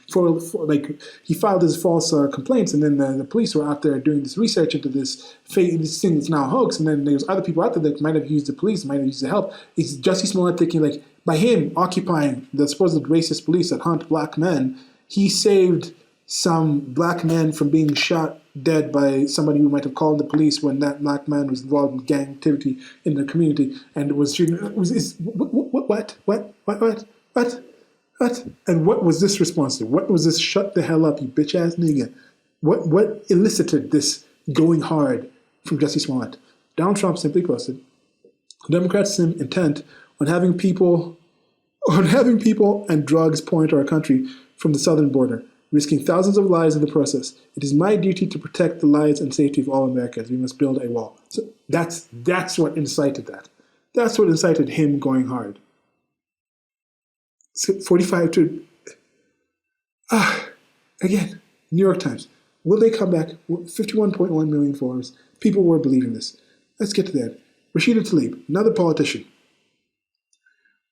filed his false complaints, and then the police were out there doing this research into this thing that's now a hoax, and then there's other people out there that might have used the police, might have used the help. It's Jussie Smollett thinking like, by him occupying the supposed racist police that hunt black men, he saved some black men from being shot dead by somebody who might have called the police when that black man was involved in gang activity in the community and was shooting. What? And what was this response to? What was this? Shut the hell up, you bitch ass nigga. What elicited this going hard from Jussie Smollett? Donald Trump simply posted, Democrats seem intent on having people and drugs pour into our country from the southern border, risking thousands of lives in the process. It is my duty to protect the lives and safety of all Americans. We must build a wall. So that's what incited that. That's what incited him going hard. 45 to... again, New York Times. Will they come back? 51.1 million followers. People were believing this. Let's get to that. Rashida Tlaib, another politician.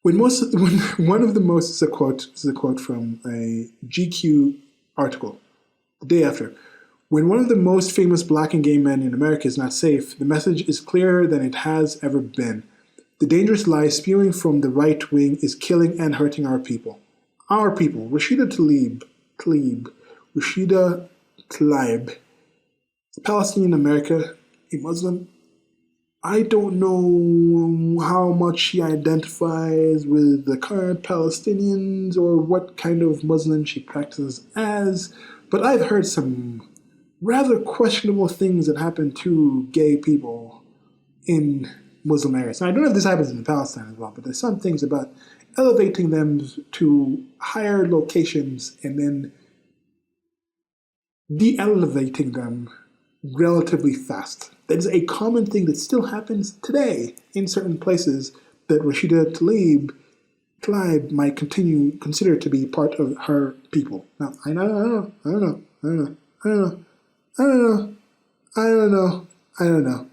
This is a quote from a GQ article the day after. When one of the most famous black and gay men in America is not safe, the message is clearer than it has ever been. The dangerous lie spewing from the right wing is killing and hurting our people. Our people. Rashida Tlaib, Palestinian America, a Muslim. I don't know how much she identifies with the current Palestinians or what kind of Muslim she practices as, but I've heard some rather questionable things that happen to gay people in Muslim areas. Now, I don't know if this happens in Palestine as well, but there's some things about elevating them to higher locations and then de-elevating them relatively fast. That is a common thing that still happens today in certain places that Rashida Tlaib might consider to be part of her people. Now, I don't know. I don't know.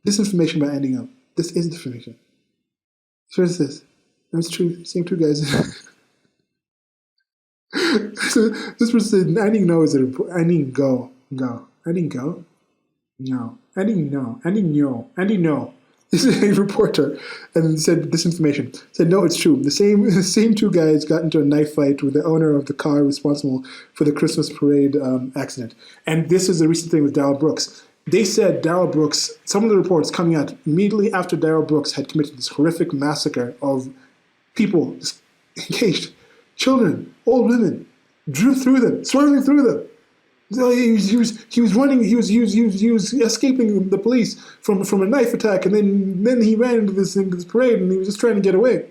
Disinformation by ending up. This is disinformation. Sure is this. That's true. Same two guys. So this person said, I didn't know is a report. I didn't go. I didn't go. No. I didn't know. This is a reporter, and said disinformation. Said no, it's true. The same two guys got into a knife fight with the owner of the car responsible for the Christmas parade accident. And this is a recent thing with Darrell Brooks. They said Darrell Brooks. Some of the reports coming out immediately after Darrell Brooks had committed this horrific massacre of people engaged, children, old women, drew through them, swerving through them. He was running. He was escaping the police from a knife attack, and then he ran into this parade, and he was just trying to get away.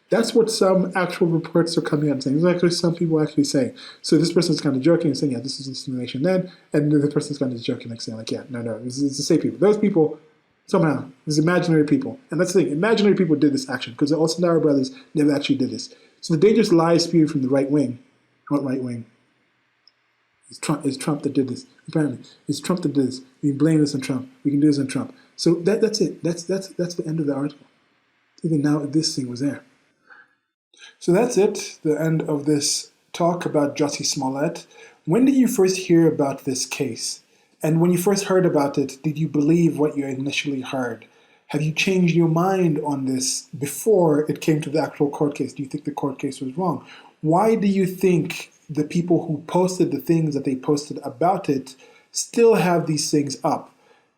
That's what some actual reports are coming out and saying. There's actually some people actually saying. So this person's kind of joking and saying, yeah, this is insinuation then, and the person's kind of joking, like saying, like, yeah, no, it's the same people. Those people somehow, these imaginary people, and that's the thing. Imaginary people did this action because the Olsenauer brothers never actually did this. So the dangerous lies spewed from the right wing. What right wing? It's Trump that did this. Apparently, it's Trump that did this. We can blame this on Trump. We can do this on Trump. So that's it. That's the end of the article. Even now, this thing was there. So that's it. The end of this talk about Jussie Smollett. When did you first hear about this case? And when you first heard about it, did you believe what you initially heard? Have you changed your mind on this before it came to the actual court case? Do you think the court case was wrong? Why do you think the people who posted the things that they posted about it still have these things up?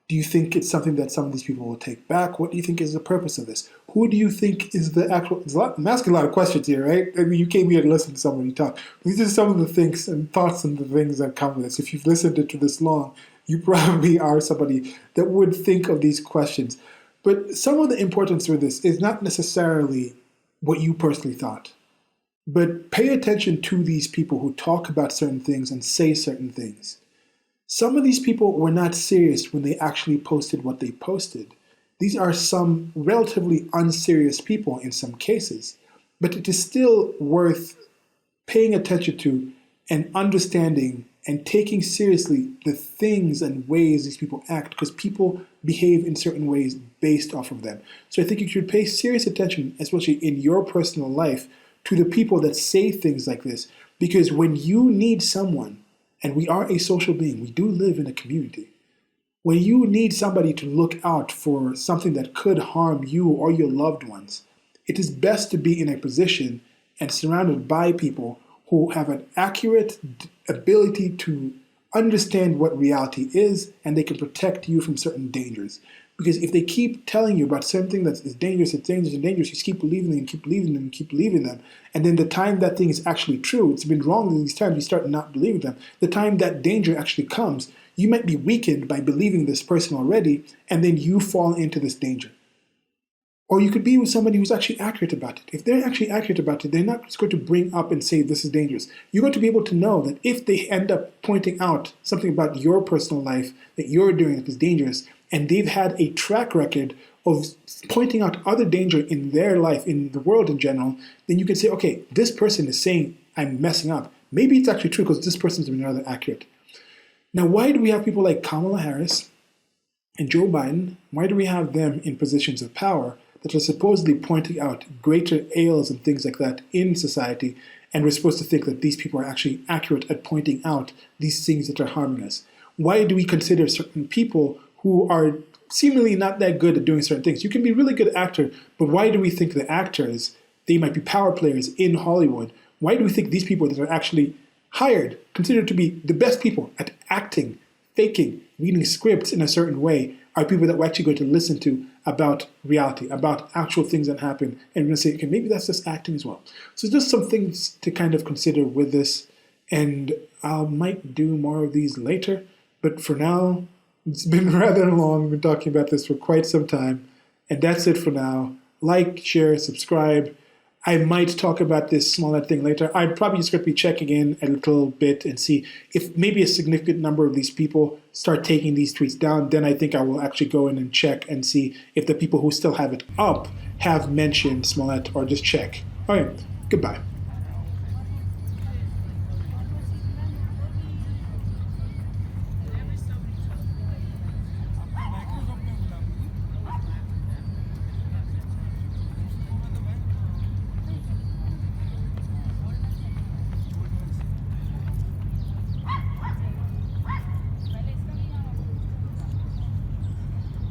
Do you think it's something that some of these people will take back? What do you think is the purpose of this? Who do you think is the actual... I'm asking a lot of questions here, right? I mean, you came here to listen to somebody talk. These are some of the things and thoughts and the things that come with this. If you've listened to this long, you probably are somebody that would think of these questions. But some of the importance for this is not necessarily what you personally thought. But pay attention to these people who talk about certain things and say certain things. Some of these people were not serious when they actually posted what they posted. These are some relatively unserious people in some cases, but it is still worth paying attention to and understanding and taking seriously the things and ways these people act, because people behave in certain ways based off of them. So I think you should pay serious attention, especially in your personal life, to the people that say things like this, because when you need someone, and we are a social being, we do live in a community, when you need somebody to look out for something that could harm you or your loved ones, it is best to be in a position and surrounded by people who have an accurate ability to understand what reality is, and they can protect you from certain dangers. Because if they keep telling you about something that is dangerous, it's dangerous and dangerous, you just keep believing them and keep believing them and keep believing them. And then the time that thing is actually true, it's been wrong these times, you start not believing them. The time that danger actually comes, you might be weakened by believing this person already, and then you fall into this danger. Or you could be with somebody who's actually accurate about it. If they're actually accurate about it, they're not just going to bring up and say this is dangerous. You're going to be able to know that if they end up pointing out something about your personal life that you're doing that is dangerous, and they've had a track record of pointing out other danger in their life, in the world in general, then you can say, okay, this person is saying I'm messing up. Maybe it's actually true because this person's been rather accurate. Now, why do we have people like Kamala Harris and Joe Biden? Why do we have them in positions of power that are supposedly pointing out greater ails and things like that in society, and we're supposed to think that these people are actually accurate at pointing out these things that are harming us? Why do we consider certain people who are seemingly not that good at doing certain things? You can be a really good actor, but why do we think the actors, they might be power players in Hollywood? Why do we think these people that are actually hired, considered to be the best people at acting, faking, reading scripts in a certain way, are people that we're actually going to listen to about reality, about actual things that happen, and we're going to say, okay, maybe that's just acting as well. So just some things to kind of consider with this, and I might do more of these later, but for now, it's been rather long. We've been talking about this for quite some time. And that's it for now. Like, share, subscribe. I might talk about this Smallett thing later. I'm probably just going to be checking in a little bit and see if maybe a significant number of these people start taking these tweets down. Then I think I will actually go in and check and see if the people who still have it up have mentioned Smallett, or just check. All right, goodbye.